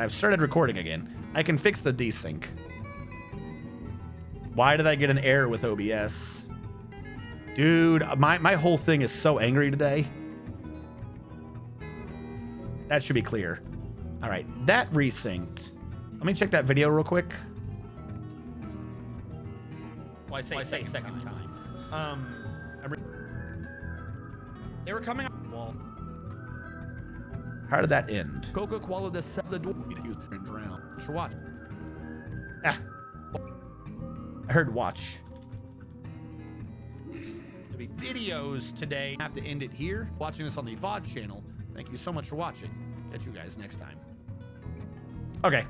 I've started recording again, I can fix the desync. Why did I get an error with OBS? Dude, my whole thing is so angry today. That should be clear. All right, that resynced. Let me check that video real quick. Well, I say second time. They were coming up. Well, how did that end? Coca-Cola the Dwarf And drown. for what? Ah. I heard watch. There'll be videos today. I have to end it here. Watching this on the VOD channel. Thank you so much for watching. Catch you guys next time. Okay.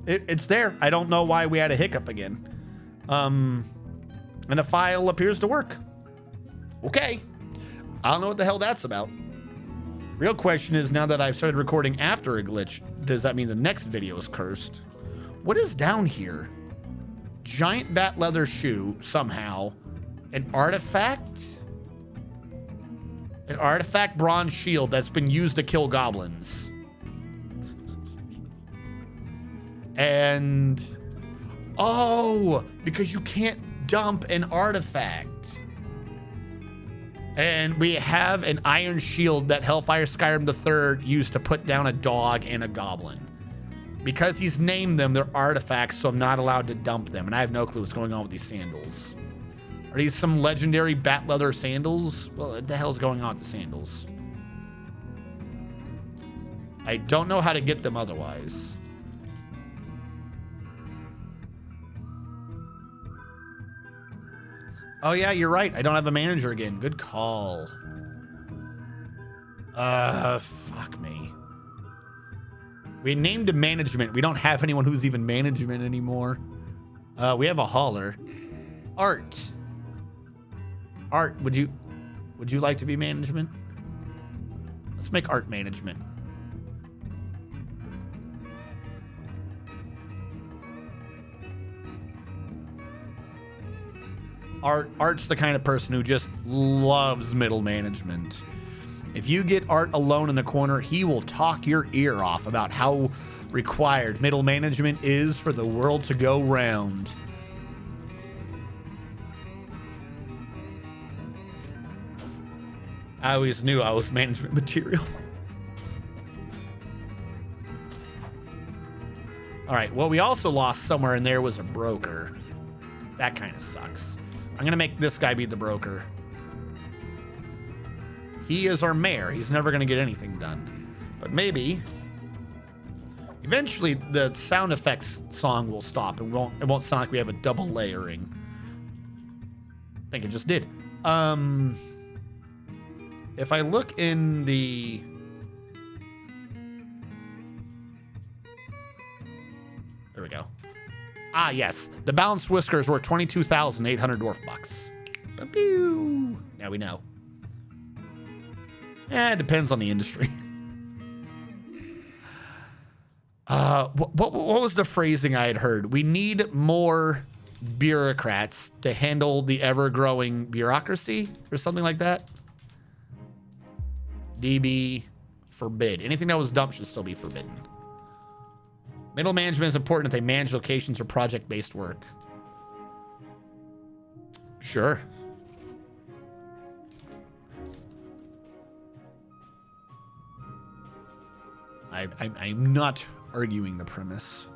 It's there. I don't know why we had a hiccup again. And the file appears to work. Okay. I don't know what the hell that's about. Real question is, now that I've started recording after a glitch, does that mean the next video is cursed? What is down here? Giant bat leather shoe, somehow. An artifact? An artifact bronze shield that's been used to kill goblins. And... oh, because you can't dump an artifact. And we have an iron shield that Hellfire Skyrim III used to put down a dog and a goblin. Because he's named them, they're artifacts, so I'm not allowed to dump them. And I have no clue what's going on with these sandals. Are these some legendary bat leather sandals? Well, what the hell's going on with the sandals? I don't know how to get them otherwise. Oh yeah, you're right. I don't have a manager again. Good call. Fuck me. We named a management. We don't have anyone who's even management anymore. We have a hauler. Art. Art, would you like to be management? Let's make Art management. Art's the kind of person who just loves middle management. If you get Art alone in the corner, he will talk your ear off about how required middle management is for the world to go round. I always knew I was management material. All right, what we also lost somewhere in there was a broker. That kind of sucks. I'm going to make this guy be the broker. He is our mayor. He's never going to get anything done. But maybe eventually the sound effects song will stop. It won't sound like we have a double layering. I think it just did. If I look in the... there we go. Ah, yes. The balanced whiskers were 22,800 dwarf bucks. Pew. Now we know. It depends on the industry. What was the phrasing I had heard? We need more bureaucrats to handle the ever-growing bureaucracy or something like that. DB forbid. Anything that was dumped should still be forbidden. Middle management is important if they manage locations or project-based work. Sure. I'm not arguing the premise.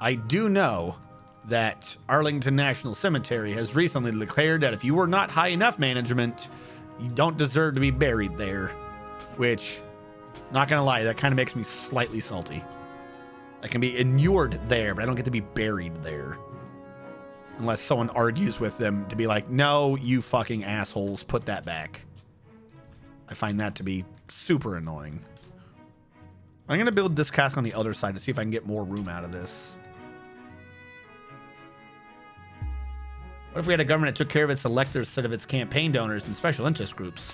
I do know that Arlington National Cemetery has recently declared that if you were not high enough management, you don't deserve to be buried there, which... not gonna lie, that kind of makes me slightly salty. I can be inured there, but I don't get to be buried there. Unless someone argues with them to be like, no, you fucking assholes, put that back. I find that to be super annoying. I'm gonna build this cask on the other side to see if I can get more room out of this. What if we had a government that took care of its electors instead of its campaign donors and special interest groups?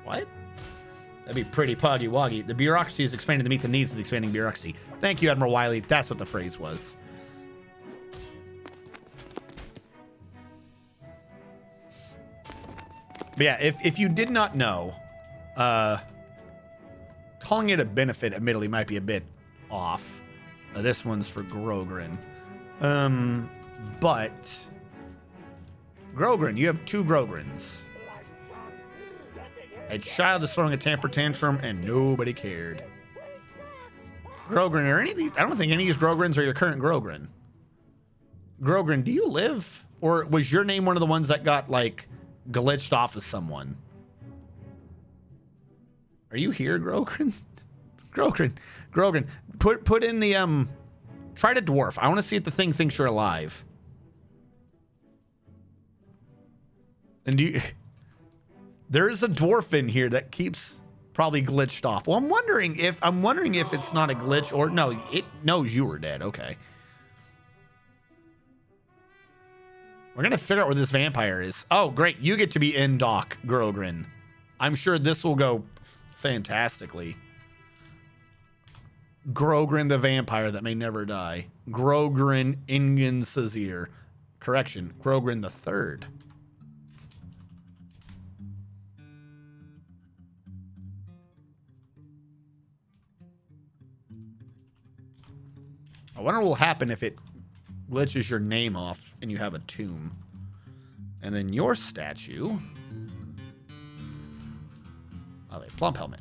What? That'd be pretty poggy-woggy. The bureaucracy is expanding to meet the needs of the expanding bureaucracy. Thank you, Admiral Wiley. That's what the phrase was. But yeah, if you did not know, Calling it a benefit, admittedly, might be a bit off. This one's for Grogrin. But Grogrin, you have 2 Grogrins. A child is throwing a temper tantrum and nobody cared. Grogrin, or any of these, I don't think any of these Grogrins are your current Grogrin. Grogrin, do you live? Or was your name one of the ones that got, like, glitched off of someone? Are you here, Grogrin? Grogrin, put in the, try to dwarf. I want to see if the thing thinks you're alive. And there is a dwarf in here that keeps probably glitched off. Well, I'm wondering if it's not a glitch or no, it knows you were dead. Okay. We're going to figure out where this vampire is. Oh, great. You get to be in dock, Grogrin. I'm sure this will go fantastically. Grogrin the vampire that may never die. Grogrin Ingen Sazir. Correction, Grogrin the third. I wonder what will happen if it glitches your name off and you have a tomb. And then your statue of a plump helmet.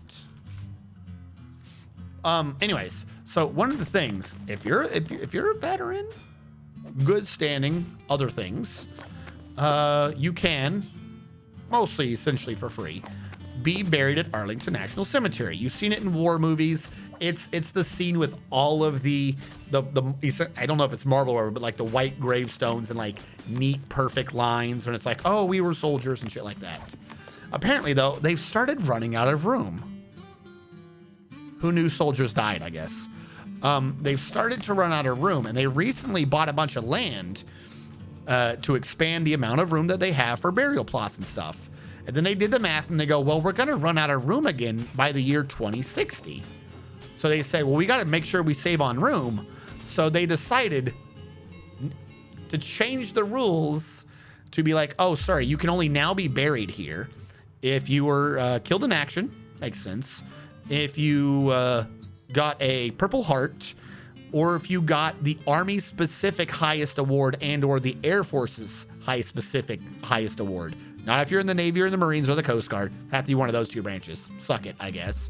Anyways, so one of the things, if you're a veteran, good standing, other things, you can, mostly essentially for free, be buried at Arlington National Cemetery. You've seen it in war movies. It's the scene with all of the I don't know if it's marble or, but like the white gravestones and like neat, perfect lines. And it's like, oh, we were soldiers and shit like that. Apparently, though, they've started running out of room. Who knew soldiers died, I guess. They've started to run out of room, and they recently bought a bunch of land to expand the amount of room that they have for burial plots and stuff. And then they did the math, and they go, well, we're going to run out of room again by the year 2060. So they say, well, we got to make sure we save on room. So they decided to change the rules to be like, oh, sorry, you can only now be buried here if you were killed in action. Makes sense. If you got a Purple Heart, or if you got the Army specific highest award and or the Air Force's highest award. Not if you're in the Navy or the Marines or the Coast Guard. Have to be one of those 2 branches. Suck it, I guess.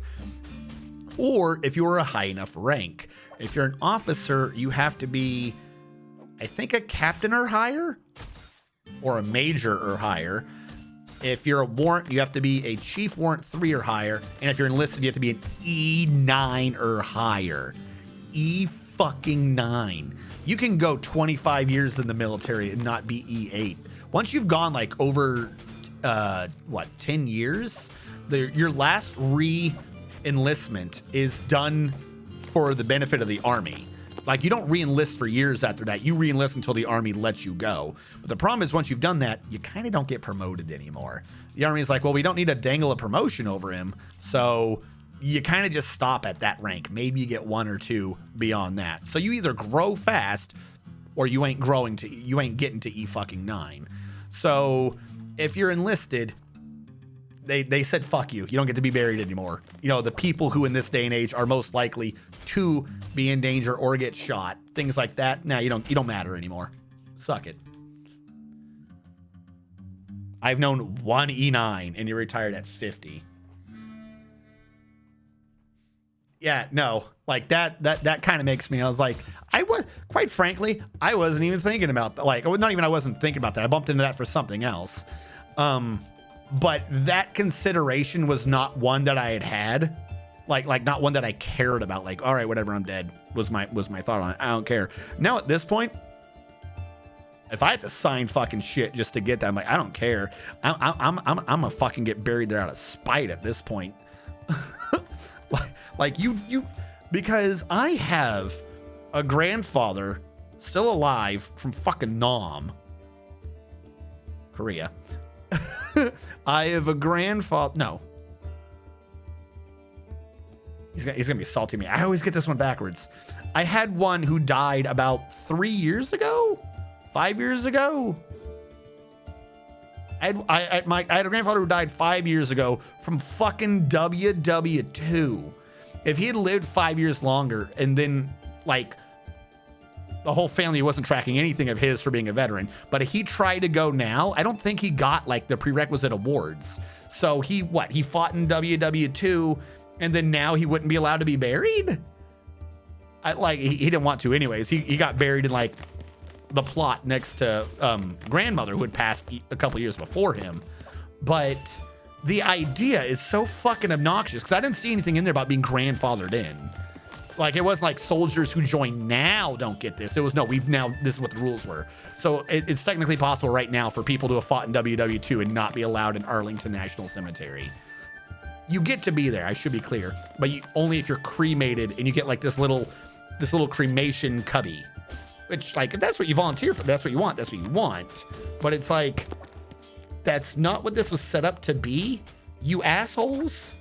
Or if you were a high enough rank. If you're an officer, you have to be, I think, a captain or higher, or a major or higher. If you're a warrant, you have to be a chief warrant 3 or higher. And if you're enlisted, you have to be an E9 or higher. E-fucking-9. You can go 25 years in the military and not be E8. Once you've gone like over, 10 years, your last re-enlistment is done for the benefit of the Army. Like, you don't re-enlist for years after that. You re-enlist until the Army lets you go. But the problem is, once you've done that, you kind of don't get promoted anymore. The Army is like, well, we don't need to dangle a promotion over him. So you kind of just stop at that rank. Maybe you get 1 or 2 beyond that. So you either grow fast or you ain't getting to E-fucking-9. So if you're enlisted, they said, fuck you. You don't get to be buried anymore. You know, the people who in this day and age are most likely to be in danger or get shot, things like that. Nah, you don't matter anymore. Suck it. I've known 1 E9 and you're retired at 50. Yeah, no, like that kind of makes me, I was like, quite frankly, I wasn't even thinking about that. Like, I wasn't thinking about that. I bumped into that for something else. But that consideration was not one that I had. Like not one that I cared about. Like, all right, whatever, I'm dead was my thought on it. I don't care. Now at this point, if I had to sign fucking shit just to get that, I'm like, I don't care. I'm gonna fucking get buried there out of spite at this point. like you, because I have a grandfather still alive from fucking Nam, Korea. I have a grandfather. No. He's gonna be salty at me. I always get this one backwards. I had one who died about 3 years ago, 5 years ago. I had a grandfather who died 5 years ago from fucking WW2. If he had lived 5 years longer and then like the whole family wasn't tracking anything of his for being a veteran, but if he tried to go now, I don't think he got like the prerequisite awards. So he fought in WW2 and then now he wouldn't be allowed to be buried? He didn't want to anyways. He got buried in like the plot next to grandmother who had passed a couple years before him. But the idea is so fucking obnoxious because I didn't see anything in there about being grandfathered in. Like, it wasn't like soldiers who join now don't get this. It was, no, this is what the rules were. So it's technically possible right now for people to have fought in WW2 and not be allowed in Arlington National Cemetery. You get to be there, I should be clear, but only if you're cremated and you get like this little cremation cubby, which, like, if that's what you volunteer for, that's what you want, But it's like, that's not what this was set up to be, you assholes.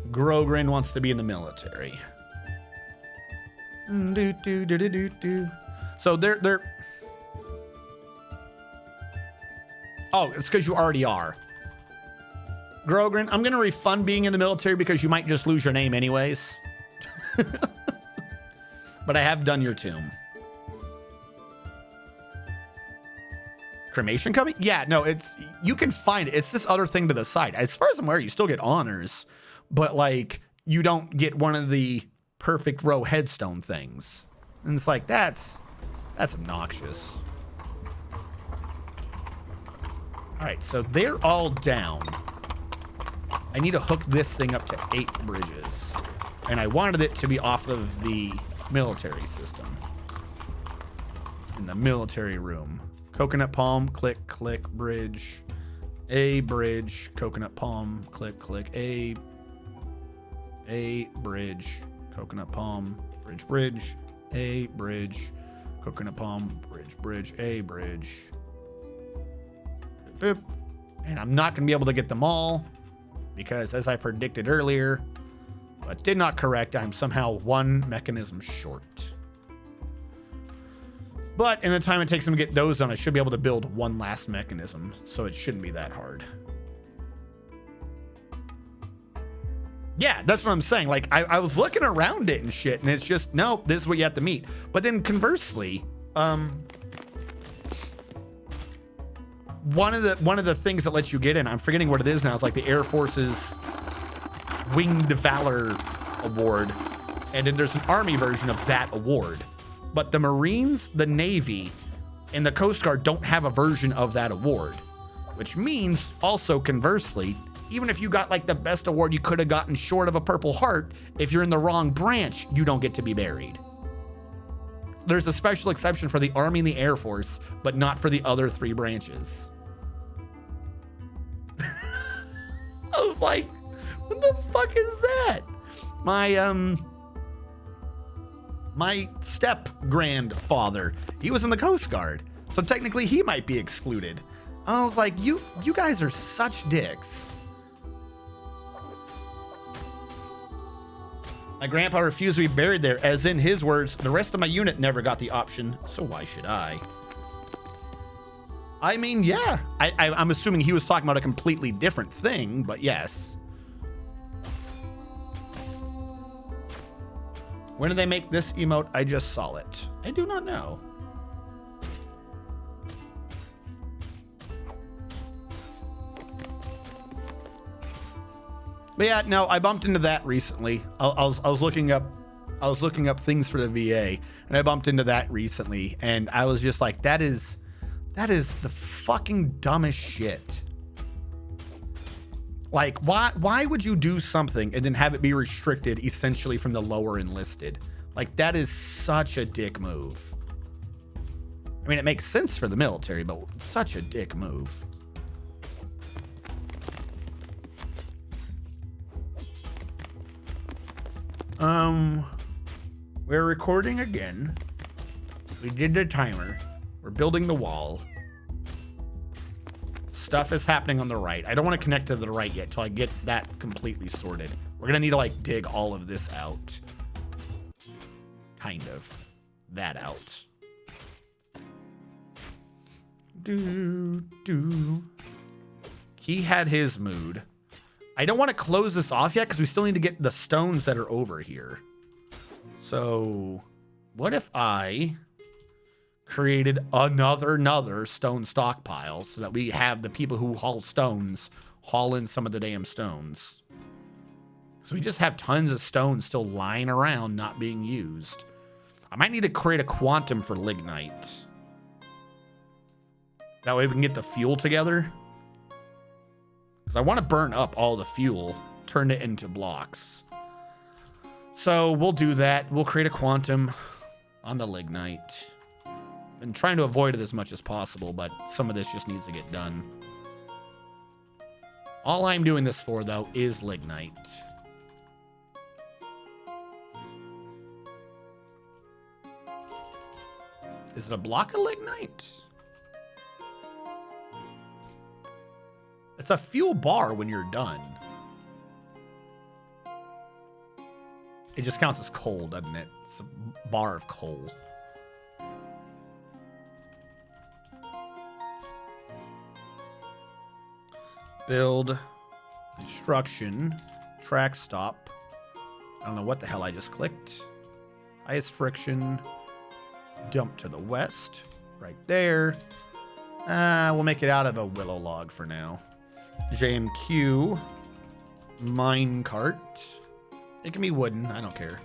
Grogrin wants to be in the military. So they're oh, it's because you already are. Grogrin, I'm gonna refund being in the military because you might just lose your name anyways. But I have done your tomb. Cremation coming? Yeah, no, you can find it. It's this other thing to the side. As far as I'm aware, you still get honors, but like you don't get one of the perfect row headstone things. And it's like, that's obnoxious. All right, so they're all down. I need to hook this thing up to 8 bridges. And I wanted it to be off of the military system. In the military room. Coconut palm, click, click, bridge. A bridge, coconut palm, click, click, A bridge, coconut palm, bridge, bridge, A bridge, coconut palm, bridge, bridge, A bridge. Boop. And I'm not going to be able to get them all because, as I predicted earlier, but did not correct, I'm somehow 1 mechanism short. But in the time it takes them to get those done, I should be able to build 1 last mechanism, so it shouldn't be that hard. Yeah, that's what I'm saying. Like, I was looking around it and shit, and it's just, no, this is what you have to meet. But then conversely, one of the things that lets you get in, I'm forgetting what it is now, it's like the Air Force's Winged Valor Award, and then there's an Army version of that award. But the Marines, the Navy, and the Coast Guard don't have a version of that award, which means also conversely, even if you got like the best award you could have gotten short of a Purple Heart, if you're in the wrong branch, you don't get to be buried. There's a special exception for the Army and the Air Force, but not for the other 3 branches. I was like, what the fuck is that? My step grandfather, he was in the Coast Guard, so technically he might be excluded. I was like, you guys are such dicks. My grandpa refused to be buried there, as in his words, the rest of my unit never got the option, so why should I? I mean, yeah, I'm assuming he was talking about a completely different thing, but yes. When did they make this emote? I just saw it. I do not know. But yeah, no, I bumped into that recently. I was looking up things for the VA, and I bumped into that recently, and I was just like, that is the fucking dumbest shit. Like, why would you do something and then have it be restricted essentially from the lower enlisted? Like, that is such a dick move. I mean, it makes sense for the military, but such a dick move. We're recording again. We did the timer. We're building the wall. Stuff is happening on the right. I don't want to connect to the right yet till I get that completely sorted. We're gonna need to like dig all of this out. Kind of. That out. He had his mood. I don't want to close this off yet because we still need to get the stones that are over here. So what if I created another stone stockpile so that we have the people who haul stones haul in some of the damn stones? So we just have tons of stones still lying around not being used. I might need to create a quantum for lignite. That way we can get the fuel together. Because I want to burn up all the fuel, turn it into blocks. So we'll do that. We'll create a quantum on the lignite. I'm trying to avoid it as much as possible, but some of this just needs to get done. All I'm doing this for, though, is lignite. Is it a block of lignite? It's a fuel bar when you're done. It just counts as coal, doesn't it? It's a bar of coal. Build, construction, track stop. I don't know what the hell I just clicked. Highest friction, dump to the west, right there. We'll make it out of a willow log for now. JMQ, mine cart. It can be wooden, I don't care.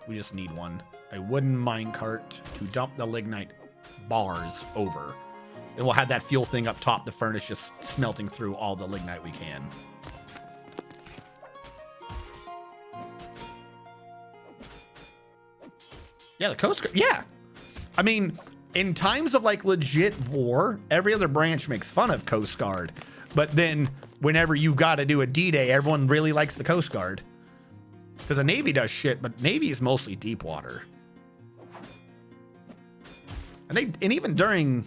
We just need one. A wooden mine cart to dump the lignite bars over. And we'll have that fuel thing up top, the furnace just smelting through all the lignite we can. Yeah, the Coast Guard. Yeah. I mean, in times of like legit war, every other branch makes fun of Coast Guard. But then whenever you got to do a D-Day, everyone really likes the Coast Guard. Because the Navy does shit, but Navy is mostly deep water. And even during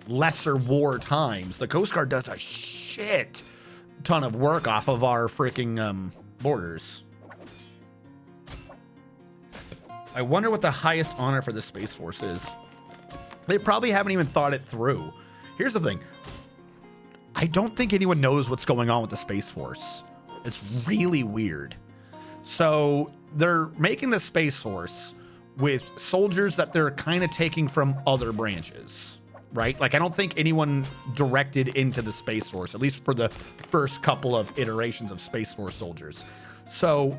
lesser war times, the Coast Guard does a shit ton of work off of our freaking borders. I wonder what the highest honor for the Space Force is. They probably haven't even thought it through. Here's the thing. I don't think anyone knows what's going on with the Space Force. It's really weird. So they're making the Space Force with soldiers that they're kind of taking from other branches, right? Like, I don't think anyone directed into the Space Force, at least for the first couple of iterations of Space Force soldiers. So,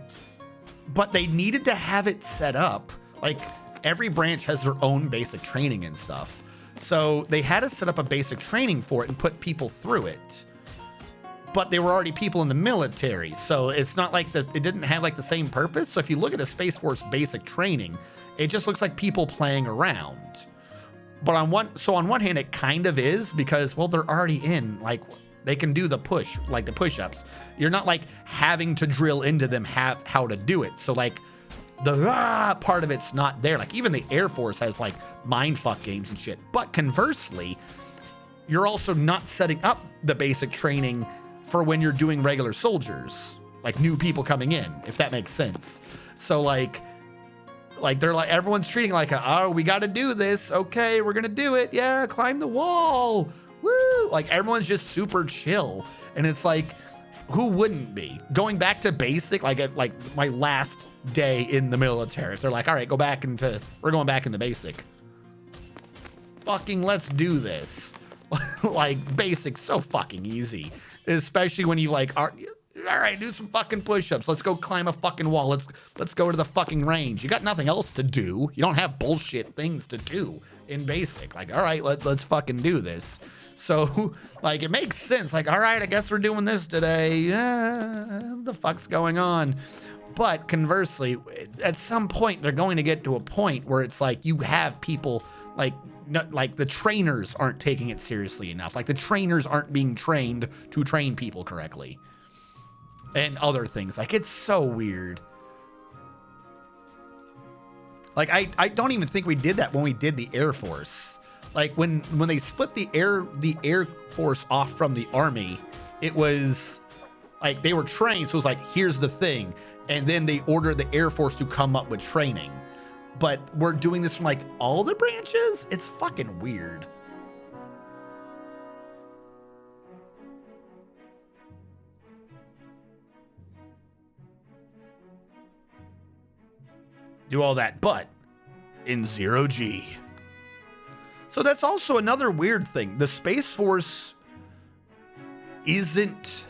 but they needed to have it set up. Like, every branch has their own basic training and stuff. So they had to set up a basic training for it and put people through it. But they were already people in the military, so it's not like it didn't have like the same purpose. So if you look at the Space Force basic training, it just looks like people playing around. But on one hand, it kind of is because, well, they're already in, like, they can do the push, like the push-ups. You're not like having to drill into them how to do it. So like the part of it's not there. Like even the Air Force has like mindfuck games and shit. But conversely, you're also not setting up the basic training for when you're doing regular soldiers, like new people coming in, if that makes sense. So like they're like, everyone's treating like, oh, we got to do this. Okay, we're going to do it. Yeah, climb the wall. Woo! Like everyone's just super chill. And it's like, who wouldn't be? Going back to basic, like at like my last day in the military, they're like, all right, we're going back into basic. Fucking let's do this. Like basic, so fucking easy. Especially when you like are, all right, do some fucking push-ups. Let's go climb a fucking wall. Let's go to the fucking range. You got nothing else to do. You don't have bullshit things to do in basic. Like, all right, let's fucking do this. So, like, it makes sense. Like, all right, I guess we're doing this today. The fuck's going on? But conversely, at some point, they're going to get to a point where it's like you have people like, not, like the trainers aren't taking it seriously enough. Like the trainers aren't being trained to train people correctly. And other things. Like, it's so weird. Like, I don't even think we did that when we did the Air Force. Like, when they split the Air Force off from the Army, it was like they were trained. So it was like, here's the thing. And then they ordered the Air Force to come up with training. but we're doing this from like all the branches. It's fucking weird. Do all that, but in 0G. So that's also another weird thing. The Space Force isn't...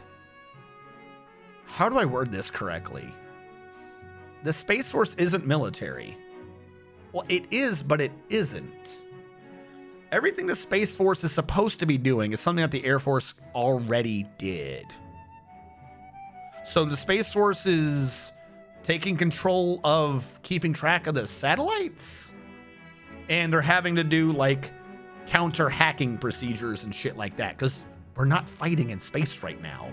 How do I word this correctly? The Space Force isn't military. Well, it is, but it isn't. Everything the Space Force is supposed to be doing is something that the Air Force already did. So the Space Force is taking control of keeping track of the satellites, and they're having to do like counter hacking procedures and shit like that, because we're not fighting in space right now.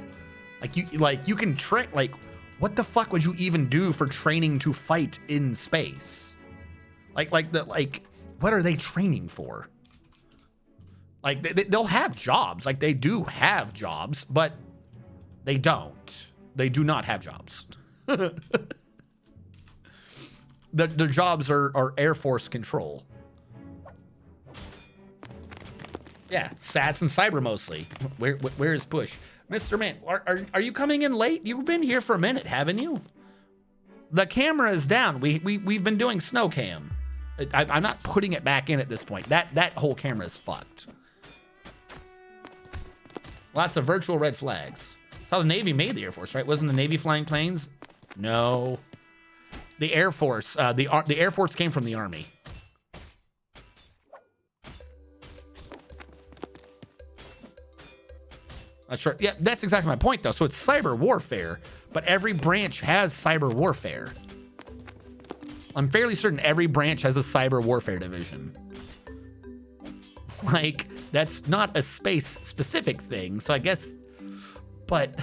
You can train, like, what the fuck would you even do for training to fight in space? Like what are they training for? Like they'll have jobs, like they do have jobs, but they don't. They do not have jobs. The jobs are Air Force control. Yeah, Sats and Cyber mostly. Where is Bush? Mr. Man, are you coming in late? You've been here for a minute, haven't you? The camera is down. We've been doing snow cam. I'm not putting it back in at this point. That whole camera is fucked. Lots of virtual red flags. That's how the Navy made the Air Force, right? Wasn't the Navy flying planes? No. The Air Force. The Air Force came from the Army. That's right. Yeah, that's exactly my point, though. So it's cyber warfare, but every branch has cyber warfare. I'm fairly certain every branch has a cyber warfare division. Like, that's not a space-specific thing, so I guess... But...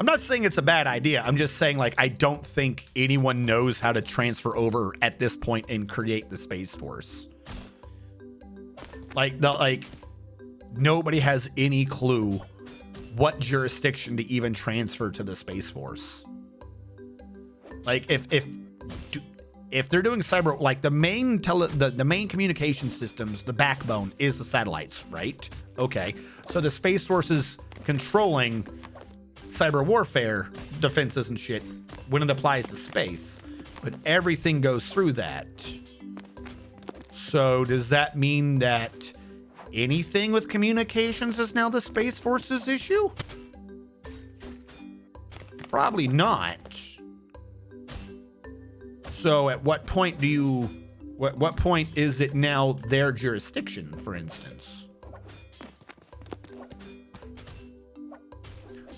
I'm not saying it's a bad idea. I'm just saying, like, I don't think anyone knows how to transfer over at this point and create the Space Force. Nobody has any clue what jurisdiction to even transfer to the Space Force. Like, if they're doing cyber, like the main communication systems, the backbone is the satellites, right? Okay, so the Space Force is controlling cyber warfare defenses and shit when it applies to space, but everything goes through that. So does that mean that anything with communications is now the Space Force's issue? Probably not. So at what point do you, what point is it now their jurisdiction, for instance?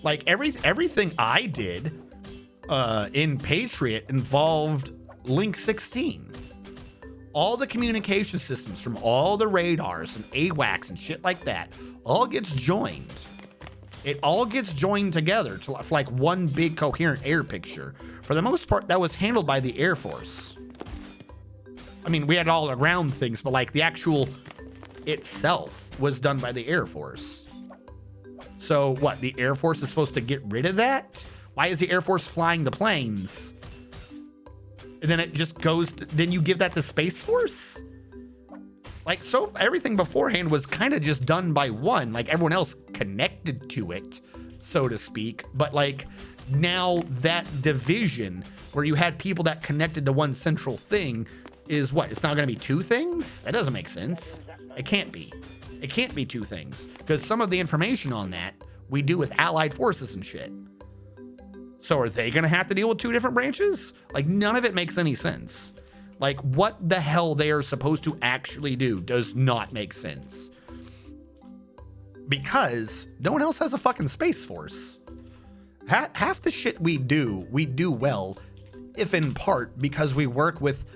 Like everything I did in Patriot involved Link 16. All the communication systems from all the radars and AWACS and shit like that all gets joined. It all gets joined together to like one big coherent air picture. For the most part, that was handled by the Air Force. I mean, we had all the ground things, but like the actual itself was done by the Air Force. So what, the Air Force is supposed to get rid of that? Why is the Air Force flying the planes? And then it just goes to, then you give that to Space Force? Like, so everything beforehand was kind of just done by one, like everyone else connected to it, so to speak. But like now that division where you had people that connected to one central thing is what? It's not going to be two things? That doesn't make sense. It can't be. It can't be two things because some of the information on that we do with allied forces and shit. So are they going to have to deal with two different branches? Like, none of it makes any sense. Like, what the hell they are supposed to actually do does not make sense. Because no one else has a fucking Space Force. Half the shit we do well, if in part because we work with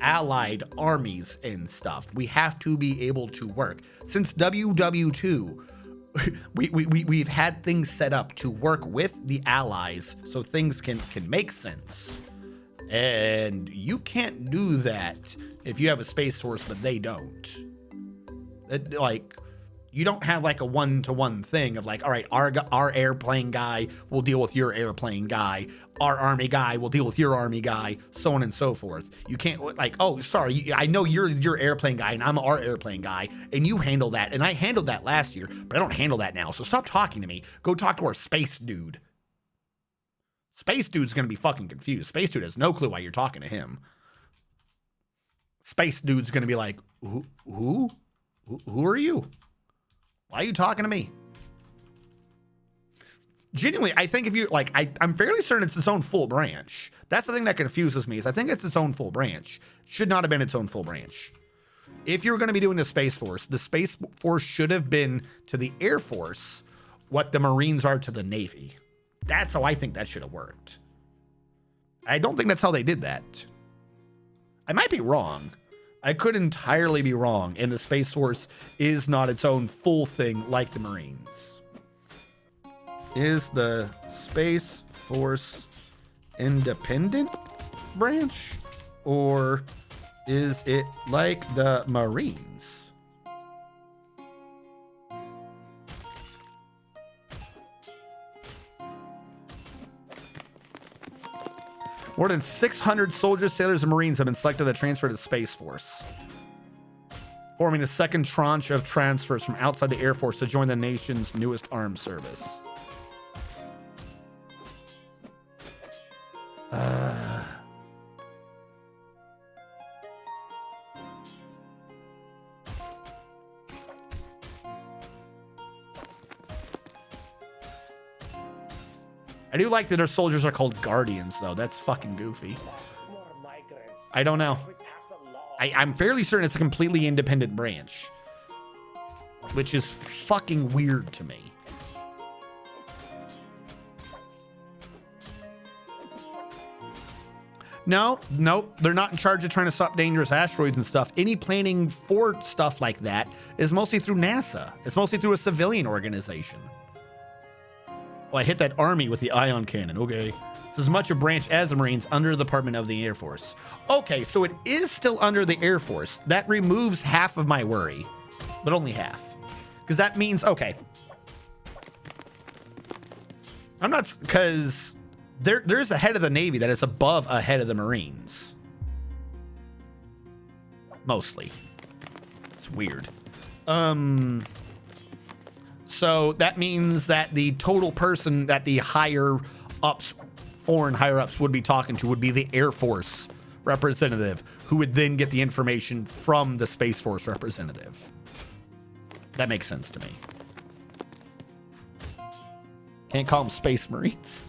allied armies and stuff. We have to be able to work. Since WW2, we've had things set up to work with the allies so things can make sense. And you can't do that if you have a Space Force, but they don't. Like, You don't have like a one-to-one thing of like, all right, our airplane guy will deal with your airplane guy. Our army guy will deal with your army guy, so on and so forth. You can't like, oh, sorry, I know you're your airplane guy and I'm our airplane guy and you handle that. And I handled that last year, but I don't handle that now. So stop talking to me. Go talk to our space dude. Space dude's going to be fucking confused. Space dude has no clue why you're talking to him. Space dude's going to be like, who are you? Why are you talking to me? Genuinely, I think if you like, I'm fairly certain it's its own full branch. That's the thing that confuses me is I think it's its own full branch. Should not have been its own full branch. If you're going to be doing the Space Force should have been to the Air Force what the Marines are to the Navy. That's how I think that should have worked. I don't think that's how they did that. I might be wrong. I could entirely be wrong, and the Space Force is not its own full thing like the Marines. Is the Space Force independent branch, or is it like the Marines? More than 600 soldiers, sailors, and Marines have been selected to transfer to the Space Force, forming the second tranche of transfers from outside the Air Force to join the nation's newest armed service. I do like that our soldiers are called Guardians, though. That's fucking goofy. I don't know. I'm fairly certain it's a completely independent branch, which is fucking weird to me. No, they're not in charge of trying to stop dangerous asteroids and stuff. Any planning for stuff like that is mostly through NASA. It's mostly through a civilian organization. Well, I hit that army with the ion cannon. Okay. It's as much a branch as the Marines under the Department of the Air Force. Okay, so it is still under the Air Force. That removes half of my worry, but only half. Because that means, okay. I'm not, because there's a head of the Navy that is above a head of the Marines. Mostly. It's weird. So that means that the total person that the higher ups, foreign higher ups would be talking to would be the Air Force representative, who would then get the information from the Space Force representative. That makes sense to me. Can't call them Space Marines.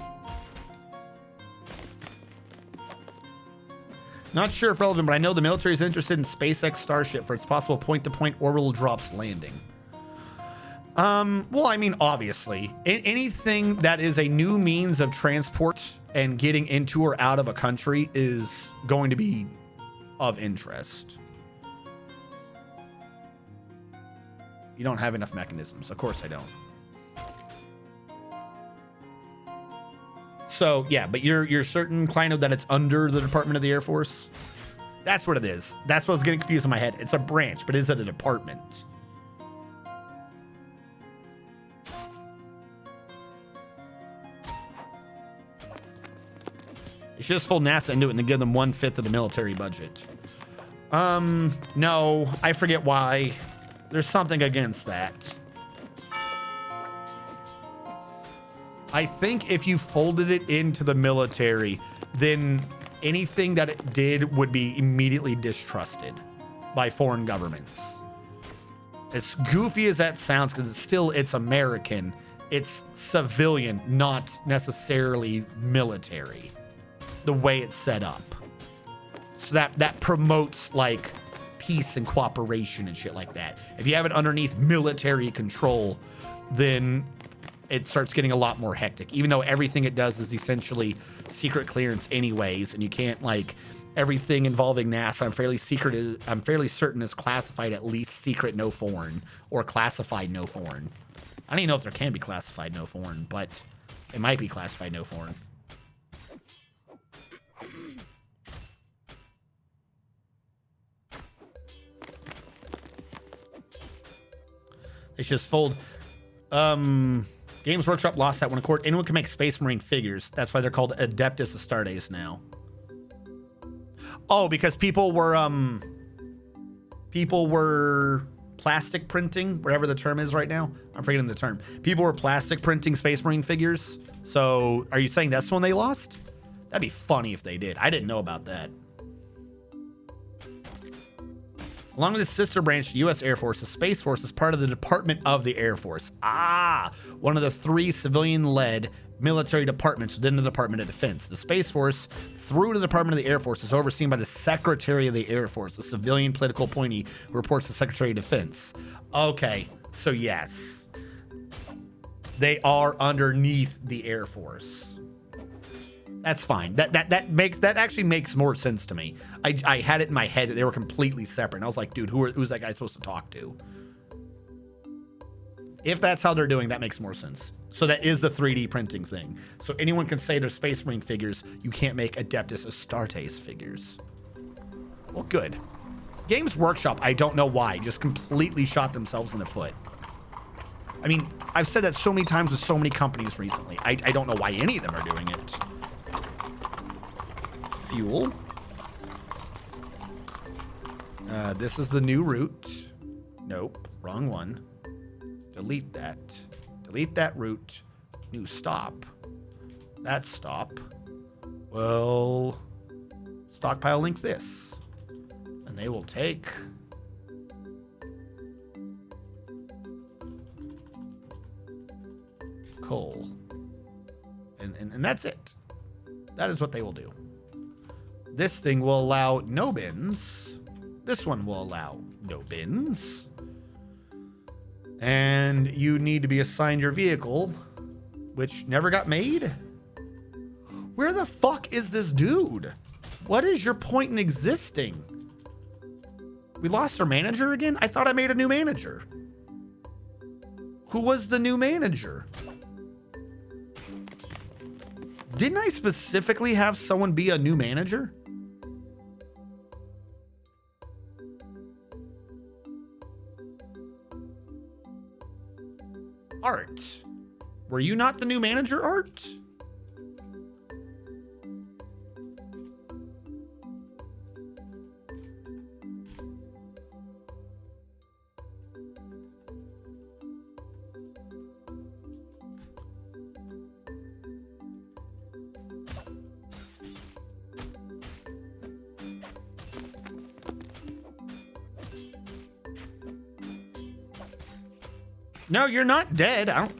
Not sure if relevant, but I know the military is interested in SpaceX Starship for its possible point-to-point orbital drops landing. Well, I mean, obviously, anything that is a new means of transport and getting into or out of a country is going to be of interest. You don't have enough mechanisms. Of course I don't. So, yeah, but you're certain, Kleino, that it's under the Department of the Air Force? That's what it is. That's what was getting confused in my head. It's a branch, but is it a department? You should just fold NASA into it and then give them 1/5 of the military budget. No, I forget why. There's something against that. I think if you folded it into the military, then anything that it did would be immediately distrusted by foreign governments. As goofy as that sounds, because it's American, it's civilian, not necessarily military, the way it's set up. So that promotes like peace and cooperation and shit like that. If you have it underneath military control, then it starts getting a lot more hectic, even though everything it does is essentially secret clearance anyways, and you can't, like, everything involving NASA, I'm fairly certain is classified at least secret no foreign, or classified no foreign. I don't even know if there can be classified no foreign, but it might be classified no foreign. They should just fold. Games Workshop lost that one in court. Anyone can make Space Marine figures. That's why they're called Adeptus Astartes now. Oh, because people were plastic printing, whatever the term is right now. I'm forgetting the term. People were plastic printing Space Marine figures. So are you saying that's when they lost? That'd be funny if they did. I didn't know about that. Along with its sister branch, the U.S. Air Force, the Space Force is part of the Department of the Air Force. One of the 3 civilian-led military departments within the Department of Defense. The Space Force, through the Department of the Air Force, is overseen by the Secretary of the Air Force, a civilian political appointee who reports to the Secretary of Defense. Okay, so yes. They are underneath the Air Force. That's fine. That actually makes more sense to me. I had it in my head that they were completely separate. And I was like, dude, who's that guy supposed to talk to? If that's how they're doing, that makes more sense. So that is the 3D printing thing. So anyone can say they're Space Marine figures. You can't make Adeptus Astartes figures. Well, good. Games Workshop, I don't know why, just completely shot themselves in the foot. I mean, I've said that so many times with so many companies recently. I don't know why any of them are doing it. Fuel. This is the new route. Nope, wrong one. Delete that. Delete that route. New stop. That stop. Well, stockpile link this. And they will take coal. And that's it. That is what they will do. This thing will allow no bins. This one will allow no bins. And you need to be assigned your vehicle, which never got made. Where the fuck is this dude? What is your point in existing? We lost our manager again? I thought I made a new manager. Who was the new manager? Didn't I specifically have someone be a new manager? Art. Were you not the new manager, Art? No, you're not dead.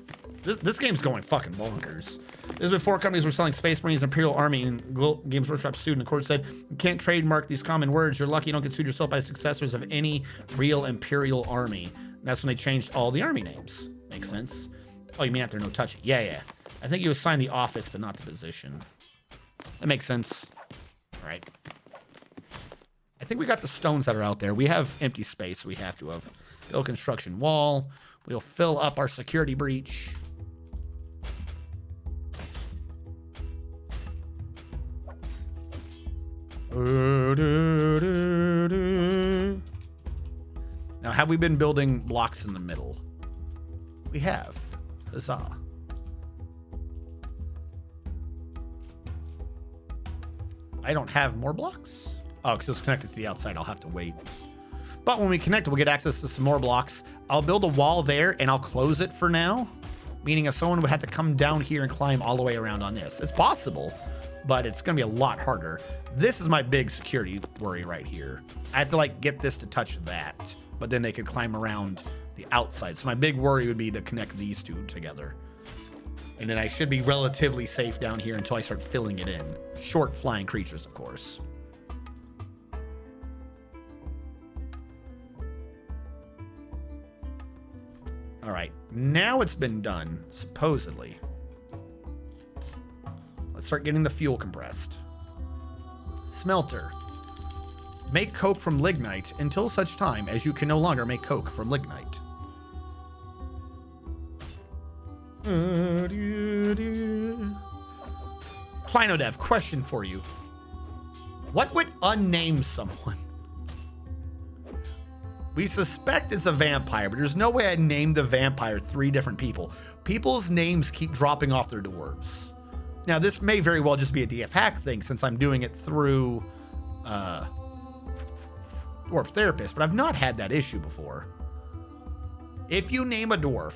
This game's going fucking bonkers. This is before companies were selling Space Marines, Imperial Army, and Games Workshop sued. And the court said, you can't trademark these common words. You're lucky you don't get sued yourself by successors of any real Imperial Army. And that's when they changed all the army names. Makes sense. Oh, you mean after no touch? Yeah. I think you assigned the office, but not the position. That makes sense. All right. I think we got the stones that are out there. We have empty space. We have to have build construction wall. We'll fill up our security breach. Now, have we been building blocks in the middle? We have. Huzzah. I don't have more blocks? Oh, because it's connected to the outside. I'll have to wait. But when we connect, we'll get access to some more blocks. I'll build a wall there, and I'll close it for now. Meaning if someone would have to come down here and climb all the way around on this. It's possible, but it's going to be a lot harder. This is my big security worry right here. I have to, like, get this to touch that. But then they could climb around the outside. So my big worry would be to connect these two together. And then I should be relatively safe down here until I start filling it in. Short flying creatures, of course. All right, now it's been done, supposedly. Let's start getting the fuel compressed. Smelter. Make coke from lignite until such time as you can no longer make coke from lignite. Klinodev, question for you. What would unname someone? We suspect it's a vampire, but there's no way I named the vampire 3 different people. People's names keep dropping off their dwarves. Now, this may very well just be a DF hack thing since I'm doing it through Dwarf Therapist, but I've not had that issue before. If you name a dwarf,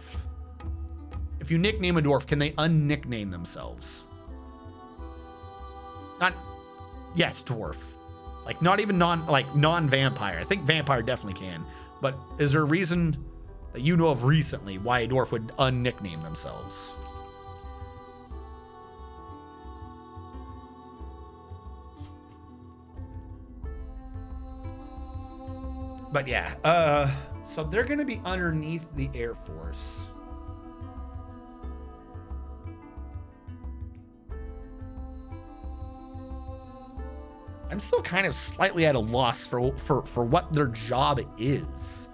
if you nickname a dwarf, can they unnickname themselves? Yes, dwarf. Like, not even non-vampire. I think vampire definitely can. But is there a reason that you know of recently why a dwarf would unnickname themselves? But yeah, so they're going to be underneath the Air Force. I'm still kind of slightly at a loss for what their job is.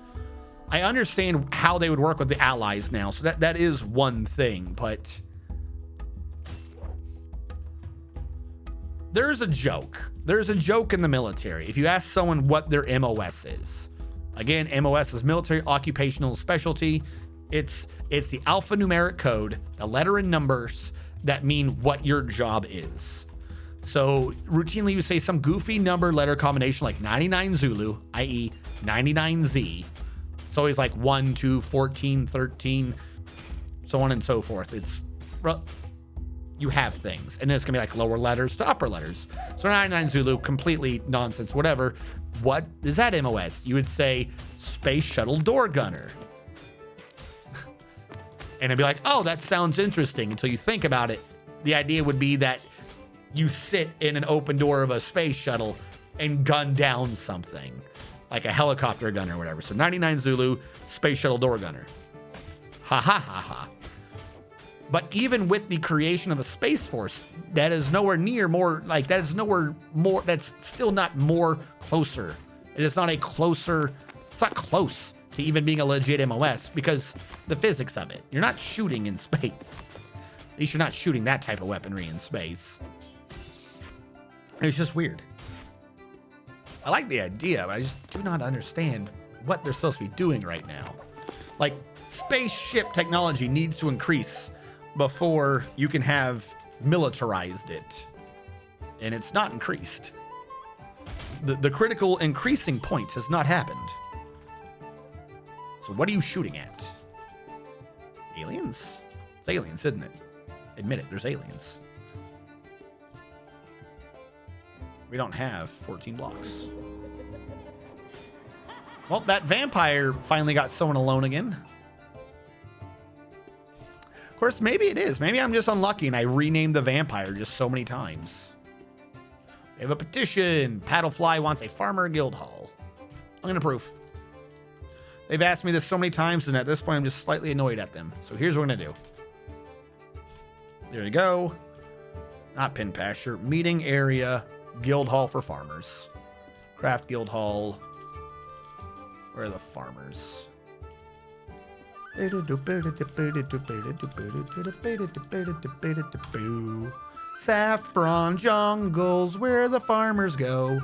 I understand how they would work with the allies now, so that is one thing, but there's a joke. There's a joke in the military. If you ask someone what their MOS is, again, MOS is military occupational specialty. It's the alphanumeric code, the letter and numbers that mean what your job is. So routinely you say some goofy number letter combination like 99 Zulu, i.e. 99Z. It's always like 1, 2, 14, 13, so on and so forth. You have things, and then it's gonna be like lower letters to upper letters. So 99 Zulu, completely nonsense, whatever. What is that MOS? You would say Space Shuttle Door Gunner. And it'd be like, oh, that sounds interesting until you think about it. The idea would be that you sit in an open door of a space shuttle and gun down something, like a helicopter gun or whatever. So 99 Zulu, Space Shuttle Door Gunner. Ha ha ha ha. But even with the creation of a Space Force, that is nowhere near more, like that is nowhere more, that's still not more closer. It is not a closer, it's not close to even being a legit MOS because the physics of it. You're not shooting in space. At least you're not shooting that type of weaponry in space. It's just weird. I like the idea, but I just do not understand what they're supposed to be doing right now. Like, spaceship technology needs to increase before you can have militarized it. And it's not increased. The critical increasing point has not happened. So what are you shooting at? Aliens? It's aliens, isn't it? Admit it, there's aliens. We don't have 14 blocks. Well, that vampire finally got someone alone again. Of course, maybe it is. Maybe I'm just unlucky and I renamed the vampire just so many times. We have a petition. PaddleFly wants a farmer guild hall. I'm going to proof. They've asked me this so many times, and at this point, I'm just slightly annoyed at them. So here's what we're going to do. There you go. Not pin pasture. Meeting area. Guild hall for farmers. Craft guild hall. Where are the farmers? Saffron jungles where the farmers go.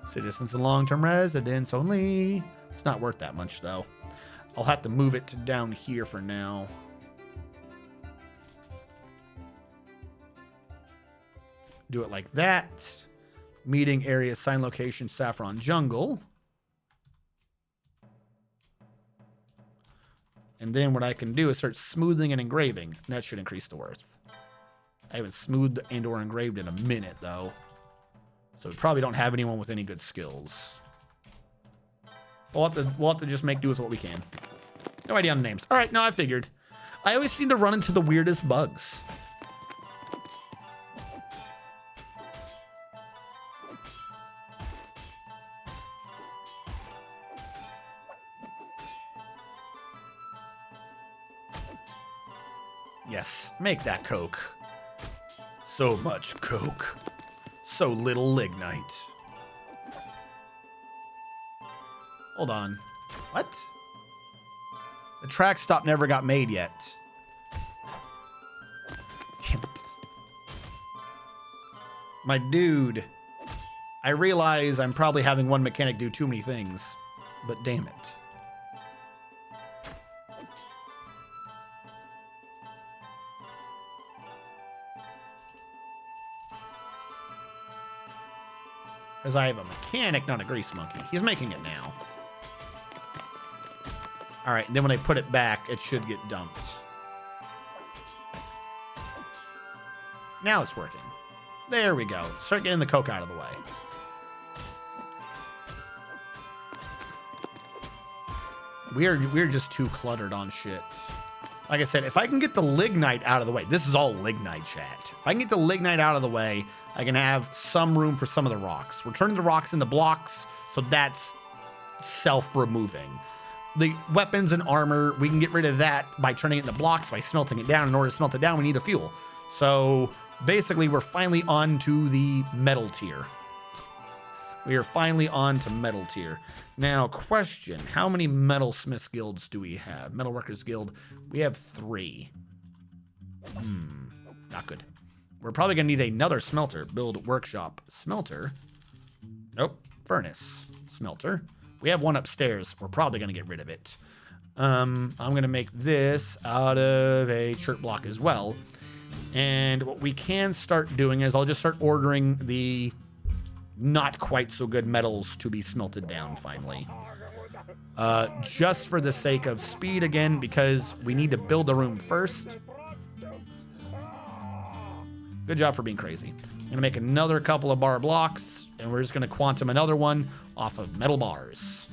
Citizens and long-term residents only. It's not worth that much though. I'll have to move it to down here for now. Do it like that. Meeting area, sign location, Saffron Jungle. And then what I can do is start smoothing and engraving. And that should increase the worth. I haven't smoothed and or engraved in a minute though. So we probably don't have anyone with any good skills. We'll have to just make do with what we can. No idea on the names. All right, no, I figured. I always seem to run into the weirdest bugs. Yes, make that coke. So much coke. So little lignite. Hold on. What? The track stop never got made yet. Damn it. My dude. I realize I'm probably having one mechanic do too many things. but damn it. Because I have a mechanic, not a grease monkey. He's making it now. All right, then when I put it back, it should get dumped. Now it's working. There we go. Start getting the coke out of the way. We're just too cluttered on shit. Like I said, if I can get the lignite out of the way, this is all lignite chat. If I can get the lignite out of the way, I can have some room for some of the rocks. We're turning the rocks into blocks, so that's self-removing. The weapons and armor, we can get rid of that by turning it into blocks, by smelting it down. In order to smelt it down, we need the fuel. So basically, we're finally on to the metal tier. We are finally on to metal tier. Now, question, how many metalsmiths guilds do we have? Metalworkers guild, we have 3. Not good. We're probably gonna need another smelter. Build workshop smelter. Nope, furnace smelter. We have one upstairs. We're probably gonna get rid of it. I'm gonna make this out of a chert block as well. And what we can start doing is I'll just start ordering the not quite so good metals to be smelted down finally. Just for the sake of speed again, because we need to build the room first. Good job for being crazy. I'm gonna make another couple of bar blocks, and we're just gonna quantum another one off of metal bars.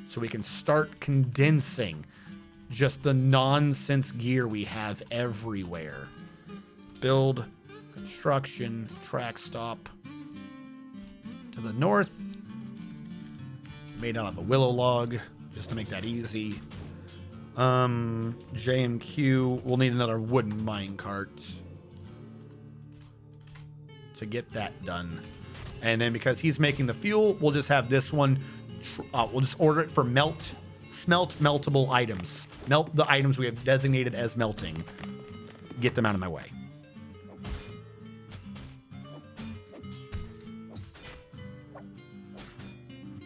So we can start condensing just the nonsense gear we have everywhere. Build, construction, track stop. To the north, made out of a willow log, just to make that easy. JMQ, we'll need another wooden minecart to get that done. And then because he's making the fuel, we'll just have this one, we'll just order it for smelt meltable items. Melt the items we have designated as melting. Get them out of my way.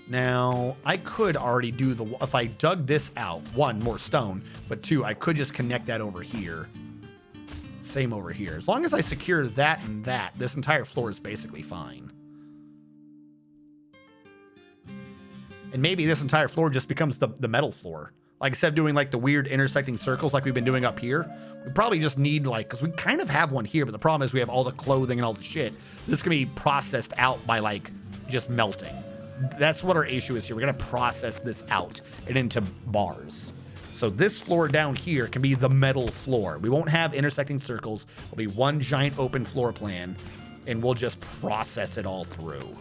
Now, I could already do if I dug this out, 1, more stone, but 2, I could just connect that over here. Same over here. As long as I secure that and that, this entire floor is basically fine. And maybe this entire floor just becomes the metal floor. Like instead of doing like the weird intersecting circles like we've been doing up here, we probably just need because we kind of have one here, but the problem is we have all the clothing and all the shit. This can be processed out by just melting. That's what our issue is here. We're going to process this out and into bars. So this floor down here can be the metal floor. We won't have intersecting circles. It'll be one giant open floor plan, and we'll just process it all through.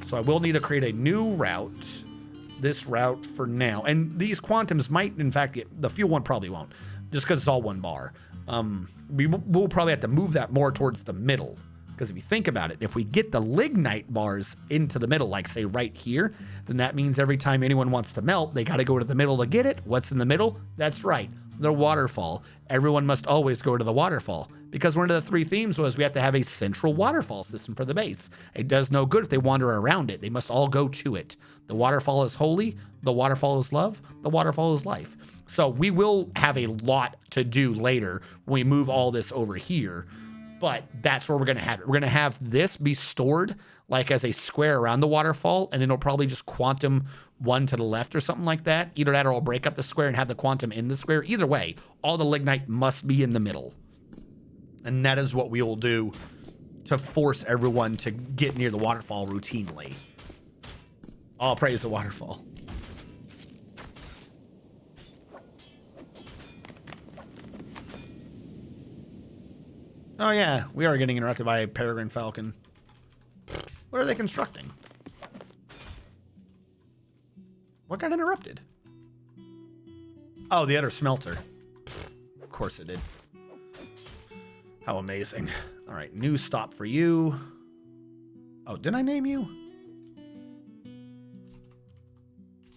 So I will need to create a new route. This route for now. And these quantums might, in fact, the fuel one probably won't, just because it's all one bar. We'll probably have to move that more towards the middle. Because if you think about it, if we get the lignite bars into the middle, like say right here, then that means every time anyone wants to melt, they got to go to the middle to get it. What's in the middle? That's right, the waterfall. Everyone must always go to the waterfall. Because one of the 3 themes was we have to have a central waterfall system for the base. It does no good if they wander around it. They must all go to it. The waterfall is holy. The waterfall is love. The waterfall is life. So we will have a lot to do later when we move all this over here. But that's where we're going to have it. We're going to have this be stored as a square around the waterfall, and then it'll probably just quantum one to the left or something like that. Either that or I'll break up the square and have the quantum in the square. Either way, all the lignite must be in the middle. And that is what we will do to force everyone to get near the waterfall routinely. All praise the waterfall. Oh yeah, we are getting interrupted by a peregrine falcon. What are they constructing? What got interrupted? Oh, the other smelter. Of course it did. How amazing. All right, new stop for you. Oh, did I name you?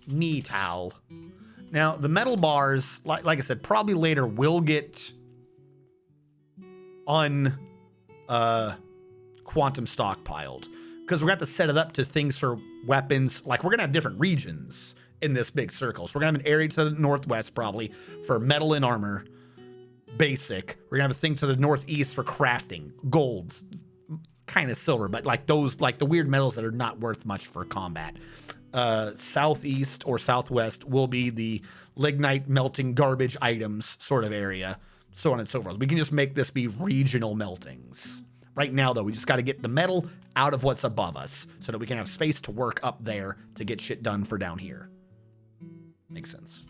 Knee towel. Now, the metal bars, like I said, probably later will get quantum stockpiled, because we're going to have to set it up to things for weapons. Like, we're going to have different regions in this big circle. So we're going to have an area to the northwest, probably, for metal and armor. Basic. We're going to have a thing to the northeast for crafting. Golds. Kind of silver, but like those, like the weird metals that are not worth much for combat. Southeast or southwest will be the lignite melting garbage items sort of area, so on and so forth. We can just make this be regional meltings. Right now, though, we just got to get the metal out of what's above us so that we can have space to work up there to get shit done for down here. Makes sense.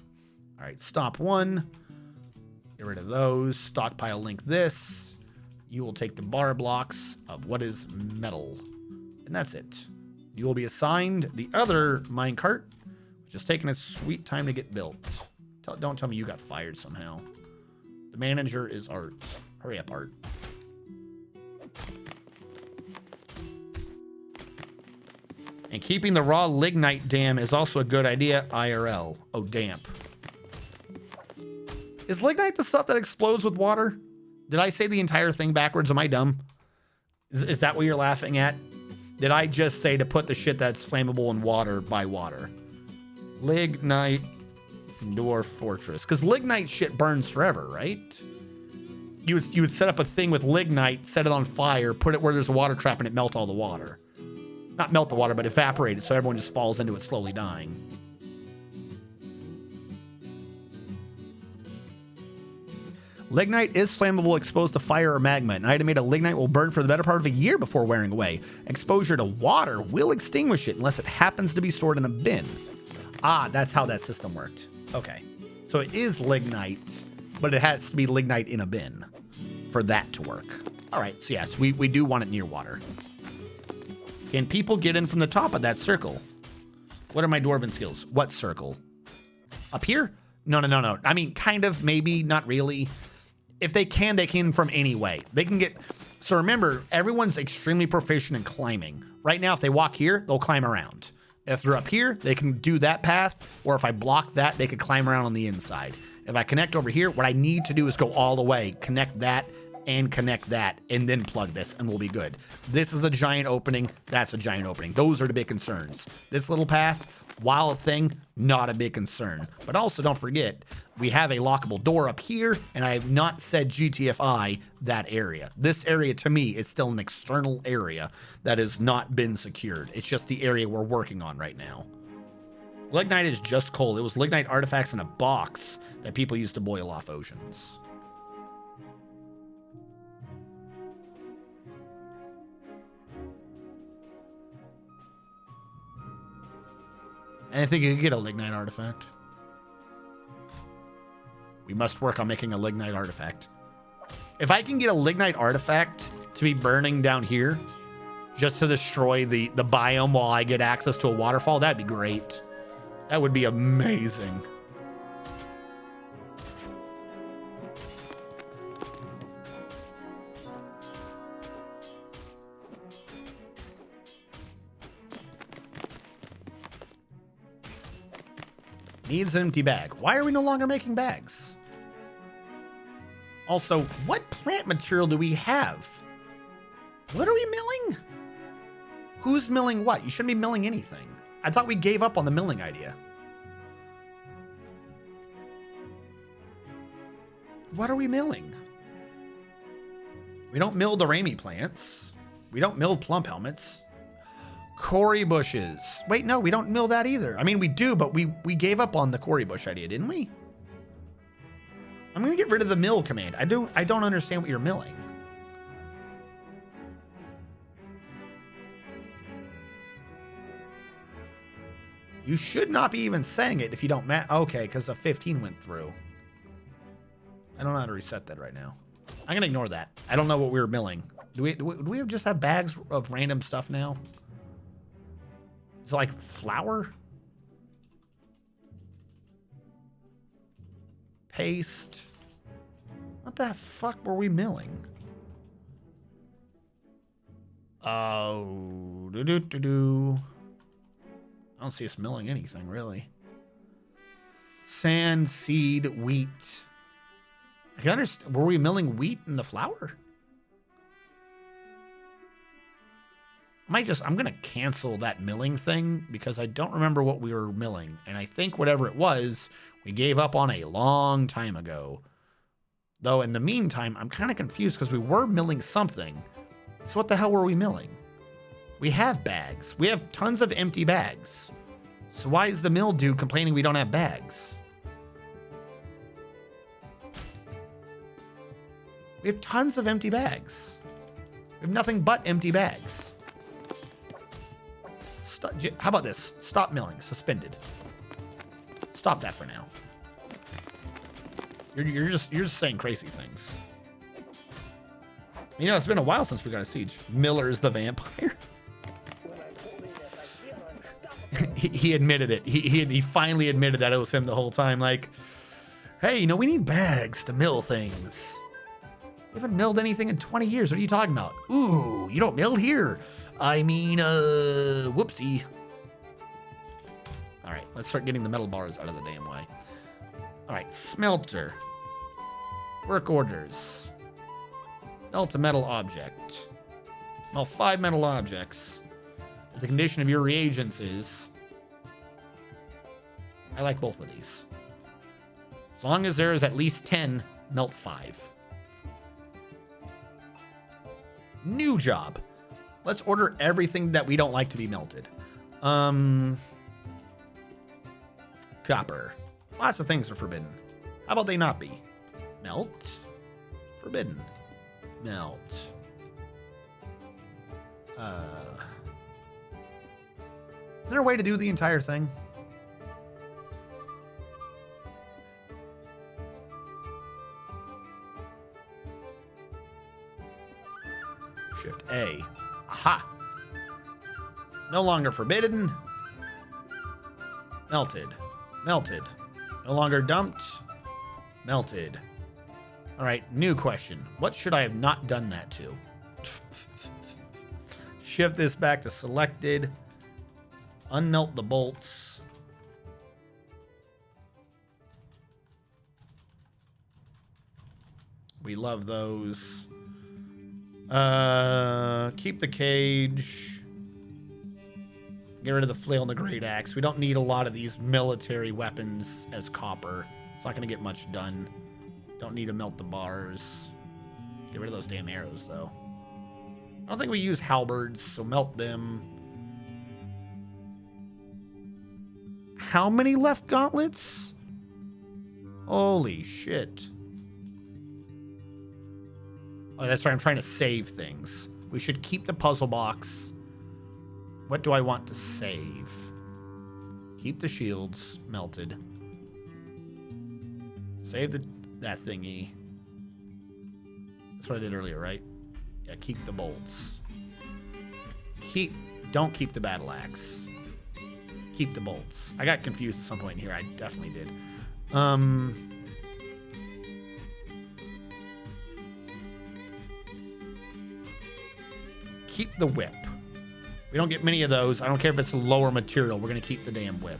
All right, stop one. Get rid of those. Stockpile link this. You will take the bar blocks of what is metal. And that's it. You will be assigned the other minecart, which is taking its sweet time to get built. Don't tell me you got fired somehow. The manager is Art. Hurry up, Art. And keeping the raw lignite dam is also a good idea, IRL. Oh, damp. Is lignite the stuff that explodes with water? Did I say the entire thing backwards? Am I dumb? Is that what you're laughing at? Did I just say to put the shit that's flammable in water by water? Lignite Dwarf Fortress. Because lignite shit burns forever, right? You would set up a thing with lignite, set it on fire, put it where there's a water trap, and it melt all the water. Not melt the water, but evaporate it so everyone just falls into it slowly dying. Lignite is flammable exposed to fire or magma. An item made of lignite will burn for the better part of a year before wearing away. Exposure to water will extinguish it unless it happens to be stored in a bin. Ah, that's how that system worked. Okay. So it is lignite, but it has to be lignite in a bin for that to work. All right, so yes, we do want it near water. Can people get in from the top of that circle? What are my dwarven skills? What circle? Up here? No. I mean, kind of, maybe, not really. If they can from any way. They can get... So remember, everyone's extremely proficient in climbing. Right now, if they walk here, they'll climb around. If they're up here, they can do that path. Or if I block that, they could climb around on the inside. If I connect over here, what I need to do is go all the way. Connect that and connect that. And then plug this, and we'll be good. This is a giant opening. That's a giant opening. Those are the big concerns. This little path, while a thing, not a big concern. But also, don't forget, we have a lockable door up here, and I have not said GTFI that area. This area, to me, is still an external area that has not been secured. It's just the area we're working on right now. Lignite is just coal. It was lignite artifacts in a box that people used to boil off oceans. And I think you can get a lignite artifact. We must work on making a lignite artifact. If I can get a lignite artifact to be burning down here, just to destroy the biome while I get access to a waterfall, that'd be great. That would be amazing. Needs an empty bag. Why are we no longer making bags? Also, what plant material do we have? What are we milling? Who's milling what? You shouldn't be milling anything. I thought we gave up on the milling idea. What are we milling? We don't mill the Rami plants. We don't mill plump helmets. Cory bushes. Wait, no, we don't mill that either. I mean, we do, but we gave up on the Cory bush idea, didn't we? I'm going to get rid of the mill command. I don't understand what you're milling. You should not be even saying it if you don't okay, because a 15 went through. I don't know how to reset that right now. I'm going to ignore that. I don't know what we were milling. Do we just have bags of random stuff now? Is it like flour? Paste. What the fuck were we milling? Oh, I don't see us milling anything, really. Sand, seed, wheat. I can understand. Were we milling wheat in the flour? I'm going to cancel that milling thing because I don't remember what we were milling. And I think whatever it was, we gave up on a long time ago. Though in the meantime, I'm kind of confused because we were milling something. So what the hell were we milling? We have bags. We have tons of empty bags. So why is the mill dude complaining we don't have bags? We have tons of empty bags. We have nothing but empty bags. How about this? Stop milling. Suspended. Stop that for now. You're just saying crazy things. You know, it's been a while since we got a siege. Miller's the vampire. He admitted it. He finally admitted that it was him the whole time. Like, hey, you know, we need bags to mill things. We haven't milled anything in 20 years. What are you talking about? Ooh, you don't mill here. I mean, whoopsie. All right, let's start getting the metal bars out of the damn way. All right, smelter. Work orders. Melt a metal object. Well, 5 metal objects. If the condition of your reagents is... I like both of these. As long as there is at least 10, melt 5. New job. Let's order everything that we don't like to be melted. Copper. Lots of things are forbidden. How about they not be? Melt. Forbidden. Melt. Is there a way to do the entire thing? Shift A. Aha. No longer forbidden. Melted. Melted. No longer dumped. Melted. All right, new question. What should I have not done that to? Shift this back to selected. Unmelt the bolts. We love those. Keep the cage. Get rid of the flail and the great axe. We don't need a lot of these military weapons as copper. It's not going to get much done. Don't need to melt the bars. Get rid of those damn arrows, though. I don't think we use halberds, so melt them. How many left gauntlets? Holy shit. Oh, that's right. I'm trying to save things. We should keep the puzzle box. What do I want to save? Keep the shields melted. Save that thingy. That's what I did earlier, right? Yeah, keep the bolts. Don't keep the battle axe. Keep the bolts. I got confused at some point here. I definitely did. Keep the whip. We don't get many of those. I don't care if it's a lower material. We're going to keep the damn whip.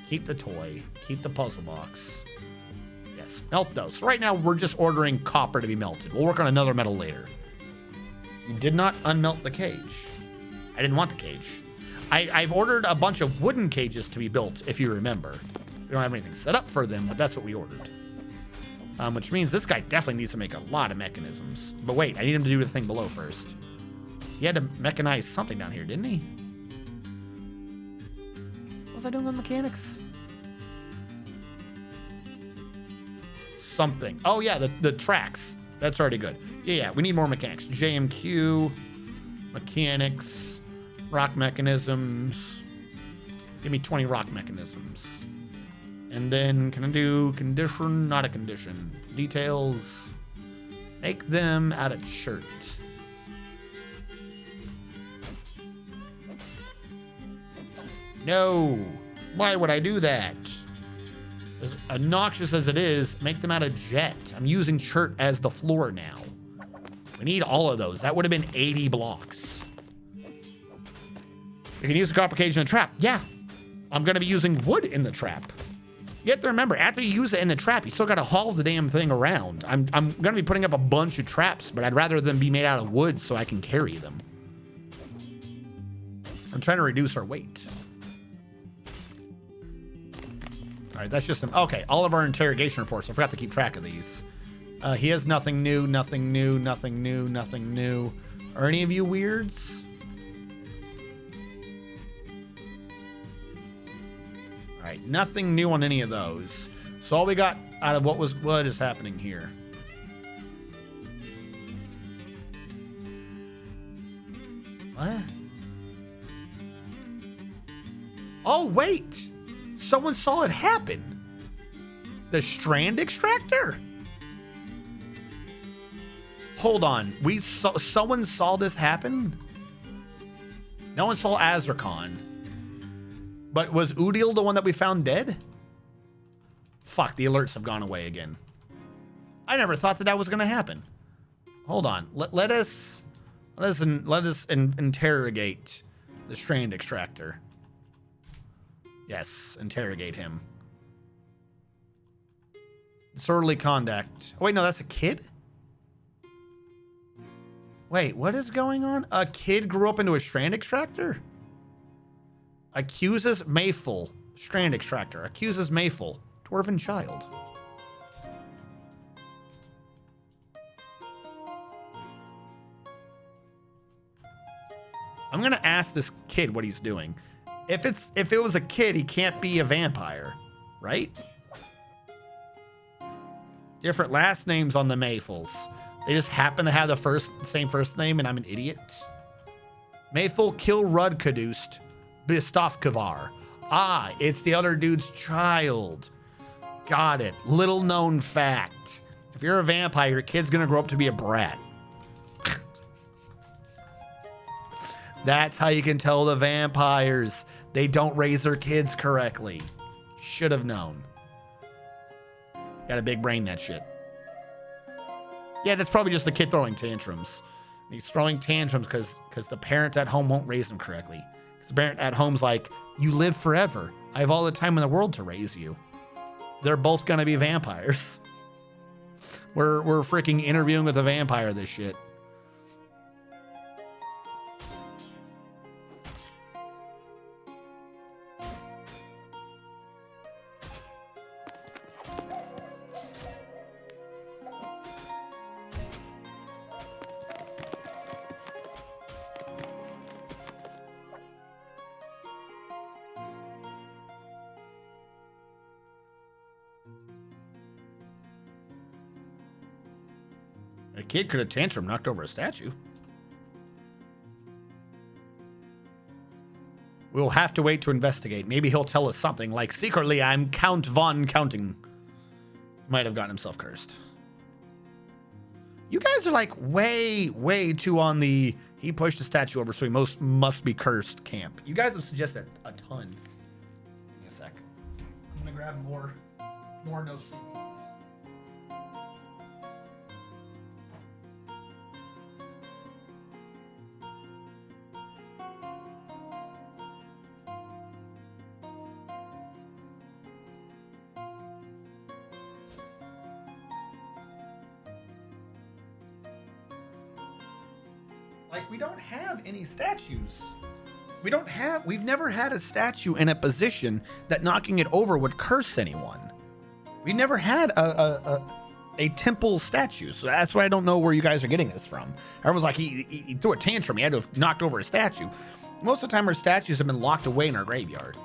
Keep the toy. Keep the puzzle box. Yes, melt those. So right now, we're just ordering copper to be melted. We'll work on another metal later. You did not unmelt the cage. I didn't want the cage. I've ordered a bunch of wooden cages to be built, if you remember. We don't have anything set up for them, but that's what we ordered. Which means this guy definitely needs to make a lot of mechanisms. But wait, I need him to do the thing below first. He had to mechanize something down here, didn't he? What was I doing with mechanics? Something. Oh, yeah, the tracks. That's already good. Yeah, we need more mechanics. JMQ, mechanics, rock mechanisms. Give me 20 rock mechanisms. And then can I do condition? Not a condition. Details. Make them out of shirt. No. Why would I do that? As obnoxious as it is, make them out of jet. I'm using shirt as the floor now. We need all of those. That would have been 80 blocks. You can use the copper cage in a trap. Yeah. I'm going to be using wood in the trap. You have to remember, after you use it in the trap, you still got to haul the damn thing around. I'm going to be putting up a bunch of traps, but I'd rather them be made out of wood so I can carry them. I'm trying to reduce our weight. All right, that's just some... Okay, all of our interrogation reports. I forgot to keep track of these. He has nothing new, nothing new, nothing new, nothing new. Are any of you weirds? All right, nothing new on any of those. So all we got out of what is happening here. What? Oh, wait. Someone saw it happen. The strand extractor? Hold on. Someone saw this happen? No one saw Azrakhan. But was Udil the one that we found dead? Fuck, the alerts have gone away again. I never thought that was going to happen. Hold on. Let us interrogate the strand extractor. Yes, interrogate him. Disorderly conduct. Oh, wait, no, that's a kid? Wait, what is going on? A kid grew up into a strand extractor? Accuses Mayful. Strand extractor. Accuses Mayful. Dwarven child. I'm gonna ask this kid what he's doing. If it was a kid, he can't be a vampire, right? Different last names on the Mayfuls. They just happen to have the same first name, and I'm an idiot. Mayful kill Rud Kadust Bistoff Kavar. Ah, it's the other dude's child. Got it. Little known fact. If you're a vampire, your kid's gonna grow up to be a brat. That's how you can tell the vampires. They don't raise their kids correctly. Should have known. Got a big brain, that shit. Yeah, that's probably just the kid throwing tantrums. He's throwing tantrums because the parent at home won't raise him correctly. Because the parent at home's like, you live forever. I have all the time in the world to raise you. They're both gonna be vampires. We're freaking interviewing with a vampire, this shit. A kid could have tantrum knocked over a statue. We'll have to wait to investigate. Maybe he'll tell us something like, secretly, I'm Count Von Counting. Might have gotten himself cursed. You guys are like way too on the he pushed the statue over, so he must be cursed camp. You guys have suggested a ton. Give me a sec. I'm gonna grab more no sleep. Like, we don't have any statues. We've never had a statue in a position that knocking it over would curse anyone. We never had a temple statue, so that's why I don't know where you guys are getting this from. Everyone's like, he threw a tantrum, he had to have knocked over a statue. Most of the time, our statues have been locked away in our graveyard.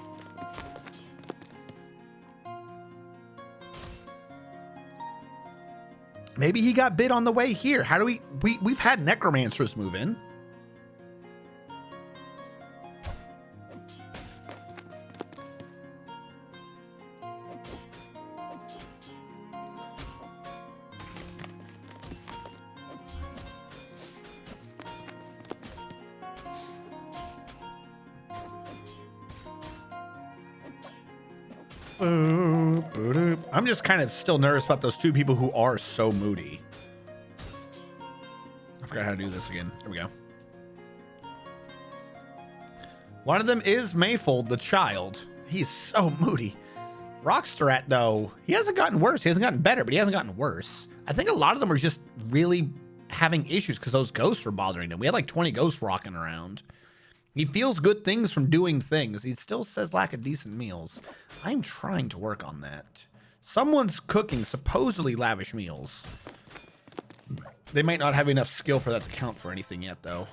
Maybe he got bit on the way here. How do we've had necromancers move in. I'm just kind of still nervous about those two people who are so moody. I forgot how to do this again. Here we go. One of them is Mayfold, the child. He's so moody. Rockster at, though, he hasn't gotten worse. He hasn't gotten better, but he hasn't gotten worse. I think a lot of them are just really having issues because those ghosts are bothering him. We had like 20 ghosts rocking around. He feels good things from doing things. He still says lack of decent meals. I'm trying to work on that. Someone's cooking supposedly lavish meals. They might not have enough skill for that to count for anything yet, though.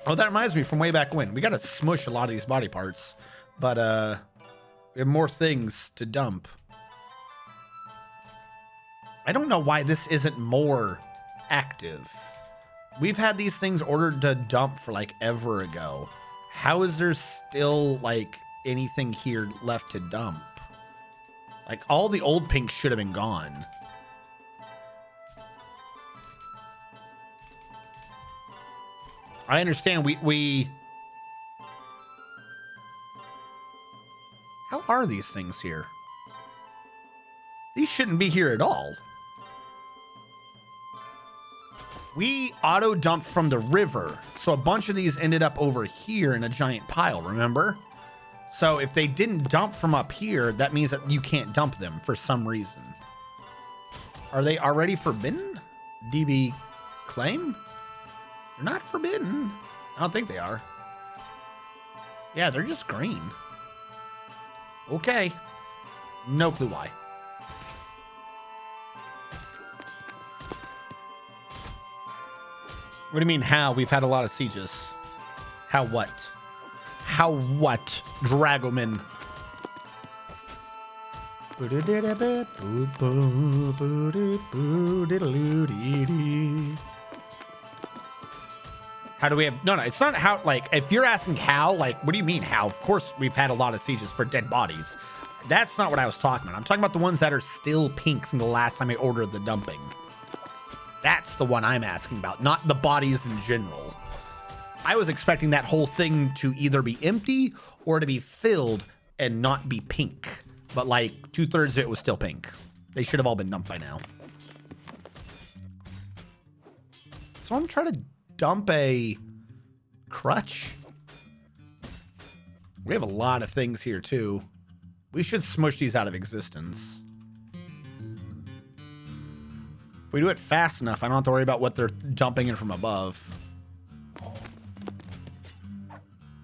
Oh, that reminds me from way back when. We got to smush a lot of these body parts. But we have more things to dump. I don't know why this isn't more active. We've had these things ordered to dump for like ever ago. How is there still like anything here left to dump? Like all the old pinks should have been gone. I understand we How are these things here? These shouldn't be here at all. We auto dumped from the river, so a bunch of these ended up over here in a giant pile, remember? So if they didn't dump from up here, that means that you can't dump them for some reason. Are they already forbidden? DB claim? They're not forbidden. I don't think they are. Yeah, they're just green. Okay. No clue why. What do you mean how? We've had a lot of sieges. How what? How what? Dragoman. How do we have... No, it's not how... Like, if you're asking how, like, what do you mean how? Of course, we've had a lot of sieges for dead bodies. That's not what I was talking about. I'm talking about the ones that are still pink from the last time I ordered the dumping. That's the one I'm asking about, not the bodies in general. I was expecting that whole thing to either be empty or to be filled and not be pink. But, like, 2/3 of it was still pink. They should have all been dumped by now. So I'm trying to dump a crutch. We have a lot of things here too. We should smush these out of existence. If we do it fast enough, I don't have to worry about what they're dumping in from above.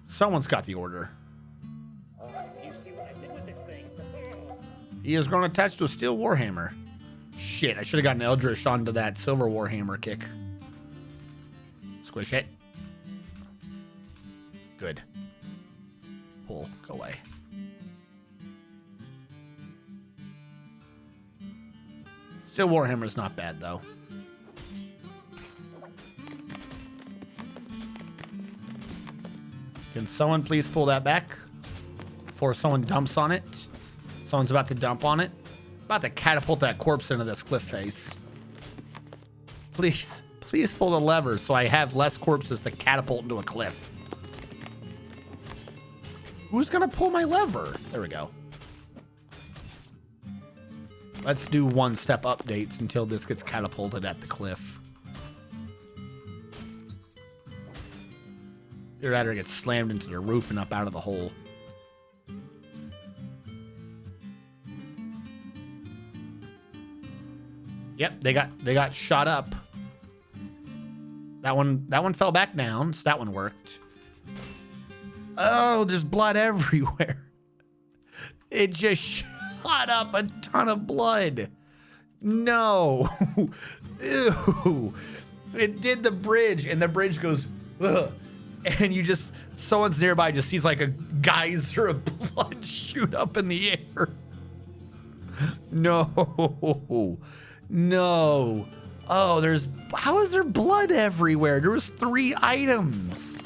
Someone's got the order. You see what I did with this thing? He is grown attached to a steel warhammer. Shit, I should have gotten Eldritch onto that silver warhammer kick. Squish it. Good. Pull. Go away. Still warhammer's not bad, though. Can someone please pull that back before someone dumps on it? Someone's about to dump on it. About to catapult that corpse into this cliff face. Please. Please pull the lever so I have less corpses to catapult into a cliff. Who's gonna pull my lever? There we go. Let's do one-step updates until this gets catapulted at the cliff. Either that or it gets slammed into the roof and up out of the hole. Yep, they got shot up. That one fell back down, so that one worked. Oh, there's blood everywhere. It just shot up a ton of blood. No. Ew. It did the bridge, and the bridge goes, ugh. And you just, someone's nearby just sees like a geyser of blood shoot up in the air. No. No. Oh, how is there blood everywhere? There was 3 items.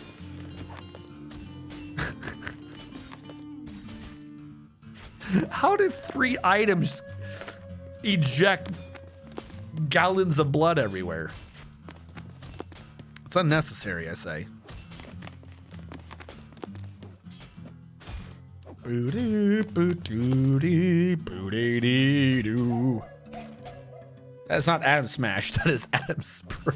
How did 3 items eject gallons of blood everywhere? It's unnecessary, I say. That's not Adam Smash. That is Adam Spray.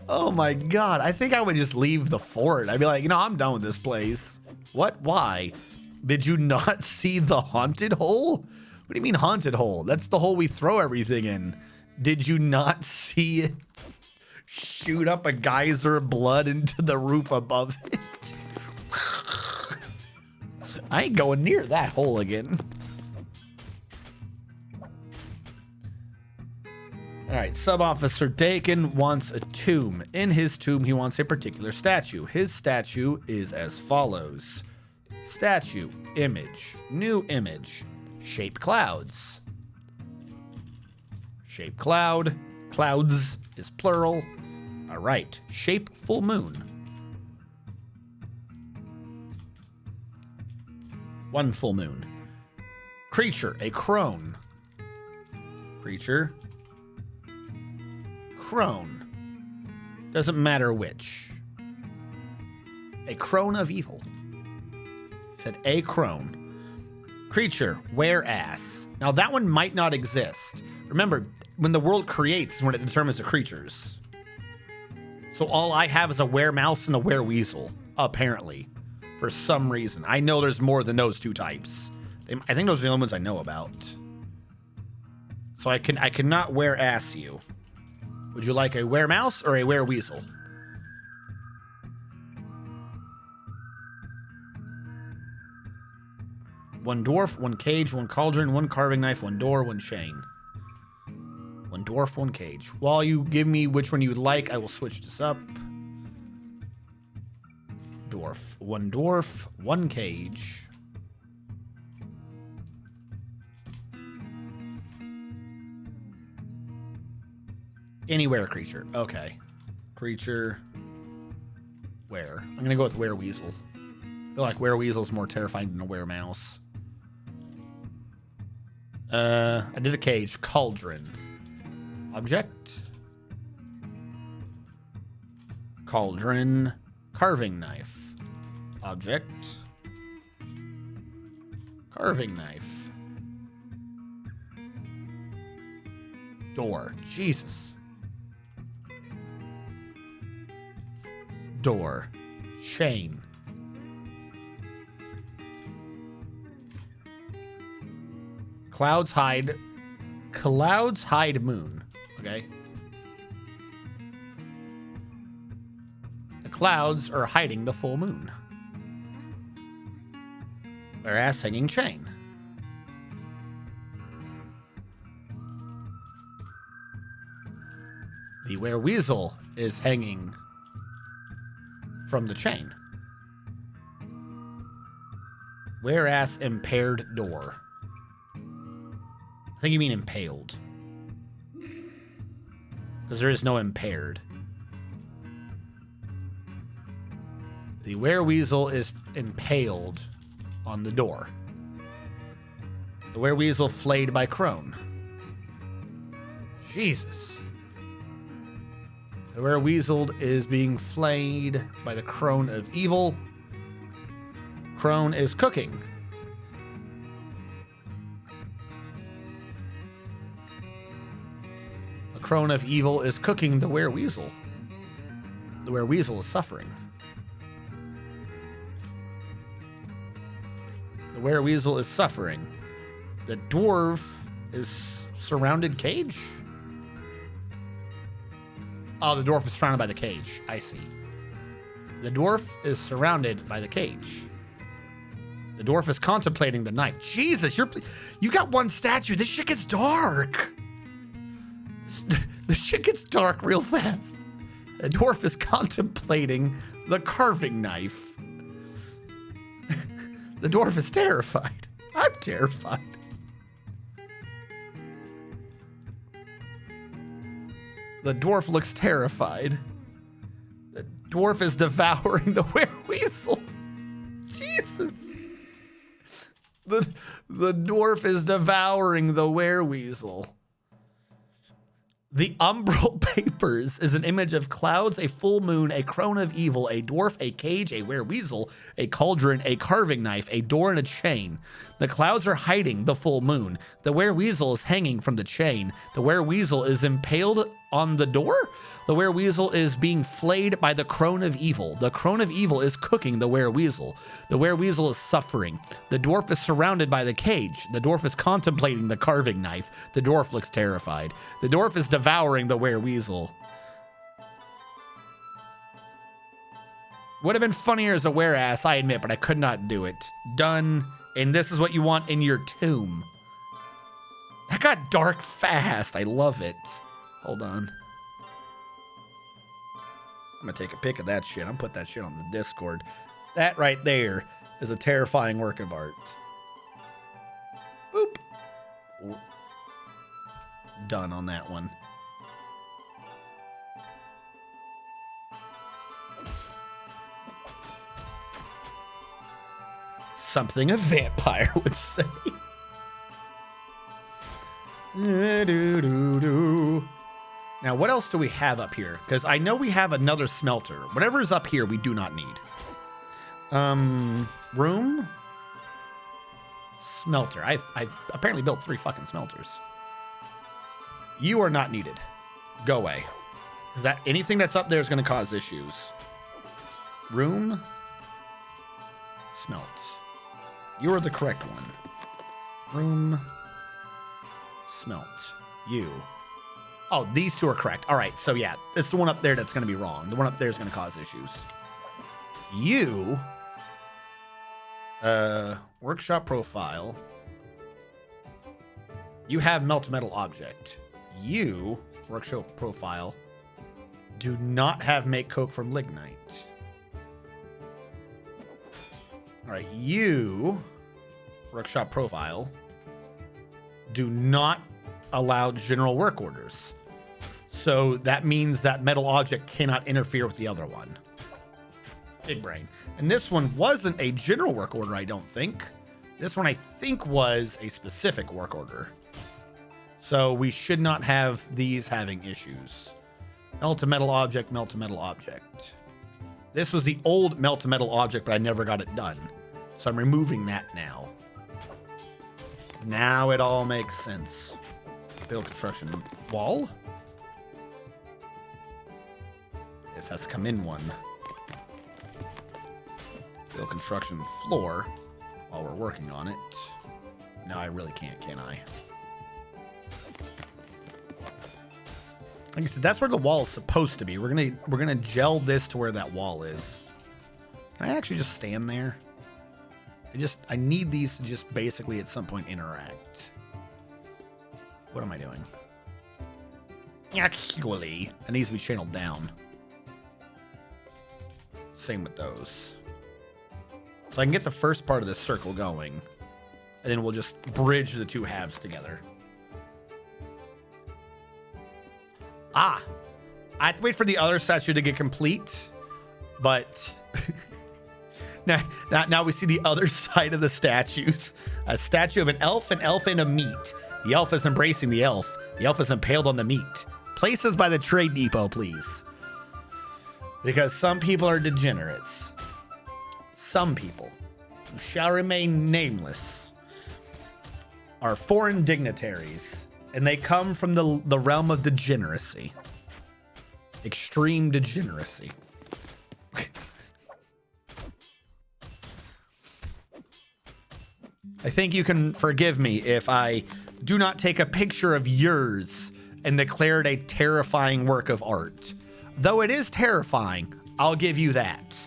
Oh my God. I think I would just leave the fort. I'd be like, I'm done with this place. What? Why? Did you not see the haunted hole? What do you mean haunted hole? That's the hole we throw everything in. Did you not see it shoot up a geyser of blood into the roof above it? I ain't going near that hole again. All right, Sub-Officer Dakin wants a tomb. In his tomb, he wants a particular statue. His statue is as follows. Statue, image, new image, shape clouds. Shape cloud, clouds is plural. All right, shape full moon. One full moon. Creature, a crone. Creature. Crone. Doesn't matter which. A crone of evil. Said a crone. Creature, were-ass. Now that one might not exist. Remember, when the world creates is when it determines the creatures. So all I have is a were-mouse and a were-weasel, apparently. For some reason. I know there's more than those two types. I think those are the only ones I know about. So I cannot were-ass you. Would you like a were-mouse or a were-weasel? One dwarf, one cage, one cauldron, one carving knife, one door, one chain. One dwarf, one cage. While you give me which one you would like, I will switch this up. Dwarf, one cage. Anywhere creature. Okay. Creature. Where? I'm going to go with were-weasel. I feel like were-weasel's more terrifying than a were-mouse. I did a cage. Cauldron. Object. Cauldron. Carving knife. Object. Carving knife. Door. Jesus. Door. Chain. Clouds hide. Clouds hide moon. Okay. The clouds are hiding the full moon. Whereas hanging chain. The were-weasel is hanging from the chain. Whereas impaired door. I think you mean impaled. Because there is no impaired. The were-weasel is impaled on the door. The were-weasel flayed by crone. Jesus. The were-weasel is being flayed by the crone of evil. Crone is cooking. The crone of evil is cooking the were-weasel. The were-weasel is suffering. The were-weasel is suffering. The dwarf is surrounded cage? Oh, the dwarf is surrounded by the cage. I see. The dwarf is surrounded by the cage. The dwarf is contemplating the knife. Jesus, you got one statue. This shit gets dark. This shit gets dark real fast. The dwarf is contemplating the carving knife. The dwarf is terrified. I'm terrified. The dwarf looks terrified. The dwarf is devouring the were-weasel. Jesus. The dwarf is devouring the were-weasel. The umbral papers is an image of clouds, a full moon, a crone of evil, a dwarf, a cage, a were-weasel, a cauldron, a carving knife, a door, and a chain. The clouds are hiding the full moon. The were-weasel is hanging from the chain. The were-weasel is impaled on the door. The wereweasel is being flayed by the crone of evil. The crone of evil is cooking the wereweasel. The wereweasel is suffering. The dwarf is surrounded by the cage. The dwarf is contemplating the carving knife. The dwarf looks terrified. The dwarf is devouring the wereweasel. Would have been funnier as a were-ass, I admit, but I could not do it. Done. And this is what you want in your tomb. That got dark fast. I love it. Hold on. I'm gonna take a pic of that shit. I'm gonna put that shit on the Discord. That right there is a terrifying work of art. Boop. Done on that one. Something a vampire would say. Now, what else do we have up here? Because I know we have another smelter. Whatever is up here, we do not need. Room? Smelter. I've apparently built 3 fucking smelters. You are not needed. Go away. Is that anything that's up there is going to cause issues? Room? Smelt. You are the correct one. Room. Smelt. You. Oh, these 2 are correct. All right, so yeah, it's the one up there that's going to be wrong. The one up there is going to cause issues. You. Workshop profile. You have melt metal object. You, workshop profile, do not have make coke from lignite. All right, you, workshop profile, do not allow general work orders. So that means that metal object cannot interfere with the other one. Big brain. And this one wasn't a general work order, I don't think. This one, I think, was a specific work order. So we should not have these having issues. Melt a metal object, melt a metal object. This was the old melt a metal object, but I never got it done. So I'm removing that now. Now it all makes sense. Build construction wall. This has to come in one. Build construction floor while we're working on it. No, I really can't, can I? Like I said, that's where the wall is supposed to be. We're gonna gel this to where that wall is. Can I actually just stand there? I need these to just basically at some point interact. What am I doing? Actually, it needs to be channeled down. Same with those. So I can get the first part of this circle going, and then we'll just bridge the 2 halves together. Ah, I have to wait for the other statue to get complete, but now we see the other side of the statues. A statue of an elf and a meat. The elf is embracing the elf. The elf is impaled on the meat. Places by the trade depot, please. Because some people are degenerates. Some people, who shall remain nameless, are foreign dignitaries, and they come from the realm of degeneracy. Extreme degeneracy. I think you can forgive me if I do not take a picture of yours and declare it a terrifying work of art. Though it is terrifying, I'll give you that.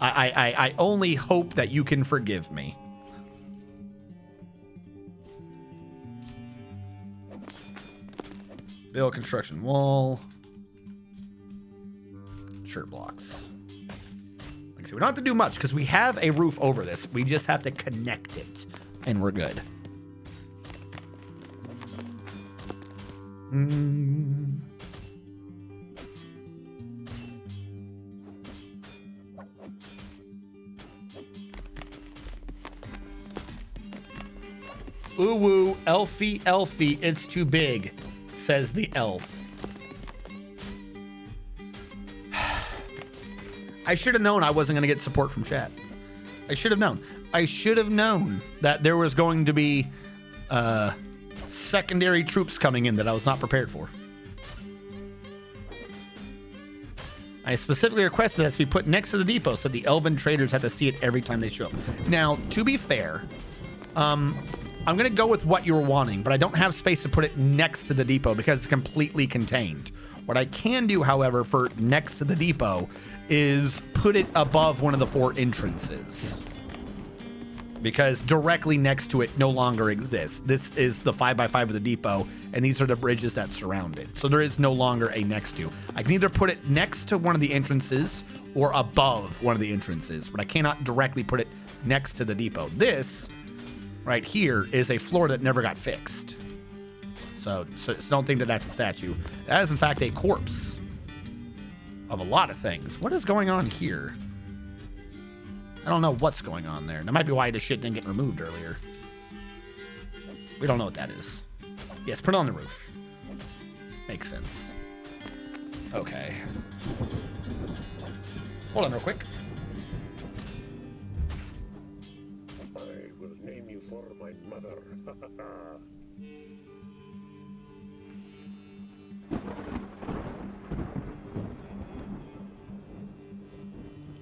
I only hope that you can forgive me. Build construction wall. Shirt blocks. Like I said, we don't have to do much because we have a roof over this. We just have to connect it and we're good. Ooh woo, elfie, elfie, it's too big, says the elf. I should have known I wasn't going to get support from chat. I should have known. I should have known that there was going to be secondary troops coming in that I was not prepared for. I specifically requested that to be put next to the depot so the elven traders have to see it every time they show up. Now, to be fair, I'm going to go with what you were wanting, but I don't have space to put it next to the depot because it's completely contained. What I can do, however, for next to the depot is put it above one of the 4 entrances. Because directly next to it no longer exists. This is the 5x5 of the depot, and these are the bridges that surround it. So there is no longer a next to. I can either put it next to one of the entrances or above one of the entrances, but I cannot directly put it next to the depot. This right here is a floor that never got fixed. So don't think that that's a statue. That is, in fact, a corpse of a lot of things. What is going on here? I don't know what's going on there. That might be why the shit didn't get removed earlier. We don't know what that is. Yes, put it on the roof. Makes sense. Okay. Hold on real quick. I will name you for my mother.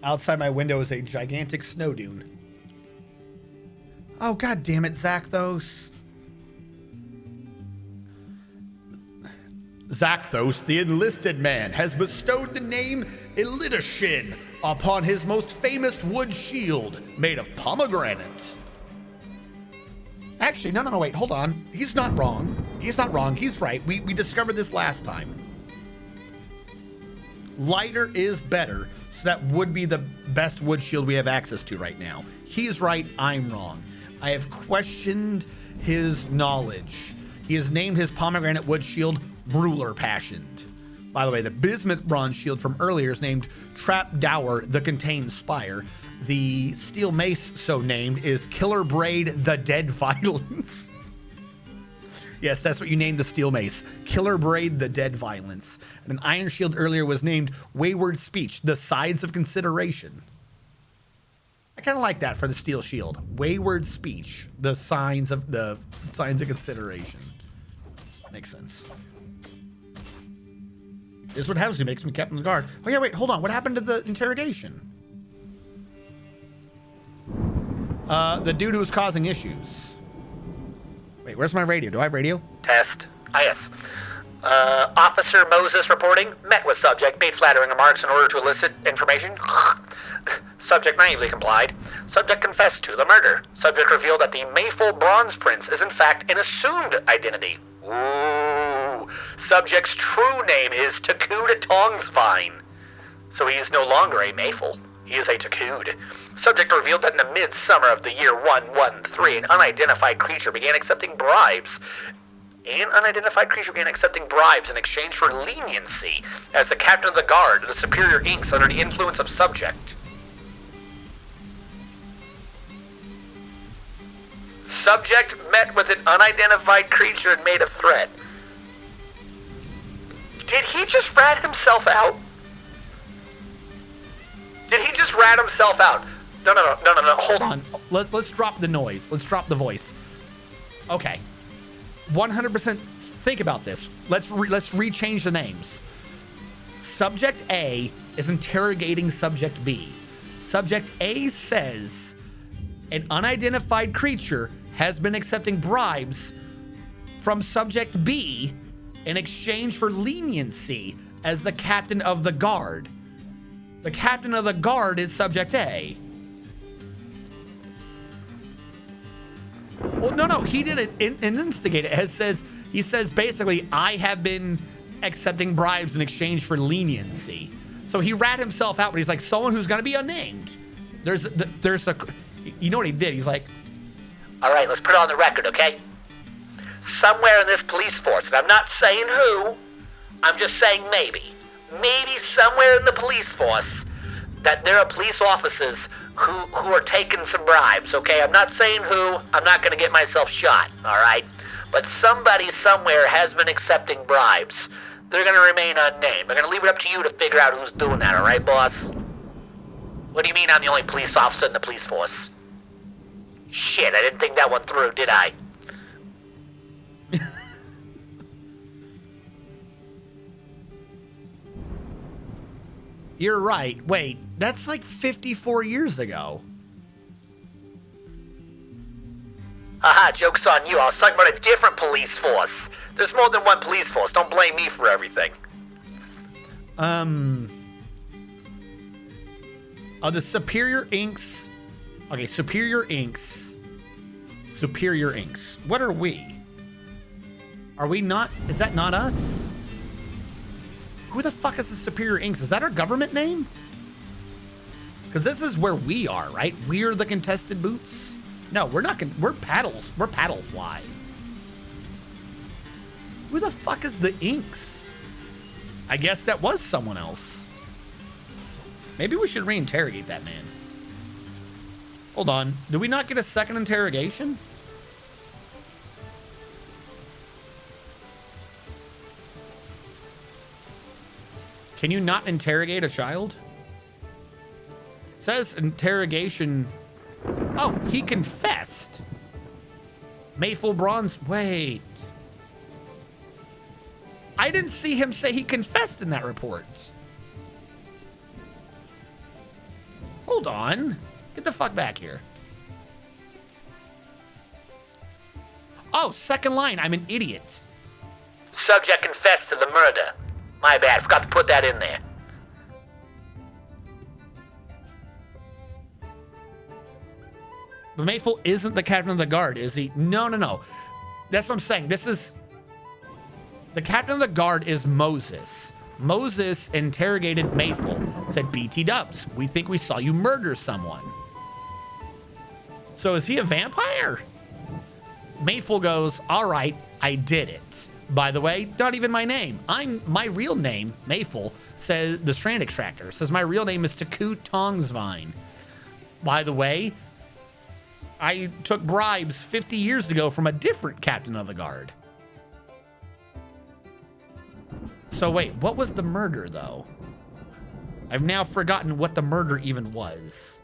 Outside my window is a gigantic snow dune. Oh, god damn it, Zakthos. Zakthos, the enlisted man, has bestowed the name Elidashin upon his most famous wood shield made of pomegranate. Actually, no, wait, hold on. He's not wrong. He's not wrong. He's right. We discovered this last time. Lighter is better. So that would be the best wood shield we have access to right now. He's right, I'm wrong. I have questioned his knowledge. He has named his pomegranate wood shield Ruler Passioned. By the way, the bismuth bronze shield from earlier is named Trap Dower the Contained Spire. The steel mace so named is Killer Braid the Dead Violence. Yes, that's what you named the steel mace. Killer Braid, the Dead Violence. And an iron shield earlier was named Wayward Speech, the Sides of Consideration. I kind of like that for the steel shield. Wayward Speech, the signs of consideration. Makes sense. This is what happens. He makes me captain of the guard. Oh yeah, wait, hold on. What happened to the interrogation? The dude who was causing issues. Wait, where's my radio? Do I have radio? Test. Yes. Officer Moses reporting. Met with subject. Made flattering remarks in order to elicit information. Subject naively complied. Subject confessed to the murder. Subject revealed that the Mayful Bronze Prince is in fact an assumed identity. Ooh. Subject's true name is Takuda Tongsvine. So he is no longer a Mayful. He is a Takud. Subject revealed that in the midsummer of the year 113, an unidentified creature began accepting bribes. An unidentified creature began accepting bribes in exchange for leniency as the captain of the guard of the Superior Inks under the influence of subject. Subject met with an unidentified creature and made a threat. Did he just rat himself out? Did he just rat himself out? No, hold on. Let's drop the noise. Let's drop the voice. Okay. 100% think about this. Let's rechange the names. Subject A is interrogating Subject B. Subject A says an unidentified creature has been accepting bribes from Subject B in exchange for leniency as the captain of the guard. The captain of the guard is Subject A. Well, no, he didn't instigate it. He says basically, I have been accepting bribes in exchange for leniency. So he rat himself out, but he's like, someone who's going to be unnamed. There's a, you know what he did? He's like, all right, let's put it on the record, okay? Somewhere in this police force, and I'm not saying who, I'm just saying maybe somewhere in the police force, that there are police officers who are taking some bribes, okay? I'm not saying who, I'm not going to get myself shot, all right? But somebody somewhere has been accepting bribes. They're going to remain unnamed. I'm going to leave it up to you to figure out who's doing that, all right, boss? What do you mean I'm the only police officer in the police force? Shit, I didn't think that one through, did I? You're right. Wait, that's like 54 years ago. Haha, joke's on you. I was talking about a different police force. There's more than one police force. Don't blame me for everything. The Superior Inks. Okay, Superior Inks. Superior Inks. What are we? Are we not? Is that not us? Who the fuck is the Superior Inks? Is that our government name? Because this is where we are, right? We're the contested boots. No, we're not. We're paddles. We're PaddleFly. Who the fuck is the Inks? I guess that was someone else. Maybe we should reinterrogate that man. Hold on. Did we not get a second interrogation? Can you not interrogate a child? It says interrogation. Oh, he confessed. Mayful Bronze. Wait. I didn't see him say he confessed in that report. Hold on. Get the fuck back here. Oh, second line. I'm an idiot. Subject confessed to the murder. My bad. Forgot to put that in there. But Mayful isn't the captain of the guard, is he? No, no, no. That's what I'm saying. This is... The captain of the guard is Moses. Moses interrogated Mayful. Said, BT Dubs, we think we saw you murder someone. So is he a vampire? Mayful goes, all right, I did it. By the way, not even my name. My real name, Mayful, says the Strand Extractor, says my real name is Taku Tongsvine. By the way, I took bribes 50 years ago from a different captain of the guard. So wait, what was the murder though? I've now forgotten what the murder even was.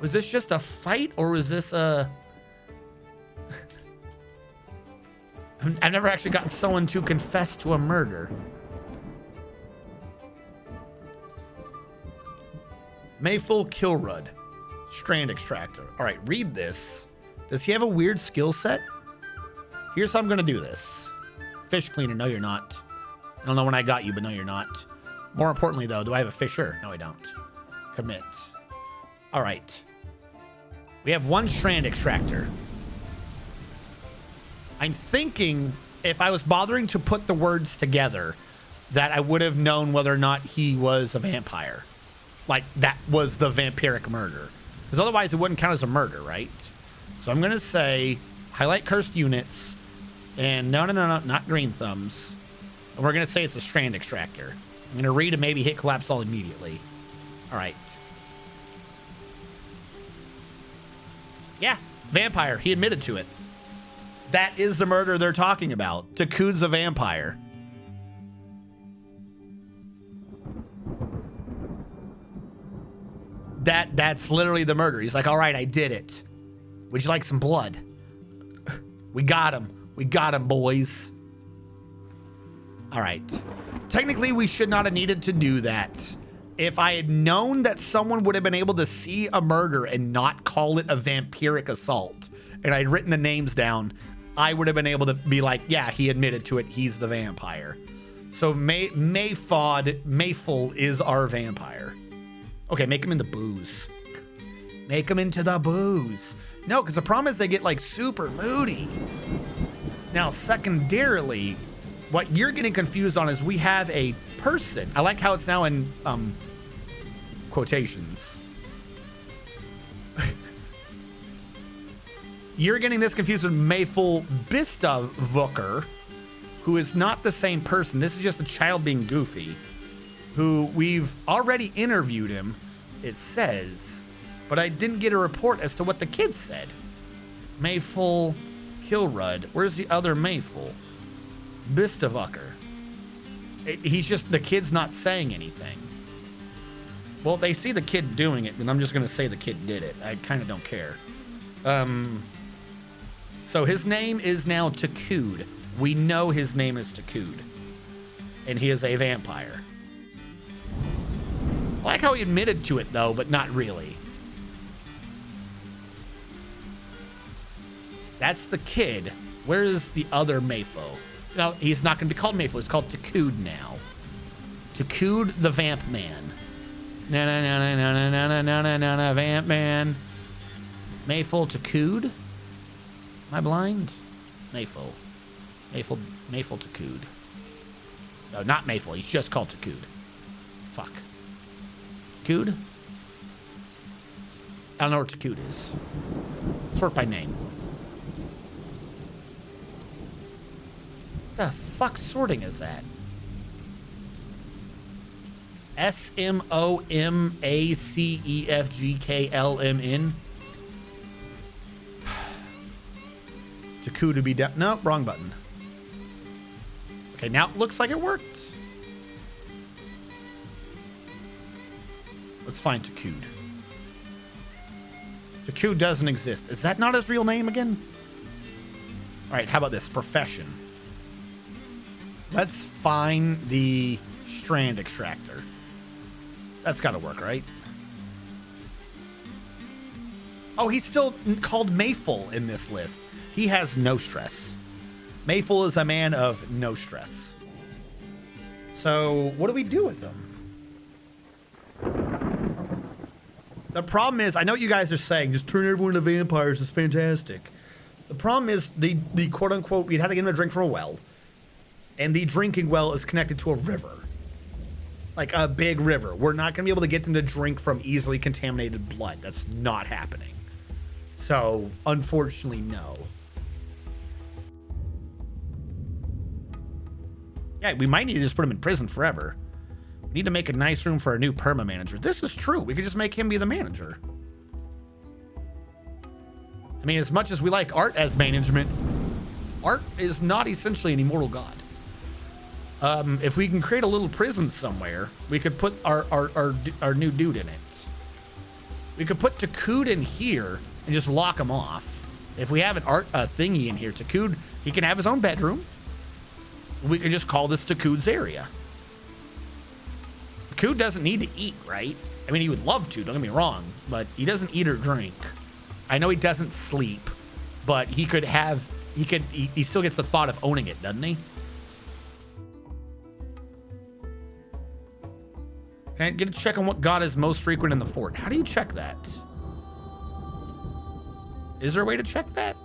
Was this just a fight or was this a... I've never actually gotten someone to confess to a murder. Mayful Kilrud, Strand Extractor. All right, read this. Does he have a weird skill set? Here's how I'm gonna do this. Fish cleaner, no you're not. I don't know when I got you, but no you're not. More importantly though, do I have a fisher? No I don't. Commit. All right. We have one Strand Extractor. I'm thinking if I was bothering to put the words together that I would have known whether or not he was a vampire. Like that was the vampiric murder. Because otherwise it wouldn't count as a murder, right? So I'm going to say highlight cursed units and no, not green thumbs. And we're going to say it's a Strand Extractor. I'm going to read and maybe hit collapse all immediately. All right. Yeah, vampire. He admitted to it. That is the murder they're talking about. Takud's a vampire. That's literally the murder. He's like, all right, I did it. Would you like some blood? We got him. We got him, boys. All right. Technically, we should not have needed to do that. If I had known that someone would have been able to see a murder and not call it a vampiric assault, and I'd written the names down, I would have been able to be like, yeah, he admitted to it. He's the vampire. So Mayful is our vampire. Okay, make him into booze. Make him into the booze. No, because the problem is they get like super moody. Now, secondarily, what you're getting confused on is we have a person. I like how it's now in quotations. You're getting this confused with Mayful Bistavooker, who is not the same person. This is just a child being goofy, who we've already interviewed him, it says, but I didn't get a report as to what the kid said. Mayful Kilrud. Where's the other Mayful? Bistavooker. He's just, the kid's not saying anything. Well, if they see the kid doing it, then I'm just going to say the kid did it. I kind of don't care. So his name is now Takud. We know his name is Takud, and he is a vampire. I like how he admitted to it, though, but not really. That's the kid. Where is the other Mayfo? No, he's not going to be called Mayfo. He's called Takud now. Takud the Vamp Man. Na Vamp Man. Mayfo Takud? Am I blind? Mayfo Takud. No, not Mayfo. He's just called Takud. Fuck. Takud? I don't know where Takud is. Sort by name. What the fuck sorting is that? SMOMACEFGKLMN. Takud to be down. No, wrong button. Okay, now it looks like it worked. Let's find Takud. Takud doesn't exist. Is that not his real name again? All right, how about this? Profession. Let's find the strand extractor. That's got to work, right? Oh, he's still called Mayful in this list. He has no stress. Mayful is a man of no stress. So what do we do with him? The problem is, I know what you guys are saying, just turn everyone into vampires is fantastic. The problem is the quote unquote, we'd have to get him a drink from a well. And the drinking well is connected to a river. Like a big river. We're not going to be able to get them to drink from easily contaminated blood. That's not happening. So, unfortunately, no. Yeah, we might need to just put him in prison forever. We need to make a nice room for a new perma manager. This is true. We could just make him be the manager. I mean, as much as we like Art as management, Art is not essentially an immortal god. If we can create a little prison somewhere, we could put our new dude in it. We could put Takud in here and just lock him off. If we have an art thingy in here, Takud, he can have his own bedroom. We can just call this Takud's area. Takud doesn't need to eat, right? I mean, he would love to, don't get me wrong, but he doesn't eat or drink. I know he doesn't sleep, but he still gets the thought of owning it, doesn't he? Can I get a check on what god is most frequent in the fort? How do you check that? Is there a way to check that?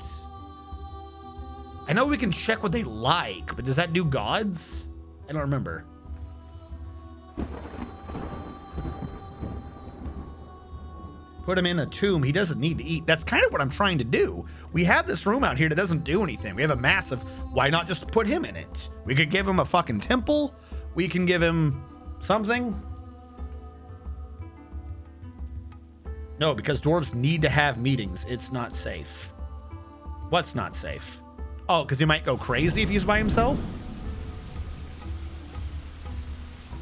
I know we can check what they like, but does that do gods? I don't remember. Put him in a tomb. He doesn't need to eat. That's kind of what I'm trying to do. We have this room out here that doesn't do anything. We have a massive... Why not just put him in it? We could give him a fucking temple. We can give him something. No, because dwarves need to have meetings. It's not safe. What's not safe? Oh, because he might go crazy if he's by himself?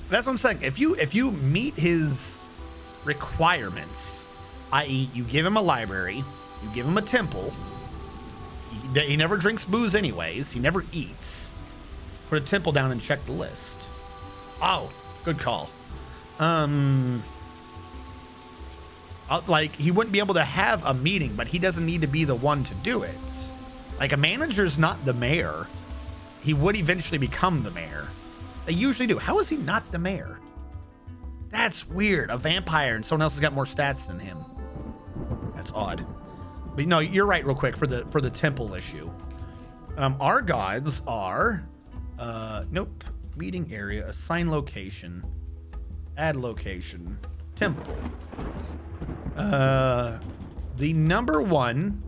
That's what I'm saying. If you meet his requirements, i.e. you give him a library, you give him a temple, he never drinks booze anyways, he never eats, put a temple down and check the list. Oh, good call. Like, he wouldn't be able to have a meeting, but he doesn't need to be the one to do it. Like, a manager's not the mayor. He would eventually become the mayor. They usually do. How is he not the mayor? That's weird. A vampire and someone else has got more stats than him. That's odd. But no, you're right real quick for the temple issue. Our gods are, nope. Meeting area, assign location, add location, temple. The number one,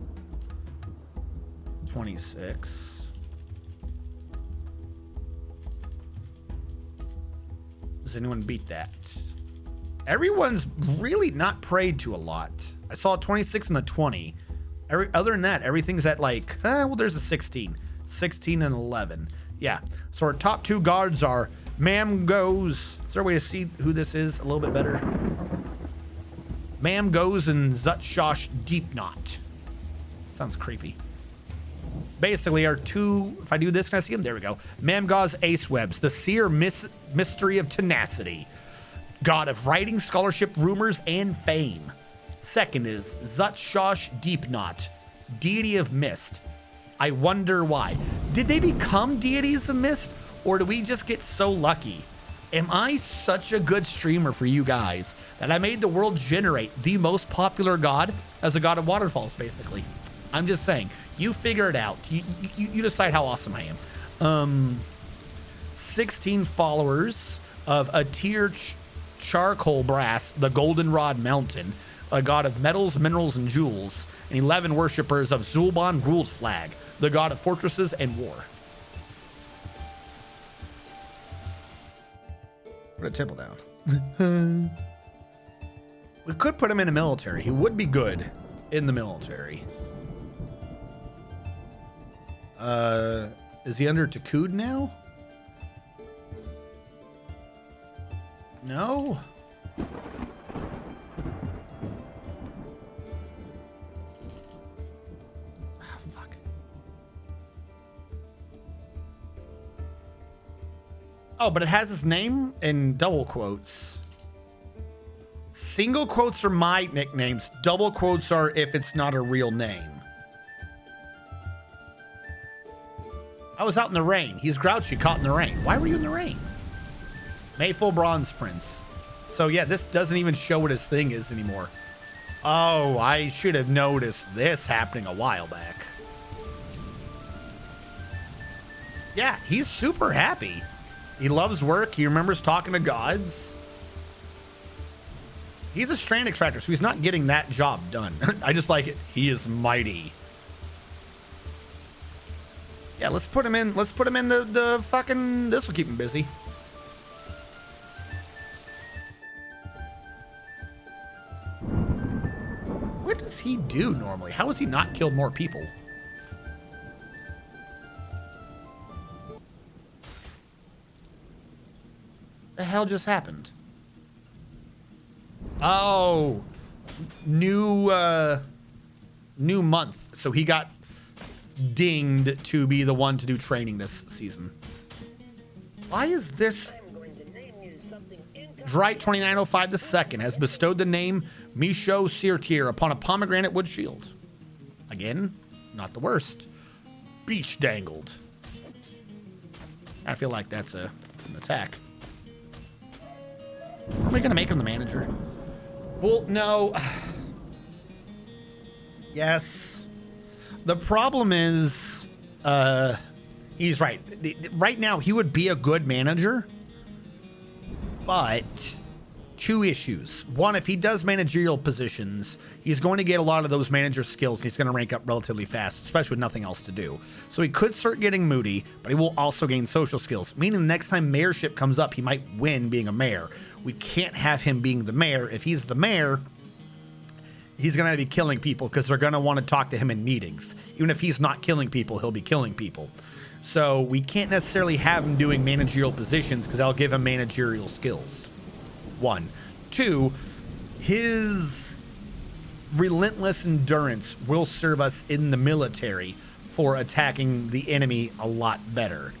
26. Does anyone beat that? Everyone's really not prayed to a lot. I saw a 26 and a 20. Other than that, everything's at like, well, there's a 16. 16 and 11. Yeah. So our top two guards are Mam Goes. Is there a way to see who this is a little bit better? Mam Goes and Zutshosh Deep Knot. Sounds creepy. basically are two, if I do this, can I see them? There we go. Mamgaw's Ace Webs, the seer mystery of tenacity, god of writing, scholarship, rumors, and fame. Second is Zutshosh Deepknot, deity of mist. I wonder why. Did they become deities of mist, or do we just get so lucky? Am I such a good streamer for you guys that I made the world generate the most popular god as a god of waterfalls, basically? I'm just saying. You figure it out. You decide how awesome I am. 16 followers of Atir Charcoal Brass, the Goldenrod Mountain, a god of metals, minerals, and jewels, and 11 worshippers of Zulban Ruled Flag, the god of fortresses and war. Put a temple down. We could put him in the military. He would be good in the military. Is he under Takud now? No. Ah, fuck. Oh, but it has his name in double quotes. Single quotes are my nicknames. Double quotes are if it's not a real name. I was out in the rain. He's grouchy, caught in the rain. Why were you in the rain? Mayful Bronze Prince. So yeah, this doesn't even show what his thing is anymore. Oh, I should have noticed this happening a while back. Yeah, he's super happy. He loves work. He remembers talking to gods. He's a strand extractor, so he's not getting that job done. I just like it. He is mighty. Yeah, let's put him in. Let's put him in the fucking. This will keep him busy. What does he do normally? How has he not killed more people? The hell just happened? Oh, new month. So he got dinged to be the one to do training this season. Why is this? Drite 2905 II has bestowed the name Misho Sirtir upon a pomegranate wood shield. Again, not the worst. Beach dangled. I feel like that's an attack. Are we gonna make him the manager? Well, no. Yes. The problem is, he's right. Right now, he would be a good manager, but two issues. One, if he does managerial positions, he's going to get a lot of those manager skills, and he's going to rank up relatively fast, especially with nothing else to do. So he could start getting moody, but he will also gain social skills, meaning the next time mayorship comes up, he might win being a mayor. We can't have him being the mayor. If he's the mayor, he's going to be killing people because they're going to want to talk to him in meetings. Even if he's not killing people, he'll be killing people. So we can't necessarily have him doing managerial positions because that'll give him managerial skills. One. Two, his relentless endurance will serve us in the military for attacking the enemy a lot better.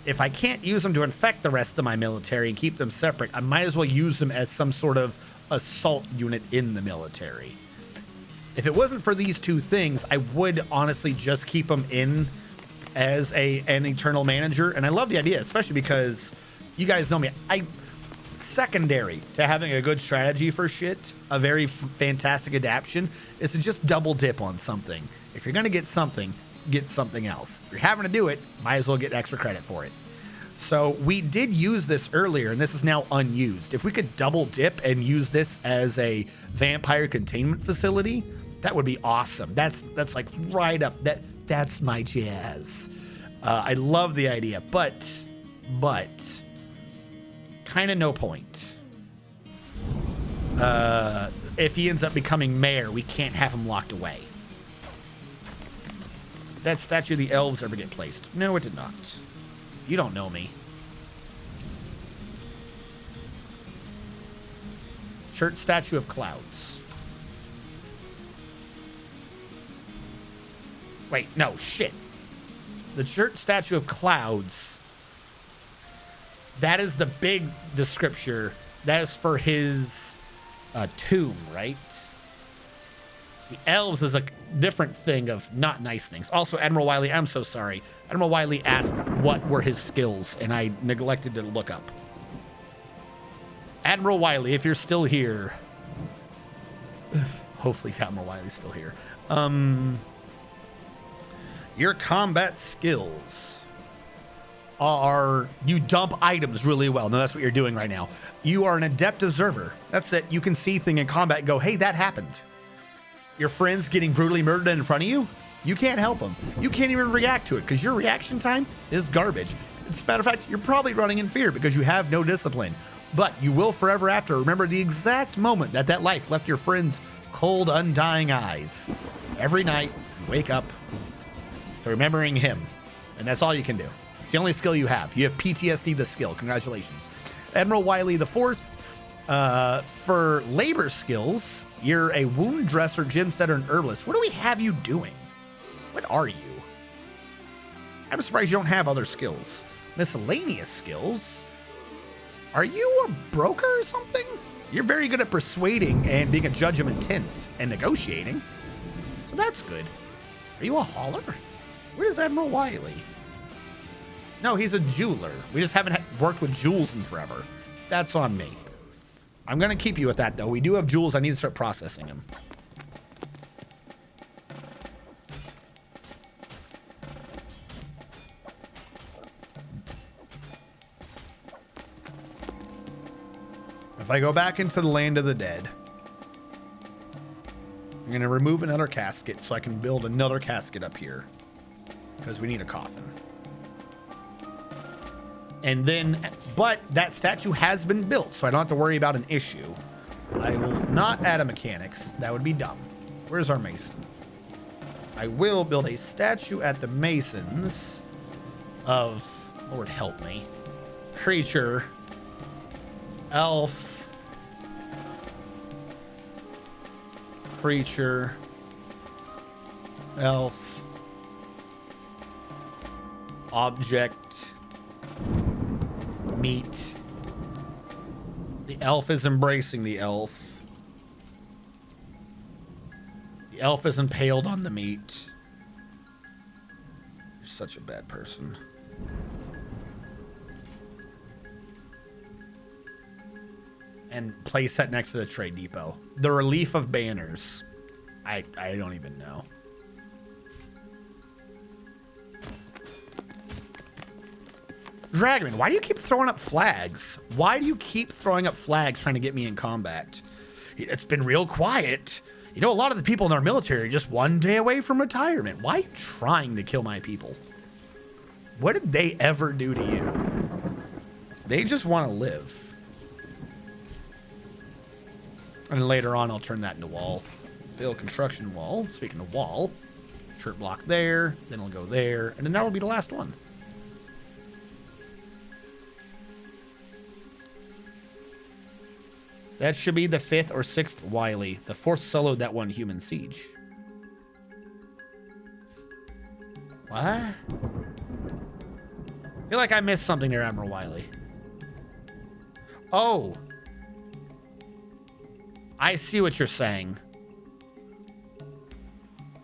If I can't use them to infect the rest of my military and keep them separate, I might as well use them as some sort of assault unit in the military. If it wasn't for these two things, I would honestly just keep them in as an eternal manager. And I love the idea, especially because you guys know me. Secondary to having a good strategy for shit, a very fantastic adaptation, is to just double dip on something. If you're going to get something else. If you're having to do it, might as well get extra credit for it. So we did use this earlier, and this is now unused. If we could double dip and use this as a vampire containment facility, that would be awesome. That's like right up. That's my jazz. I love the idea, but kind of no point. If he ends up becoming mayor, we can't have him locked away. That statue of the elves ever get placed? No, it did not. You don't know me. Church statue of clouds. Wait, no, shit. The church statue of clouds. That is the big description. That is for his tomb, right? The elves is a different thing of not nice things. Also, Admiral Wiley, I'm so sorry. Admiral Wiley asked what were his skills, and I neglected to look up. Admiral Wiley, if you're still here. Hopefully Admiral Wiley's still here. Your combat skills are you dump items really well. No, that's what you're doing right now. You are an adept observer. That's it. You can see things in combat and go, hey, that happened. Your friend's getting brutally murdered in front of you. You can't help them. You can't even react to it because your reaction time is garbage. As a matter of fact, you're probably running in fear because you have no discipline. But you will forever after remember the exact moment that that life left your friend's cold, undying eyes. Every night, you wake up to remembering him. And that's all you can do. It's the only skill you have. You have PTSD, the skill. Congratulations. Admiral Wiley the Fourth. For labor skills, you're a wound dresser, gym setter, and herbalist. What do we have you doing? What are you? I'm surprised you don't have other skills. Miscellaneous skills. Are you a broker or something? You're very good at persuading and being a judge of intent and negotiating. So that's good. Are you a hauler? Where is Admiral Wiley? No, he's a jeweler. We just haven't worked with jewels in forever. That's on me. I'm going to keep you with that, though. We do have jewels. I need to start processing them. If I go back into the land of the dead, I'm going to remove another casket so I can build another casket up here because we need a coffin. And then, but that statue has been built, so I don't have to worry about an issue. I will not add a mechanics. That would be dumb. Where's our mason? I will build a statue at the masons of, Lord help me, creature, elf, creature, elf, object, meat. The elf is embracing the elf. The elf is impaled on the meat. You're such a bad person. And place that next to the trade depot. The relief of banners. I don't even know. Dragonman, why do you keep throwing up flags? Why do you keep throwing up flags trying to get me in combat? It's been real quiet. You know, a lot of the people in our military are just one day away from retirement. Why are you trying to kill my people? What did they ever do to you? They just want to live. And later on, I'll turn that into wall. Build construction wall. Speaking of wall, shirt block there, then it'll go there, and then that'll be the last one. That should be the 5th or 6th Wiley. The 4th soloed that one human siege. What? I feel like I missed something there, Admiral Wiley. Oh. I see what you're saying.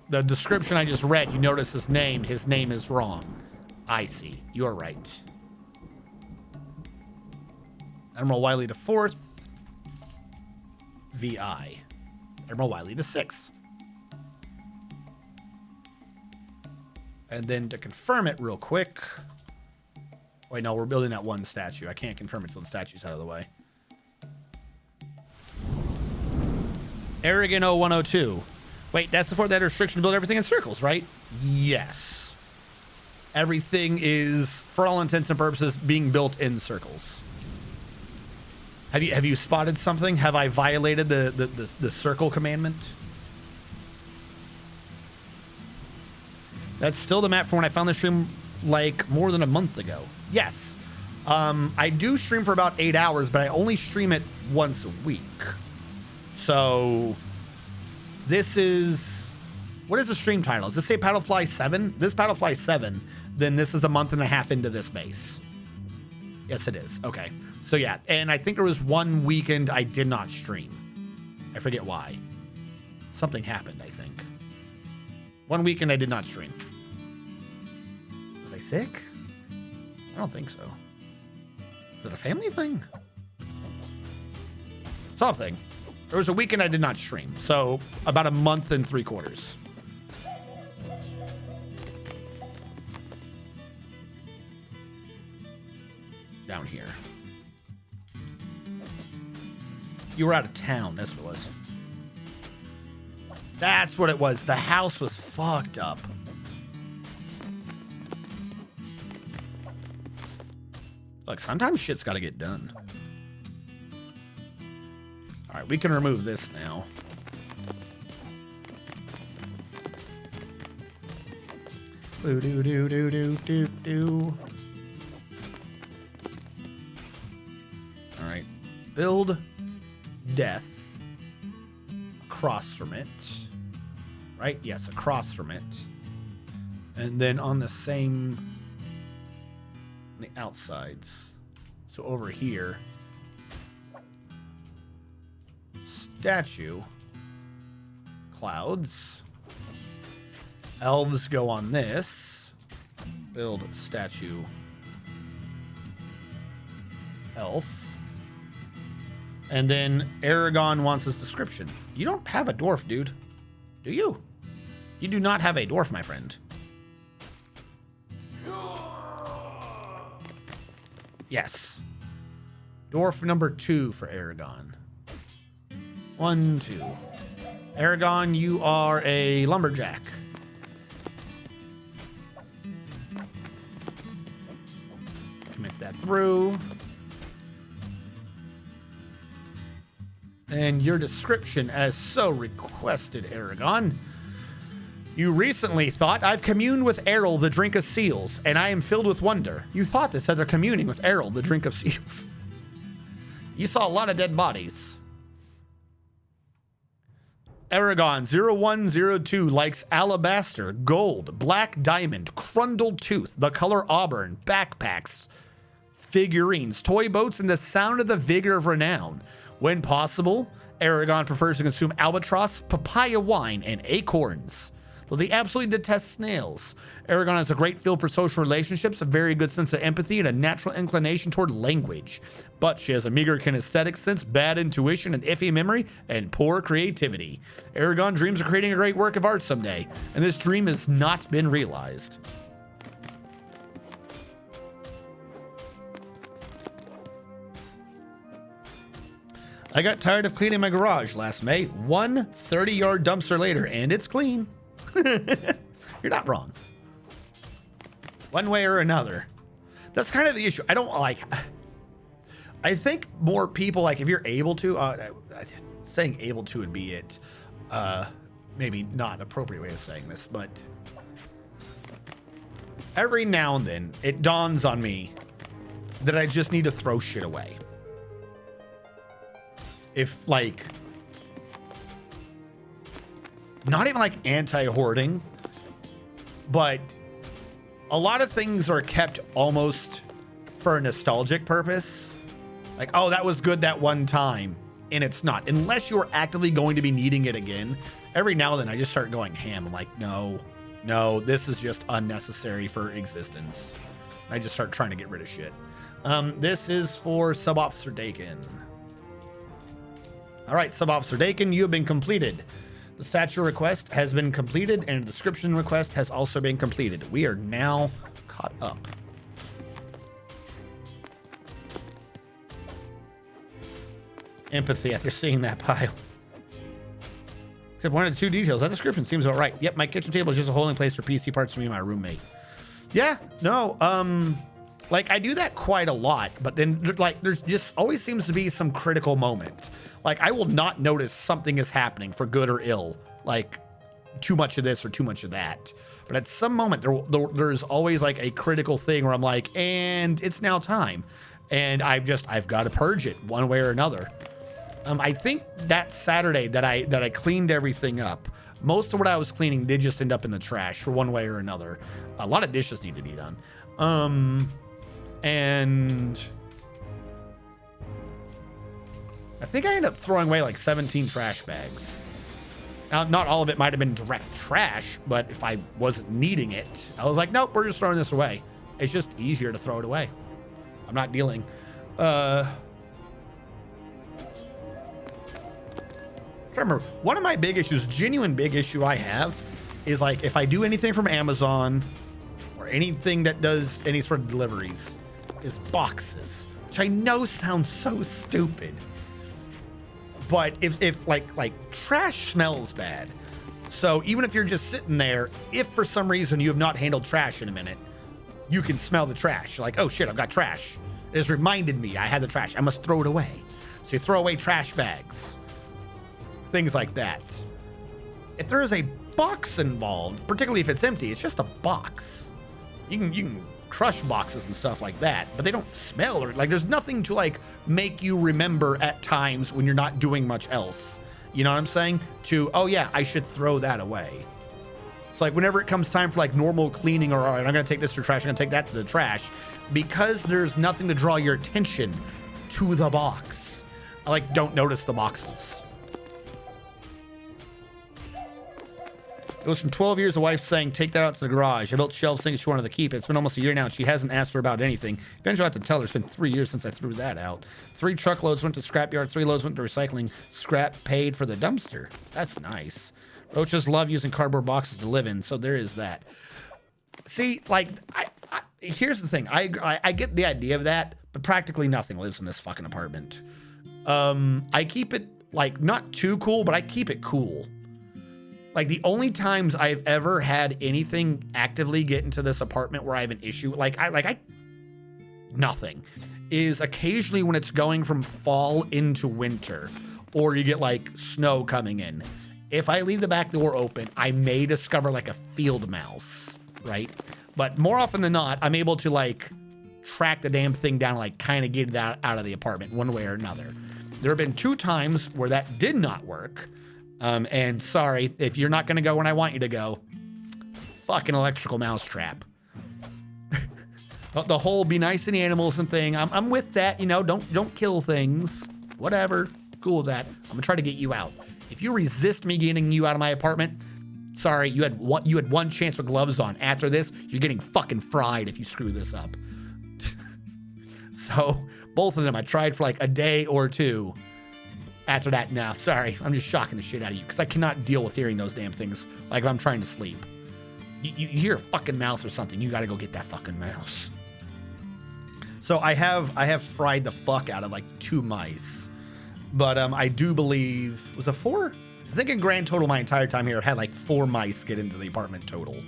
The description I just read, you notice his name is wrong. I see. You're right. Admiral Wiley the 4th. VI. Admiral Wiley the 6th. And then to confirm it real quick. Wait, no, we're building that one statue. I can't confirm it until the statue's out of the way. Arrogant 0102. Wait, that's before that restriction to build everything in circles, right? Yes. Everything is, for all intents and purposes, being built in circles. Have you spotted something? Have I violated the circle commandment? That's still the map from when I found the stream like more than a month ago. Yes. I do stream for about 8 hours, but I only stream it once a week. So this is, what is the stream title? Does this say PaddleFly 7? This PaddleFly 7, then this is a month and a half into this base. Yes, it is. Okay. So yeah, and I think there was one weekend I did not stream. I forget why. Something happened, I think. One weekend I did not stream. Was I sick? I don't think so. Is it a family thing? Something. There was a weekend I did not stream. So about a month and 3/4. Down here. You were out of town. That's what it was. That's what it was. The house was fucked up. Look, sometimes shit's got to get done. All right, we can remove this now. Do do do do do do do. All right, build death across from it. Right? Yes, across from it. And then on the same, the outsides. So over here, statue, clouds, elves go on this, build statue, elf, and then Aragon wants his description. You don't have a dwarf, dude, do you? You do not have a dwarf, my friend. Yes. Dwarf number 2 for Aragon. 1, 2. Aragon, you are a lumberjack. Commit that through. And your description as so requested, Aragon. You recently thought, I've communed with Errol, the drink of seals, and I am filled with wonder. You thought this said they're communing with Errol, the drink of seals. You saw a lot of dead bodies. Aragon 0102 likes alabaster, gold, black diamond, crundled tooth, the color auburn, backpacks, figurines, toy boats, and the sound of the vigor of renown. When possible, Aragon prefers to consume albatross, papaya wine, and acorns. Though they absolutely detest snails. Aragon has a great feel for social relationships, a very good sense of empathy, and a natural inclination toward language. But she has a meager kinesthetic sense, bad intuition, and iffy memory, and poor creativity. Aragon dreams of creating a great work of art someday, and this dream has not been realized. I got tired of cleaning my garage last May. One 30-yard dumpster later, and it's clean. You're not wrong. One way or another. That's kind of the issue. I don't like... I think more people, like, if you're able to... saying able to would be it. Maybe not an appropriate way of saying this, but... every now and then, it dawns on me that I just need to throw shit away. If, like... not even like anti-hoarding, but a lot of things are kept almost for a nostalgic purpose. Like, oh, that was good that one time. And it's not. Unless you're actively going to be needing it again. Every now and then I just start going ham. I'm like, no, this is just unnecessary for existence. I just start trying to get rid of shit. This is for Sub-Officer Dakin. All right, Sub-Officer Dakin, you have been completed. The statue request has been completed, and a description request has also been completed. We are now caught up. Empathy after seeing that pile. Except one of the 2 details. That description seems about right. Yep, my kitchen table is just a holding place for PC parts for me and my roommate. Yeah, no, like I do that quite a lot, but then like there's just always seems to be some critical moment. Like I will not notice something is happening for good or ill, like too much of this or too much of that. But at some moment there's always like a critical thing where I'm like, and it's now time. And I've got to purge it one way or another. I think that Saturday that I cleaned everything up, most of what I was cleaning did just end up in the trash for one way or another. A lot of dishes need to be done. And I think I ended up throwing away like 17 trash bags. Now, not all of it might have been direct trash, but if I wasn't needing it, I was like, nope, we're just throwing this away. It's just easier to throw it away. I'm not dealing. Remember, one of my big issues, genuine big issue I have, is like if I do anything from Amazon or anything that does any sort of deliveries, is boxes, which I know sounds so stupid. But if like trash smells bad, so even if you're just sitting there, if for some reason you have not handled trash in a minute, you can smell the trash. You're like, oh shit, I've got trash. It has reminded me I had the trash. I must throw it away. So you throw away trash bags, things like that. If there is a box involved, particularly if it's empty, it's just a box. You can crush boxes and stuff like that, but they don't smell, or like there's nothing to like make you remember at times when you're not doing much else. You know what I'm saying? To, oh yeah, I should throw that away. It's like whenever it comes time for like normal cleaning, or all right, I'm gonna take this to trash, I'm gonna take that to the trash, because there's nothing to draw your attention to the box. I like don't notice the boxes. It was from 12 years, the wife saying, take that out to the garage. I built shelves thinking she wanted to keep it. It's been almost a year now, and she hasn't asked her about anything. Eventually, I have to tell her it's been 3 years since I threw that out. 3 truckloads went to scrapyard, 3 loads went to recycling. Scrap paid for the dumpster. That's nice. Roaches love using cardboard boxes to live in, so there is that. See, like, here's the thing. I get the idea of that, but practically nothing lives in this fucking apartment. I keep it, like, not too cool, but I keep it cool. Like the only times I've ever had anything actively get into this apartment where I have an issue, nothing, is occasionally when it's going from fall into winter, or you get like snow coming in. If I leave the back door open, I may discover like a field mouse, right? But more often than not, I'm able to like track the damn thing down, like kind of get it out of the apartment one way or another. There have been 2 times where that did not work. And sorry, if you're not going to go when I want you to go, fucking electrical mousetrap. The whole be nice to the animals and thing, I'm with that, you know, don't kill things, whatever, cool with that. I'm gonna try to get you out. If you resist me getting you out of my apartment, sorry, you had one chance with gloves on. After this, you're getting fucking fried if you screw this up. So both of them, I tried for like a day or 2. After that, no, sorry, I'm just shocking the shit out of you because I cannot deal with hearing those damn things like if I'm trying to sleep. You hear a fucking mouse or something, you gotta go get that fucking mouse. So I have fried the fuck out of like 2 mice, but I do believe, was it 4? I think in grand total my entire time here, I've had like 4 mice get into the apartment total.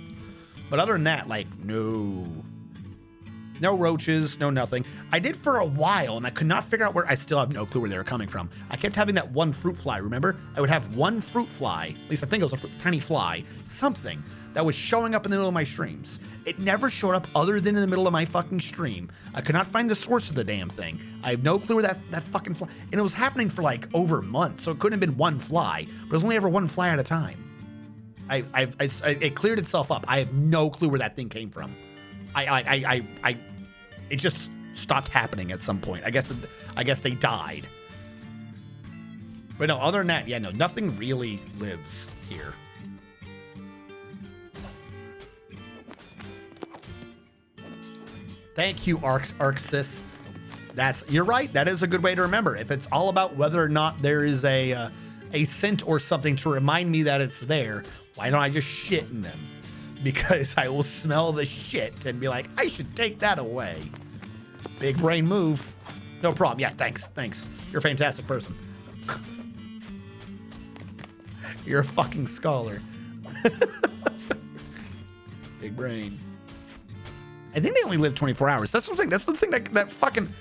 But other than that, like no roaches, no nothing. I did for a while, and I could not figure out where. I still have no clue where they were coming from. I kept having that one fruit fly, remember? I would have one fruit fly, at least I think it was a tiny fly, something that was showing up in the middle of my streams. It never showed up other than in the middle of my fucking stream. I could not find the source of the damn thing. I have no clue where that fucking fly, and it was happening for like over a month, so it couldn't have been one fly, but it was only ever one fly at a time. It cleared itself up. I have no clue where that thing came from. It just stopped happening at some point. I guess they died. But no, other than that, yeah, no, nothing really lives here. Thank you, Arxis. You're right. That is a good way to remember. If it's all about whether or not there is a scent or something to remind me that it's there, why don't I just shit in them? Because I will smell the shit and be like, I should take that away. Big brain move. No problem. Yeah, thanks. You're a fantastic person. You're a fucking scholar. Big brain. I think they only live 24 hours. That's the thing. That's the thing that fucking...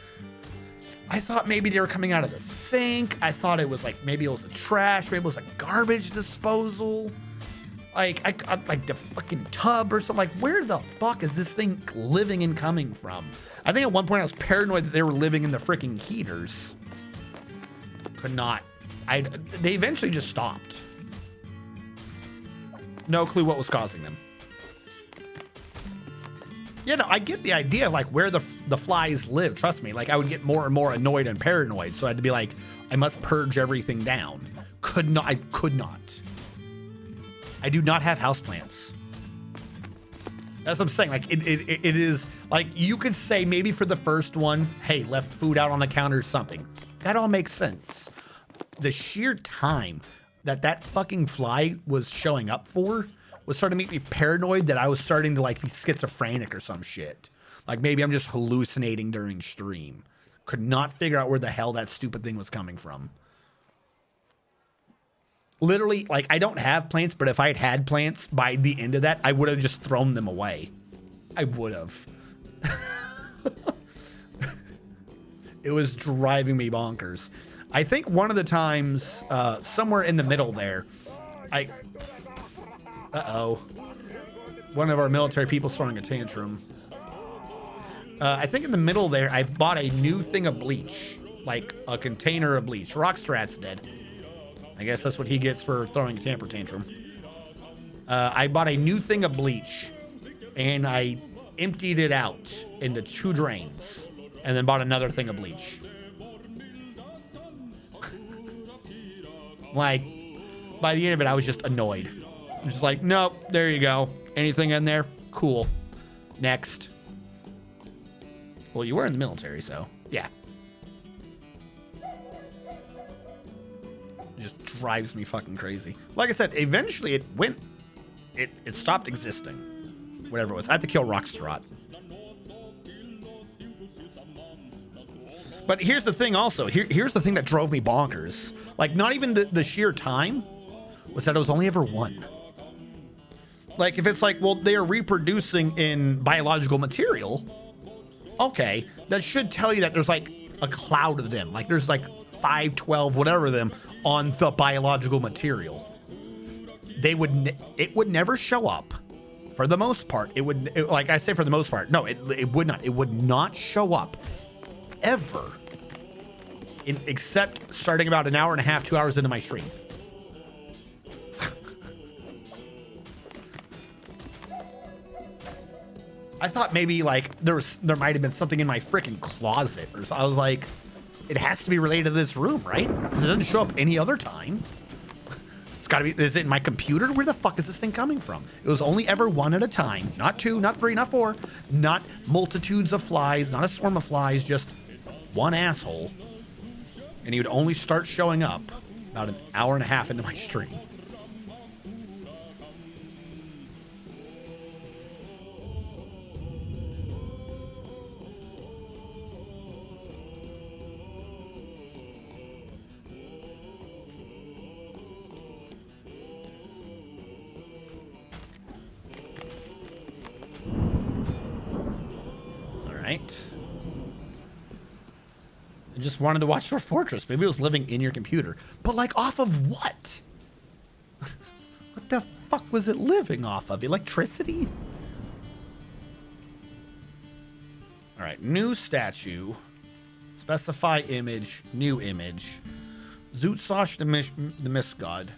I thought maybe they were coming out of the sink. I thought it was like, maybe it was a trash. Maybe it was a garbage disposal. Like the fucking tub or something. Like, where the fuck is this thing living and coming from? I think at one point I was paranoid that they were living in the freaking heaters. Could not They eventually just stopped. No clue what was causing them. Yeah, no, I get the idea of like where the flies live. Trust me, like I would get more and more annoyed and paranoid. So I had to be like, I must purge everything down. I could not. I do not have houseplants. That's what I'm saying. Like it is like you could say maybe for the first one, hey, left food out on the counter or something. That all makes sense. The sheer time that fucking fly was showing up for was starting to make me paranoid that I was starting to like be schizophrenic or some shit. Like maybe I'm just hallucinating during stream. Could not figure out where the hell that stupid thing was coming from. Literally, like I don't have plants, but if I had had plants by the end of that, I would have just thrown them away. I would have. It was driving me bonkers. I think one of the times, somewhere in the middle there, uh-oh. One of our military people throwing a tantrum. I think in the middle there, I bought a new thing of bleach. Like a container of bleach. Rockstrat's dead. I guess that's what he gets for throwing a temper tantrum. I bought a new thing of bleach. And I emptied it out into 2 drains. And then bought another thing of bleach. Like, by the end of it, I was just annoyed. Just like, nope, there you go. Anything in there? Cool. Next. Well, you were in the military, so yeah. It just drives me fucking crazy. Like I said, eventually it stopped existing. Whatever it was. I had to kill Rockstrat. But here's the thing also. Here's the thing that drove me bonkers. Like, not even the sheer time was that it was only ever 1. Like, if it's like, well, they are reproducing in biological material, okay, that should tell you that there's like a cloud of them. Like, there's like 5, 12, whatever of them on the biological material. It would never show up. For the most part, like I say, for the most part, no, it would not. It would not show up ever, except starting about an hour and a half, 2 hours into my stream. I thought maybe like there might have been something in my freaking closet, or so. I was like, it has to be related to this room, right? Because it doesn't show up any other time. It's got to be. Is it in my computer? Where the fuck is this thing coming from? It was only ever 1 at a time, not 2, not 3, not 4, not multitudes of flies, not a swarm of flies, just 1 asshole. And he would only start showing up about an hour and a half into my stream. I just wanted to watch your fortress. Maybe it was living in your computer. But like off of what? What the fuck was it living off of? Electricity? All right, new statue. Specify image, new image. Zootsosh the Mist God.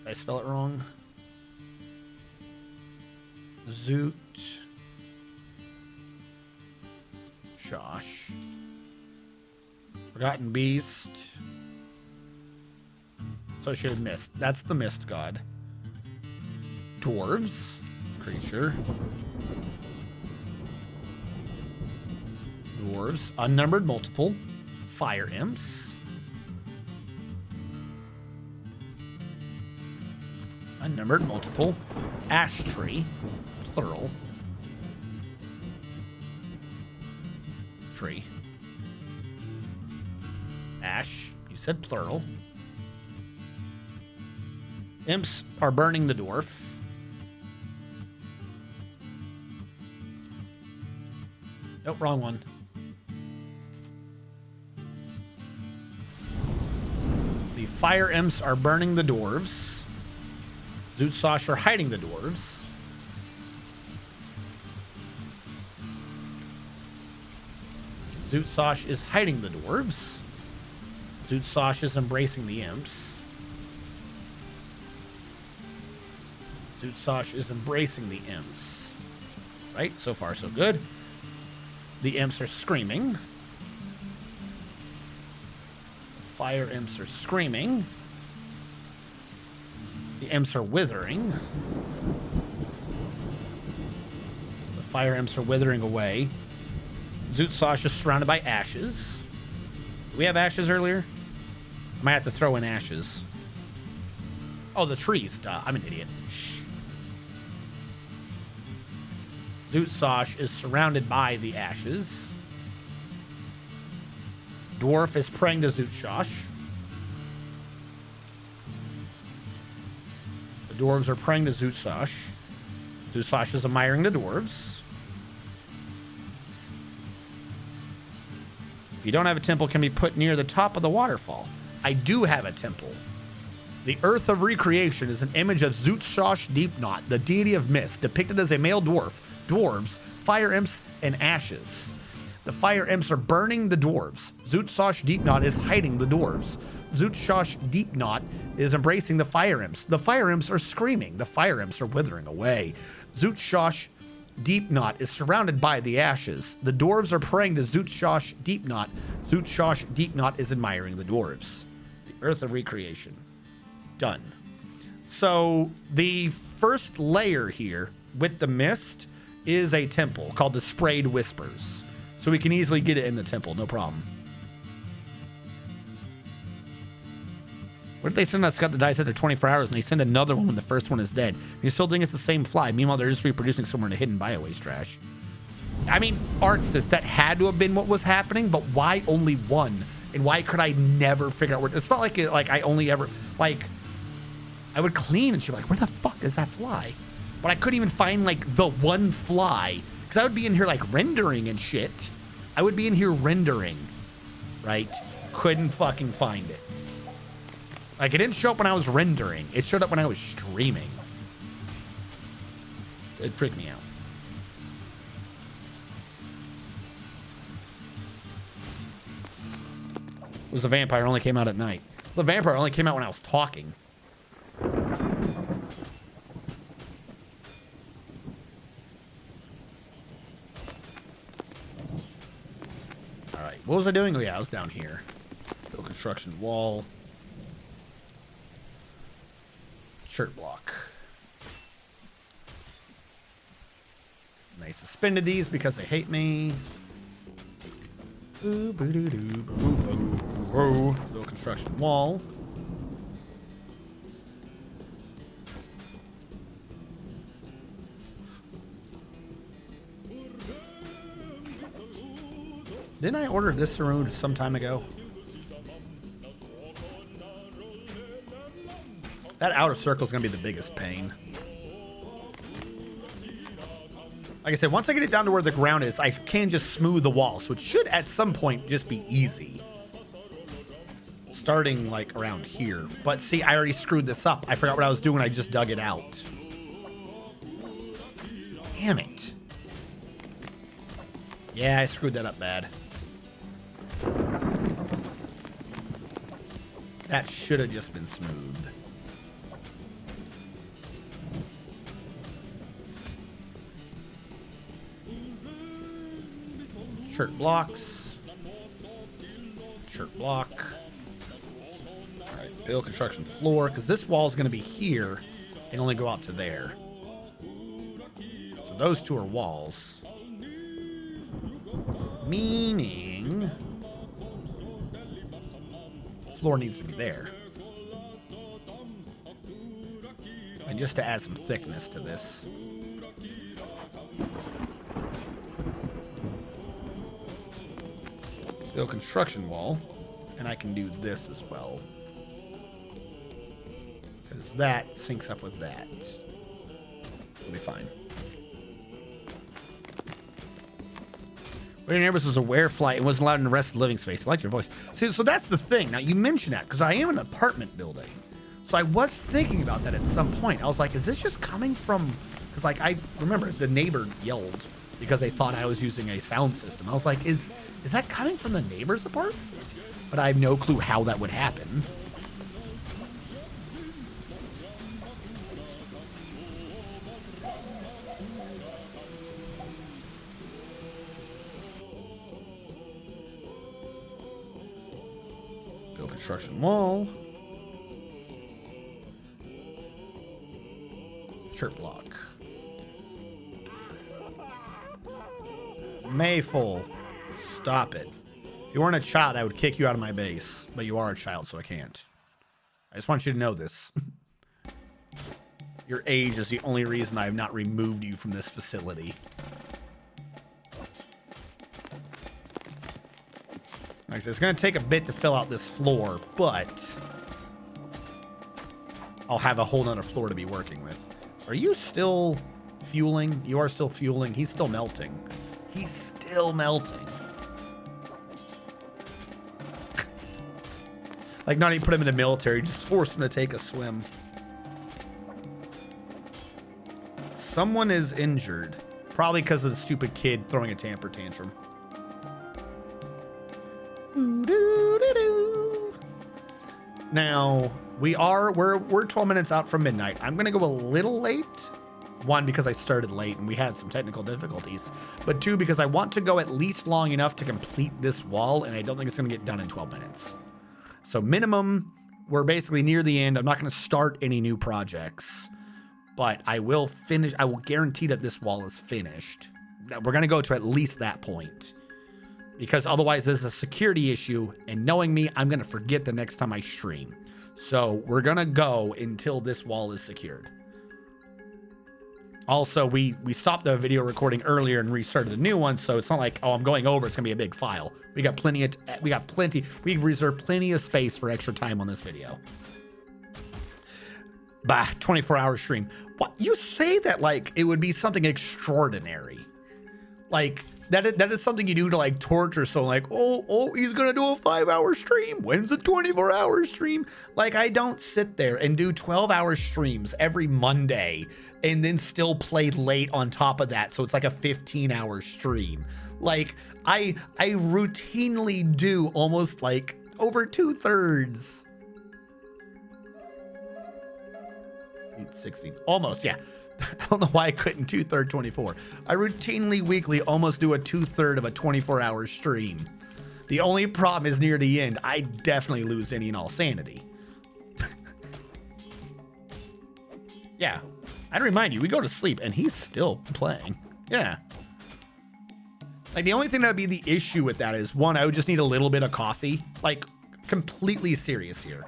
Did I spell it wrong? Zoot. Shosh. Forgotten Beast. Associated Mist. That's the Mist God. Dwarves. Creature. Dwarves. Unnumbered multiple. Fire imps. Unnumbered multiple. Ash tree. Plural. Tree. Ash. You said plural. Imps are burning the dwarf. Nope, wrong one. The fire imps are burning the dwarves. Zootsosh are hiding the dwarves. Zootsosh is hiding the dwarves. Zoot Sasha's embracing the imps. Zoot Sash is embracing the imps. Right? So far, so good. The imps are screaming. Fire imps are screaming. The imps are withering. The fire imps are withering away. Zoot Sash is surrounded by ashes. Did we have ashes earlier? I might have to throw in ashes. Oh, the trees. Duh. I'm an idiot. Shh. Zoot Sash is surrounded by the ashes. Dwarf is praying to Zoot Sash. The dwarves are praying to Zoot Sash. Zoot Sash is admiring the dwarves. If you don't have a temple, can be put near the top of the waterfall. I do have a temple. The Earth of Recreation is an image of Zoot Sash Deepknot, the deity of mist, depicted as a male dwarf, dwarves, fire imps, and ashes. The fire imps are burning the dwarves. Zoot Sash Deepknot is hiding the dwarves. Zoot Sash Deepknot is embracing the fire imps. The fire imps are screaming. The fire imps are withering away. Zoot Sash Deepknot is surrounded by the ashes. The dwarves are praying to Zoot Sash Deepknot. Zoot Sash Deepknot is admiring the dwarves. The Earth of Recreation. Done. So the first layer here with the mist is a temple called the Sprayed Whispers. So we can easily get it in the temple, no problem. What if they send us got the dice after 24 hours and they send another one when the first one is dead? You still think it's the same fly. Meanwhile, they're just reproducing somewhere in a hidden biowaste trash. I mean, Arxis, that had to have been what was happening, but why only one? And why could I never figure out where? It's not like I only ever, like, I would clean and she'd be like, where the fuck is that fly? But I couldn't even find, like, the one fly. Because I would be in here, like, rendering and shit. I would be in here rendering, right? Couldn't fucking find it. Like, it didn't show up when I was rendering. It showed up when I was streaming. It freaked me out. It was a vampire, only came out at night. The vampire only came out when I was talking. Alright, what was I doing? Oh yeah, I was down here. Build construction wall. Shirt block. And I suspended these because they hate me. Build construction wall. Didn't I order this room some time ago? That outer circle is going to be the biggest pain. Like I said, once I get it down to where the ground is, I can just smooth the wall. So it should at some point just be easy. Starting like around here. But see, I already screwed this up. I forgot what I was doing. I just dug it out. Damn it. Yeah, I screwed that up bad. That should have just been smooth. Shirt blocks. Shirt block. All right, build construction floor, because this wall is going to be here and only go out to there. So those two are walls. Meaning floor needs to be there. And just to add some thickness to this. Build construction wall, and I can do this as well. Because that syncs up with that. It'll be fine. Your neighbors was a werefly and wasn't allowed in the rest of the living space. I like your voice. See, so that's the thing. Now, you mentioned that because I am an apartment building. So I was thinking about that at some point. I was like, is this just coming from... Because, like, I remember the neighbor yelled because they thought I was using a sound system. I was like, is that coming from the neighbor's apartment? but I have no clue how that would happen. Build construction wall. Shirt block. Mayful, stop it. If you weren't a child, I would kick you out of my base, but you are a child, so I can't. I just want you to know this. Your age is the only reason I have not removed you from this facility. Like I said, it's going to take a bit to fill out this floor, but I'll have a whole nother floor to be working with. Are you still fueling? You are still fueling. He's still melting. He's still melting. Like, not even put him in the military, just force him to take a swim. Someone is injured. Probably because of the stupid kid throwing a temper tantrum. Now, we're 12 minutes out from midnight. I'm going to go a little late. One, because I started late and we had some technical difficulties. But two, because I want to go at least long enough to complete this wall, and I don't think it's going to get done in 12 minutes. So minimum, we're basically near the end. I'm not going to start any new projects, but I will finish. I will guarantee that this wall is finished. We're going to go to at least that point, because otherwise there's a security issue, and knowing me, I'm going to forget the next time I stream. So we're going to go until this wall is secured. Also, we stopped the video recording earlier and restarted a new one, so it's not like, oh, I'm going over, it's gonna be a big file. We reserved plenty of space for extra time on this video. Bah, 24-hour stream. What, you say that like it would be something extraordinary. Like that is something you do to like torture someone, like, oh, he's gonna do a 5-hour stream. When's a 24-hour stream? Like, I don't sit there and do 12-hour streams every Monday and then still play late on top of that, so it's like a 15-hour stream. Like, I routinely do almost like over 2/3. 8/16, almost, yeah. I don't know why I couldn't 2/3 24. I routinely weekly almost do a 2/3 of a 24-hour stream. The only problem is near the end, I definitely lose any and all sanity. Yeah, I'd remind you, we go to sleep and he's still playing. Yeah. Like, the only thing that would be the issue with that is, one, I would just need a little bit of coffee. Like, completely serious here.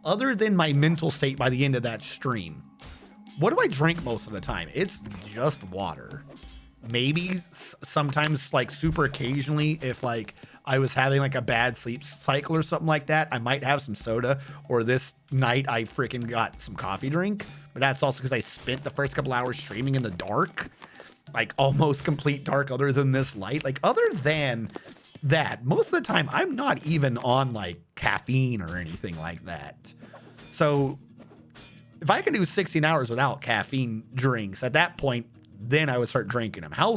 Other than my mental state by the end of that stream, what do I drink most of the time? It's just water. Maybe sometimes, like, super occasionally, if like I was having like a bad sleep cycle or something like that, I might have some soda, or this night I freaking got some coffee drink. But that's also because I spent the first couple hours streaming in the dark, like almost complete dark, other than this light. Like, other than that, most of the time I'm not even on like caffeine or anything like that. So if I can do 16 hours without caffeine drinks, at that point, then I would start drinking them. How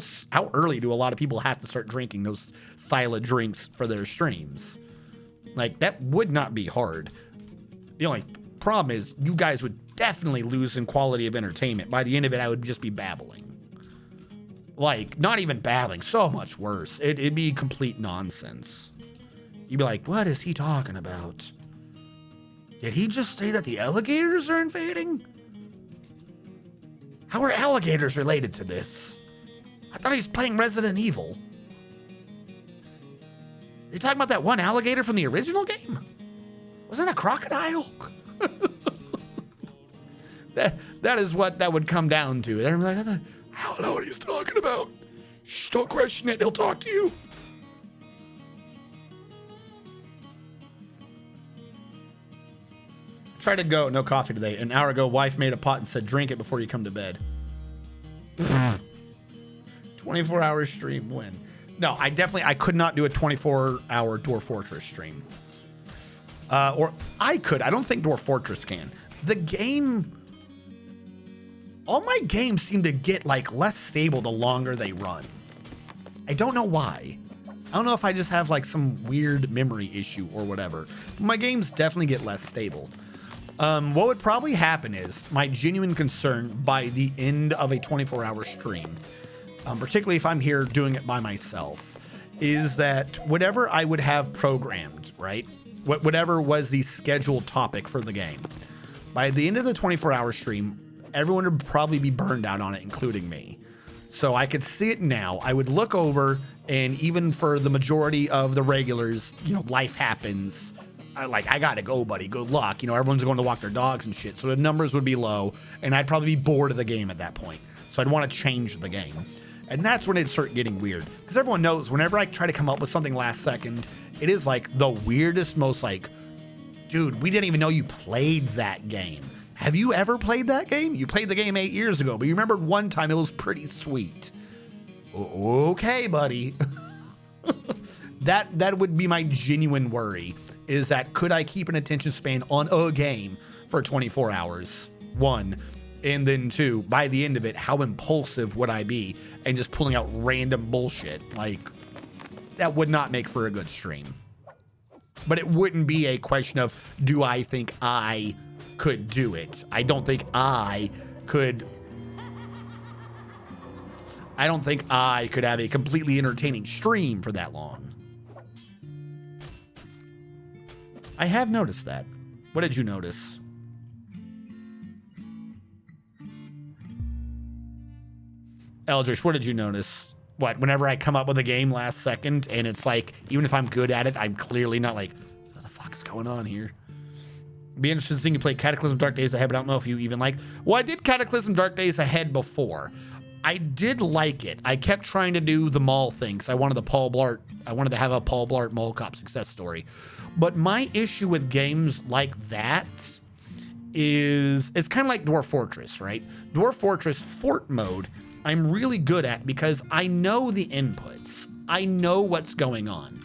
early do a lot of people have to start drinking those style of drinks for their streams? Like, that would not be hard. The only problem is you guys would definitely lose in quality of entertainment. By the end of it, I would just be babbling. Like, not even babbling, so much worse. It'd be complete nonsense. You'd be like, what is he talking about? Did he just say that the alligators are invading? How are alligators related to this? I thought he was playing Resident Evil. Are you talking about that one alligator from the original game? Wasn't it a crocodile? That is what that would come down to. They're like, I don't know what he's talking about. Shh, don't question it. They'll talk to you. Try to go. No coffee today. An hour ago, wife made a pot and said, drink it before you come to bed. 24-hour stream win. No, I could not do a 24-hour Dwarf Fortress stream. Or I could. I don't think Dwarf Fortress can. The game, all my games seem to get like less stable the longer they run. I don't know why. I don't know if I just have like some weird memory issue or whatever. My games definitely get less stable. What would probably happen is my genuine concern by the end of a 24-hour stream, particularly if I'm here doing it by myself, is that whatever I would have programmed, right? Whatever was the scheduled topic for the game, by the end of the 24-hour stream, everyone would probably be burned out on it, including me. So I could see it now. I would look over, and even for the majority of the regulars, you know, life happens. I gotta go, buddy. Good luck. You know, everyone's going to walk their dogs and shit. So the numbers would be low, and I'd probably be bored of the game at that point. So I'd want to change the game. And that's when it'd start getting weird. Because everyone knows whenever I try to come up with something last second, it is like the weirdest, most like, dude, we didn't even know you played that game. Have you ever played that game? You played the game 8 years ago, but you remember one time it was pretty sweet. Okay, buddy. That would be my genuine worry, is that could I keep an attention span on a game for 24 hours? One. And then two, by the end of it, how impulsive would I be and just pulling out random bullshit? Like, that would not make for a good stream. But it wouldn't be a question of, do I think I could do it? I don't think I could have a completely entertaining stream for that long. I have noticed that. What did you notice? Eldritch, what did you notice? What, whenever I come up with a game last second and it's like, even if I'm good at it, I'm clearly not like, what the fuck is going on here? Be interested to see you play Cataclysm Dark Days Ahead, but I don't know if you even like. Well, I did Cataclysm Dark Days Ahead before. I did like it. I kept trying to do the mall thing because I wanted to have a Paul Blart Mall Cop success story. But my issue with games like that is it's kind of like Dwarf Fortress, right? Dwarf Fortress Fort mode, I'm really good at because I know the inputs. I know what's going on.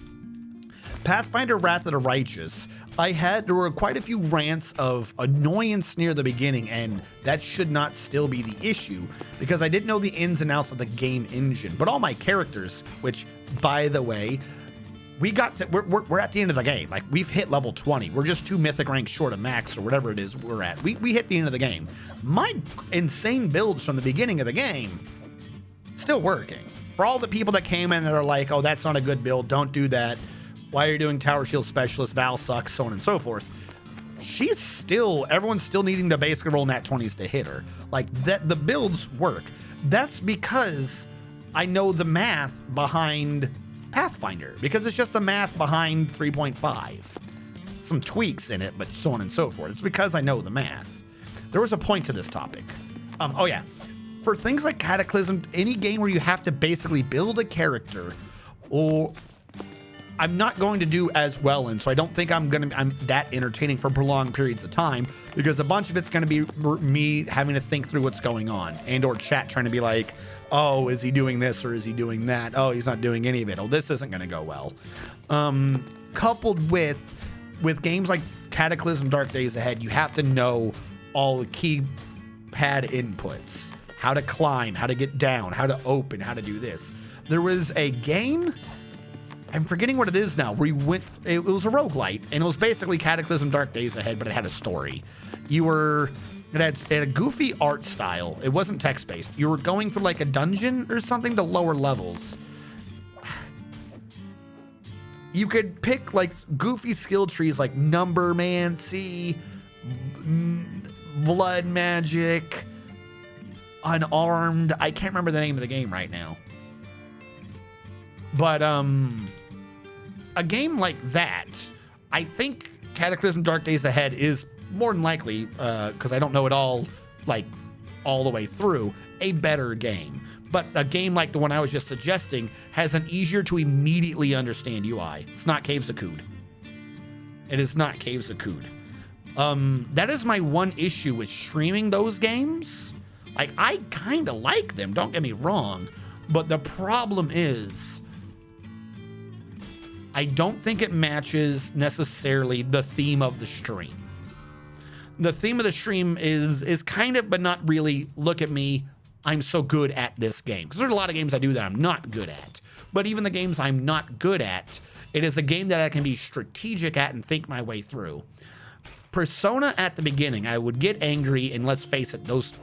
Pathfinder Wrath of the Righteous, there were quite a few rants of annoyance near the beginning, and that should not still be the issue because I didn't know the ins and outs of the game engine. But all my characters, which, by the way, we're at the end of the game. Like, we've hit level 20. We're just 2 mythic ranks short of max or whatever it is we're at. We hit the end of the game. My insane builds from the beginning of the game, still working. For all the people that came in that are like, oh, that's not a good build, don't do that. Why are you doing Tower Shield Specialist? Val sucks, so on and so forth. Everyone's still needing to basically roll nat 20s to hit her. Like, that, the builds work. That's because I know the math behind Pathfinder, because it's just the math behind 3.5. Some tweaks in it, but so on and so forth. It's because I know the math. There was a point to this topic. Oh yeah. For things like Cataclysm, any game where you have to basically build a character, or I'm not going to do as well in, so I don't think I'm that entertaining for prolonged periods of time, because a bunch of it's going to be me having to think through what's going on, and or chat trying to be like, oh, is he doing this or is he doing that? Oh, he's not doing any of it. Oh, this isn't going to go well. Coupled with games like Cataclysm Dark Days Ahead, you have to know all the key pad inputs, how to climb, how to get down, how to open, how to do this. There was a game, I'm forgetting what it is now, where it was a roguelite, and it was basically Cataclysm Dark Days Ahead, but it had a story. It had a goofy art style. It wasn't text-based. You were going through like a dungeon or something to lower levels. You could pick like goofy skill trees like Numbermancy, Blood Magic, Unarmed. I can't remember the name of the game right now. But a game like that, I think Cataclysm Dark Days Ahead is more than likely, because I don't know it all the way through, a better game. But a game like the one I was just suggesting has an easier to immediately understand UI. It's not Caves of Kood. It is not Caves of Kood. That is my one issue with streaming those games. Like, I kind of like them, don't get me wrong, but the problem is I don't think it matches necessarily the theme of the stream. The theme of the stream is kind of, but not really, look at me, I'm so good at this game. Because there's a lot of games I do that I'm not good at. But even the games I'm not good at, it is a game that I can be strategic at and think my way through. Persona at the beginning, I would get angry, and let's face it, those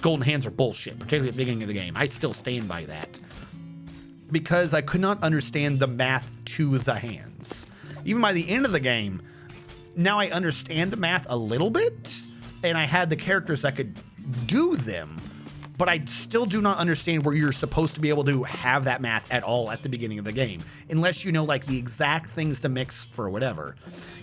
golden hands are bullshit, particularly at the beginning of the game. I still stand by that. Because I could not understand the math to the hands. Even by the end of the game, now I understand the math a little bit, and I had the characters that could do them, but I still do not understand where you're supposed to be able to have that math at all at the beginning of the game, unless you know like the exact things to mix for whatever.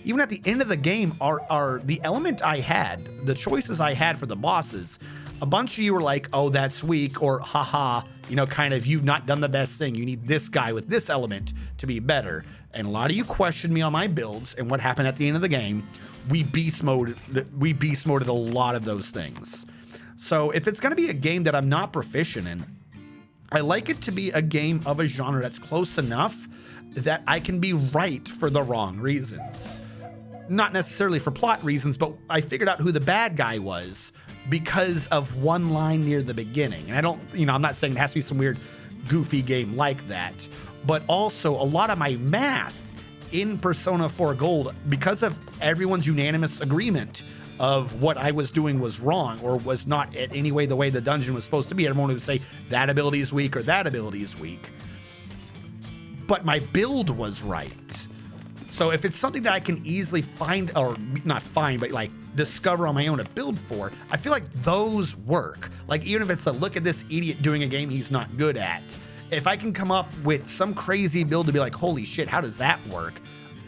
Even at the end of the game, are the element I had, the choices I had for the bosses, a bunch of you were like, oh, that's weak, or haha, you know, kind of, you've not done the best thing. You need this guy with this element to be better. And a lot of you questioned me on my builds and what happened at the end of the game. We beast moded a lot of those things. So if it's going to be a game that I'm not proficient in, I like it to be a game of a genre that's close enough that I can be right for the wrong reasons. Not necessarily for plot reasons, but I figured out who the bad guy was because of one line near the beginning. And I don't, you know, I'm not saying it has to be some weird, goofy game like that, but also a lot of my math in Persona 4 Gold, because of everyone's unanimous agreement of what I was doing was wrong or was not in any way the way the dungeon was supposed to be. Everyone would say that ability is weak or that ability is weak. But my build was right. So if it's something that I can easily find, or not find, but like discover on my own to build for, I feel like those work. Like even if it's a look at this idiot doing a game he's not good at, if I can come up with some crazy build to be like, holy shit, how does that work?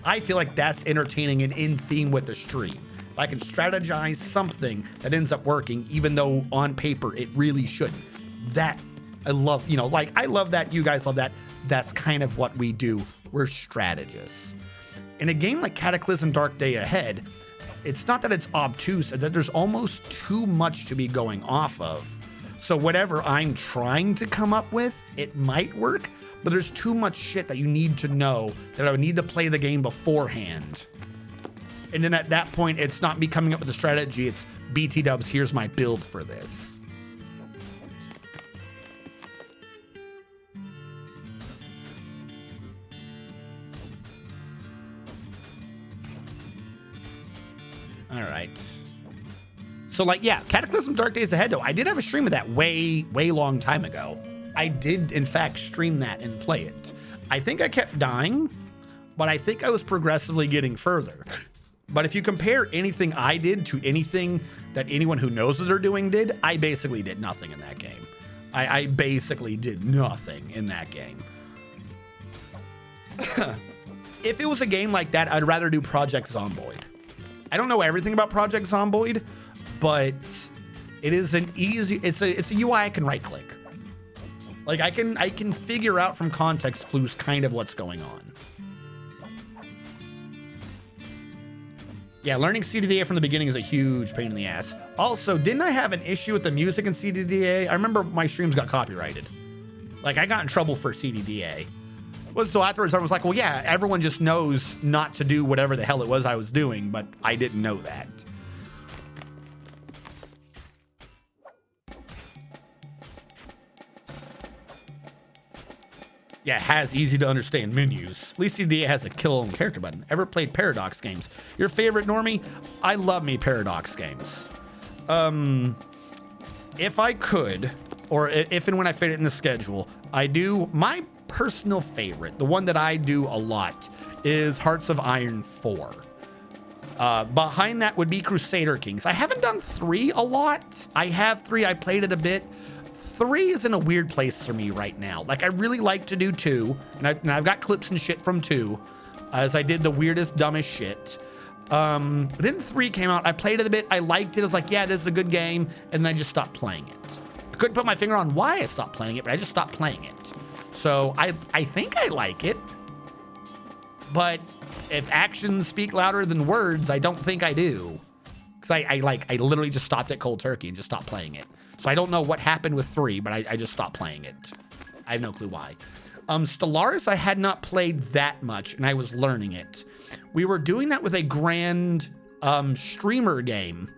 I feel like that's entertaining and in theme with the stream. If I can strategize something that ends up working, even though on paper it really shouldn't. That I love, you know, like I love that, you guys love that. That's kind of what we do. We're strategists. In a game like Cataclysm Dark Day Ahead, it's not that it's obtuse, that there's almost too much to be going off of. So whatever I'm trying to come up with, it might work, but there's too much shit that you need to know that I would need to play the game beforehand. And then at that point, it's not me coming up with a strategy, it's BT dubs, here's my build for this. All right. So like, yeah, Cataclysm Dark Days Ahead, though, I did have a stream of that way long time ago. I did, in fact, stream that and play it. I think I kept dying, but I think I was progressively getting further. But if you compare anything I did to anything that anyone who knows what they're doing did, I basically did nothing in that game. I basically did nothing in that game. If it was a game like that, I'd rather do Project Zomboid. I don't know everything about Project Zomboid, but it is an easy, it's a UI I can right click. Like I can figure out from context clues kind of what's going on. Yeah, learning CDDA from the beginning is a huge pain in the ass. Also, didn't I have an issue with the music in CDDA? I remember my streams got copyrighted. Like I got in trouble for CDDA. Well, so afterwards I was like, well, yeah, everyone just knows not to do whatever the hell it was I was doing, but I didn't know that. Yeah, it has easy to understand menus. At least CDDA has a kill on character button. Ever played Paradox games? Your favorite, Normie? I love me Paradox games. If I could, or if and when I fit it in the schedule, I do. My personal favorite, the one that I do a lot, is Hearts of Iron 4. Behind that would be Crusader Kings. I haven't done 3 a lot. I have 3. I played it a bit. 3 is in a weird place for me right now. Like I really like to do 2, and I've got clips and shit from 2, as I did the weirdest, dumbest shit. But then 3 came out. I played it a bit. I liked it. I was like, yeah, this is a good game, and then I just stopped playing it. I couldn't put my finger on why I stopped playing it, but I just stopped playing it. So I think I like it, but if actions speak louder than words, I don't think I do. Because I literally just stopped at cold turkey and just stopped playing it. So I don't know what happened with 3, but I just stopped playing it. I have no clue why. Stellaris I had not played that much, and I was learning it. We were doing that with a grand streamer game,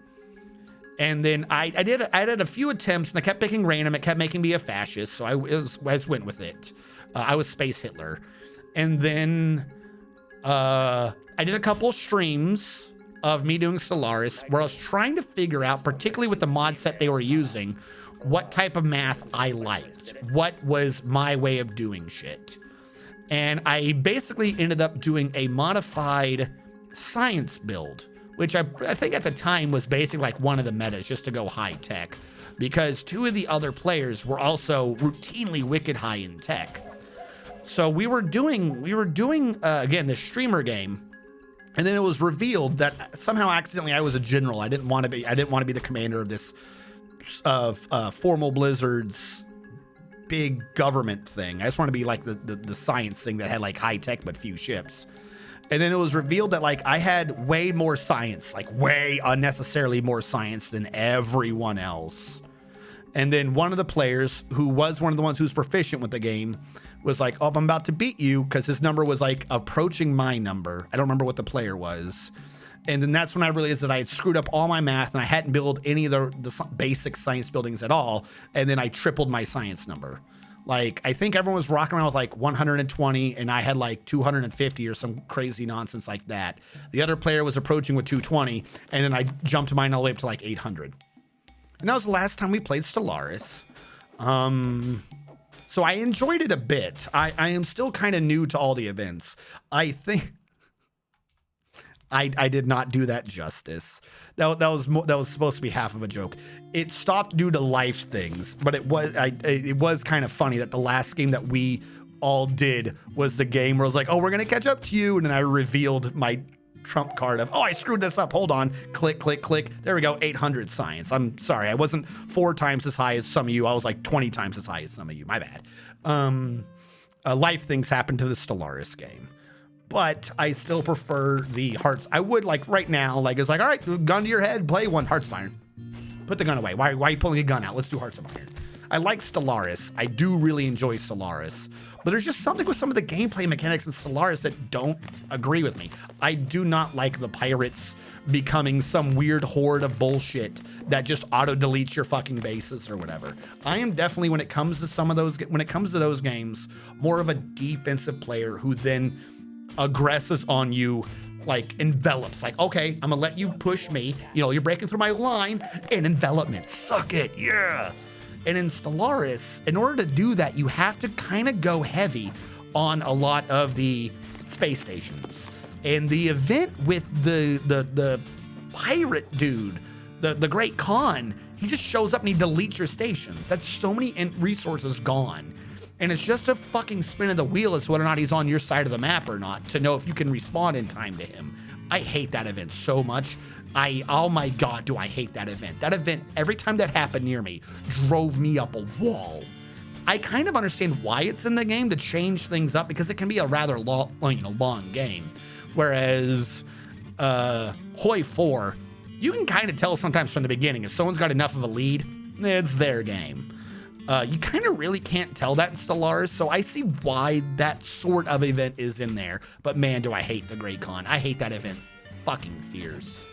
And then I did a few attempts, and I kept picking random. It kept making me a fascist, so I went with it. I was Space Hitler. And then I did a couple streams of me doing Stellaris, where I was trying to figure out, particularly with the mod set they were using, what type of math I liked. What was my way of doing shit. And I basically ended up doing a modified science build, which I think at the time was basically like one of the metas, just to go high tech, because two of the other players were also routinely wicked high in tech. So we were doing again, the streamer game. And then it was revealed that somehow accidentally I was a general. I didn't want to be the commander of this formal Blizzard's big government thing. I just want to be like the science thing that had like high tech but few ships. And then it was revealed that like I had way more science, like way unnecessarily more science than everyone else. And then one of the players, who was one of the ones who's proficient with the game, was like, oh, I'm about to beat you, because his number was like approaching my number. I don't remember what the player was. And then that's when I realized that I had screwed up all my math and I hadn't built any of the basic science buildings at all. And then I tripled my science number. Like, I think everyone was rocking around with like 120 and I had like 250 or some crazy nonsense like that. The other player was approaching with 220, and then I jumped mine all the way up to like 800. And that was the last time we played Stellaris. So I enjoyed it a bit. I am still kind of new to all the events. I think I did not do that justice. That was supposed to be half of a joke. It stopped due to life things, but it was kind of funny that the last game that we all did was the game where I was like, oh, we're gonna catch up to you, and then I revealed my trump card of, oh, I screwed this up. Hold on. Click, click, click. There we go. 800 science. I'm sorry. I wasn't 4 times as high as some of you. I was like 20 times as high as some of you. My bad. Life things happen to the Stellaris game, but I still prefer the Hearts. I would like right now, like it's like, all right, gun to your head, play one Hearts of Iron. Put the gun away. Why are you pulling a gun out? Let's do Hearts of Iron. I like Stellaris. I do really enjoy Stellaris, but there's just something with some of the gameplay mechanics in Stellaris that don't agree with me. I do not like the pirates becoming some weird horde of bullshit that just auto deletes your fucking bases or whatever. I am definitely, when it comes to those games, more of a defensive player who then aggresses on you, like envelops, like, okay, I'm gonna let you push me, you're breaking through my line, and envelopment, suck it, yeah. And in Stellaris, in order to do that, you have to kind of go heavy on a lot of the space stations. And the event with the pirate dude, the Great Khan, he just shows up and he deletes your stations. That's so many resources gone. And it's just a fucking spin of the wheel as to whether or not he's on your side of the map or not, to know if you can respond in time to him. I hate that event so much. Oh my God, do I hate that event. That event, every time that happened near me, drove me up a wall. I kind of understand why it's in the game, to change things up, because it can be a rather long game. Whereas Hoi 4, you can kind of tell sometimes from the beginning, if someone's got enough of a lead, it's their game. You kind of really can't tell that in Stellaris, so I see why that sort of event is in there. But man, do I hate the Great Khan. I hate that event fucking fierce.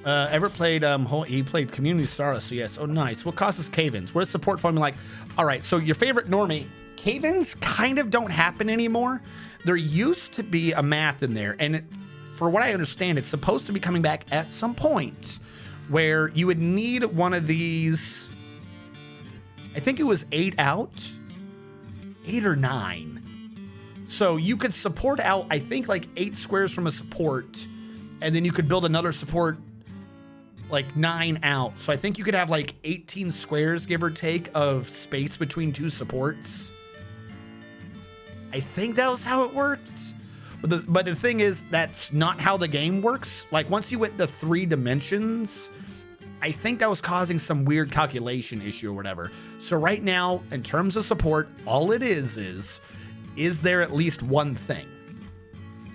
Ever played, he played Community Star, so yes. Oh, nice. What causes cave-ins? What is support formula like? All right, so your favorite normie, cave-ins kind of don't happen anymore. There used to be a math in there, and for what I understand, it's supposed to be coming back at some point where you would need one of these. I think it was 8 out, 8 or 9. So you could support out, I think, like 8 squares from a support, and then you could build another support like 9 out. So I think you could have like 18 squares, give or take, of space between 2 supports. I think that was how it worked. But the thing is, that's not how the game works. Like, once you went to 3 dimensions, I think that was causing some weird calculation issue or whatever. So right now, in terms of support, all it is there at least one thing?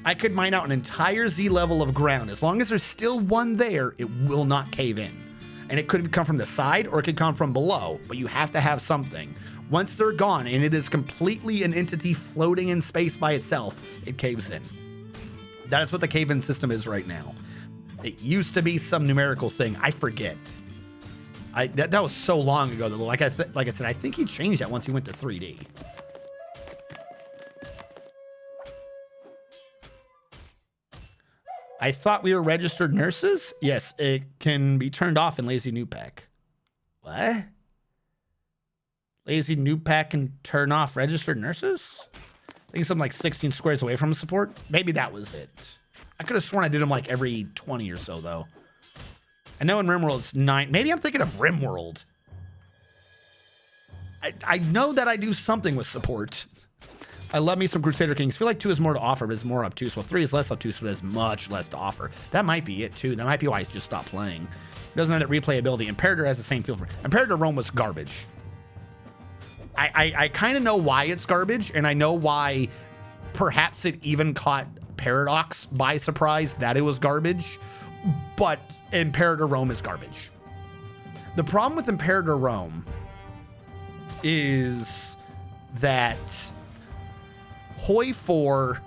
I could mine out an entire Z level of ground. As long as there's still one there, it will not cave in. And it could come from the side or it could come from below, but you have to have something. Once they're gone and it is completely an entity floating in space by itself, it caves in. That is what the cave-in system is right now. It used to be some numerical thing. I forget. That was so long ago. That like I said, I think he changed that once he went to 3D. I thought we were registered nurses. Yes, it can be turned off in Lazy Noob Pack. What? Lazy Noob Pack can turn off registered nurses? I think something like 16 squares away from support. Maybe that was it. I could have sworn I did them like every 20 or so, though. I know in RimWorld it's 9. Maybe I'm thinking of RimWorld. I know that I do something with support. I love me some Crusader Kings. Feel like 2 is more to offer, but it's more obtuse. Well, 3 is less obtuse, but has much less to offer. That might be it, too. That might be why I just stopped playing. It doesn't have that replayability. Imperator has the same feel for it. Imperator Rome was garbage. I kind of know why it's garbage, and I know why perhaps it even caught Paradox by surprise that it was garbage, but Imperator Rome is garbage. The problem with Imperator Rome is that Hoi 4,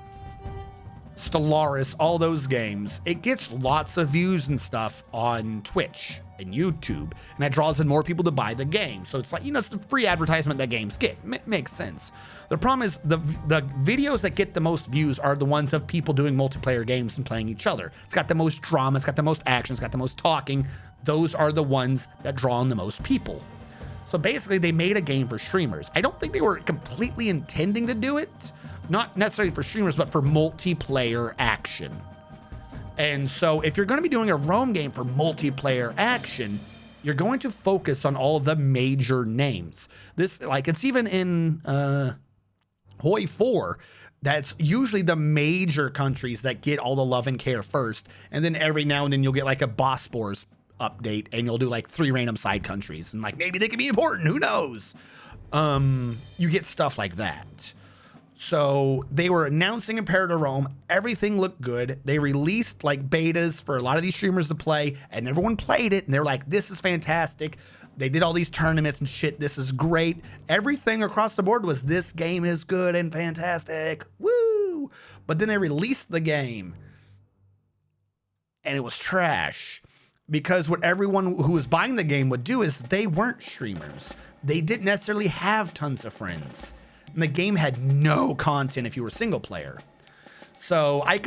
Stellaris, all those games, it gets lots of views and stuff on Twitch and YouTube, and that draws in more people to buy the game. So it's like, you know, it's the free advertisement that games get. Makes sense. The problem is the videos that get the most views are the ones of people doing multiplayer games and playing each other. It's got the most drama, it's got the most action, it's got the most talking. Those are the ones that draw in the most people. So basically they made a game for streamers. I don't think they were completely intending to do it, not necessarily for streamers, but for multiplayer action. And so if you're going to be doing a Rome game for multiplayer action, you're going to focus on all the major names. This, like, it's even in Hoi 4, that's usually the major countries that get all the love and care first. And then every now and then you'll get like a Bosporus update and you'll do like 3 random side countries. And like, maybe they could be important, who knows? You get stuff like that. So they were announcing Imperator Rome. Everything looked good. They released like betas for a lot of these streamers to play, and everyone played it. And they're like, this is fantastic. They did all these tournaments and shit. This is great. Everything across the board was, this game is good and fantastic. Woo! But then they released the game and it was trash, because what everyone who was buying the game would do is they weren't streamers. They didn't necessarily have tons of friends. And the game had no content if you were single player. So I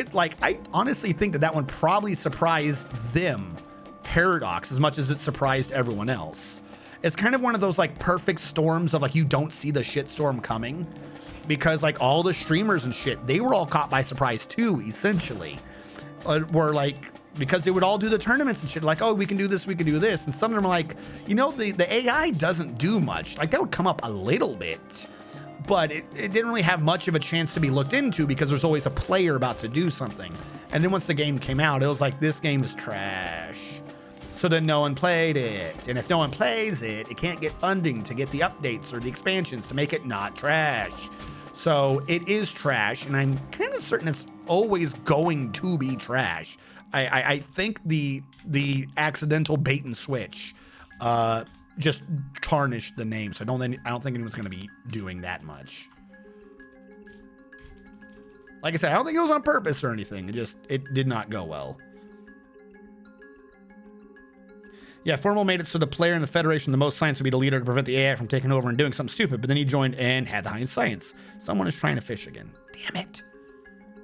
honestly think that one probably surprised them, Paradox, as much as it surprised everyone else. It's kind of one of those like perfect storms of like, you don't see the shitstorm coming, because like all the streamers and shit, they were all caught by surprise too, essentially. Were like, because they would all do the tournaments and shit, like, oh, we can do this, we can do this. And some of them are like, you know, the AI doesn't do much. Like, that would come up a little bit, but it didn't really have much of a chance to be looked into, because there's always a player about to do something. And then once the game came out, it was like, this game is trash. So then no one played it. And if no one plays it, it can't get funding to get the updates or the expansions to make it not trash. So it is trash, and I'm kind of certain it's always going to be trash. I think the accidental bait and switch just tarnished the name, so I don't think anyone's going to be doing that much. Like I said, I don't think it was on purpose or anything. It did not go well. Yeah, Formal made it so the player in the Federation with the most science would be the leader to prevent the AI from taking over and doing something stupid, but then he joined and had the highest science. Someone is trying to fish again. Damn it.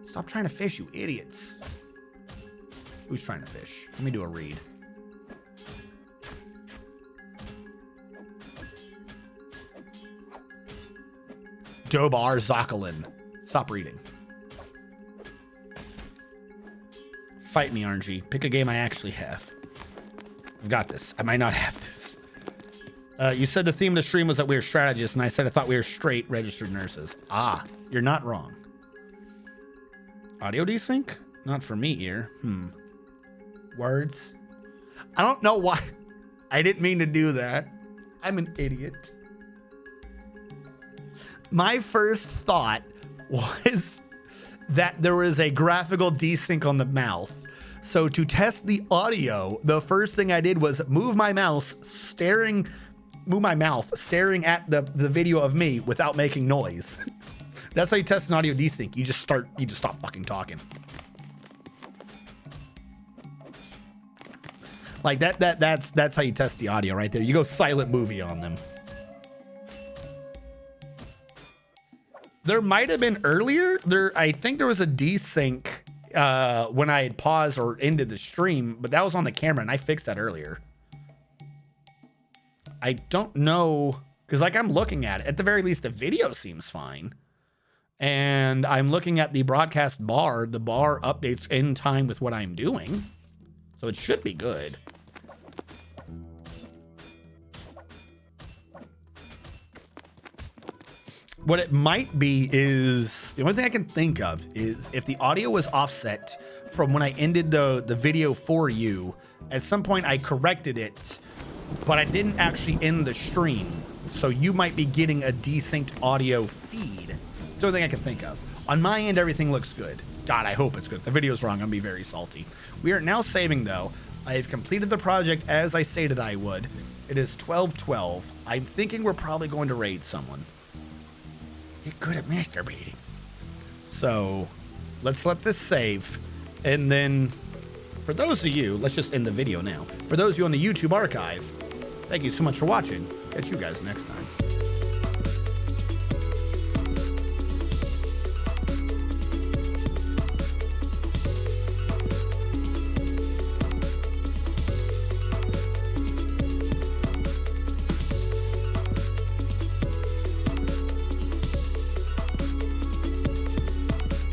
Stop trying to fish, you idiots. Who's trying to fish? Let me do a read. Dobar Zokalin. Stop reading. Fight me, RNG. Pick a game I actually have. I've got this. I might not have this. You said the theme of the stream was that we were strategists, and I said I thought we were straight registered nurses. Ah, you're not wrong. Audio desync? Not for me here. Words? I don't know why. I didn't mean to do that. I'm an idiot. My first thought was that there was a graphical desync on the mouth. So to test the audio, the first thing I did was move my mouse staring move my mouth staring at the video of me without making noise. That's how you test an audio desync. You just stop fucking talking. Like that's how you test the audio right there. You go silent movie on them. There might have been earlier. I think there was a desync when I had paused or ended the stream, but that was on the camera and I fixed that earlier. I don't know, because like I'm looking at it, at the very least the video seems fine. And I'm looking at the broadcast bar. The bar updates in time with what I'm doing. So it should be good. What it might be is, the only thing I can think of is if the audio was offset from when I ended the video for you, at some point I corrected it, but I didn't actually end the stream. So you might be getting a desynced audio feed. It's the only thing I can think of. On my end, everything looks good. God, I hope it's good. If the video's wrong, I'm gonna be very salty. We are now saving though. I have completed the project as I stated I would. It is 12:12. I'm thinking we're probably going to raid someone. You're good at masturbating. So let's let this save. And then for those of you, let's just end the video now. For those of you on the YouTube archive, thank you so much for watching. Catch you guys next time.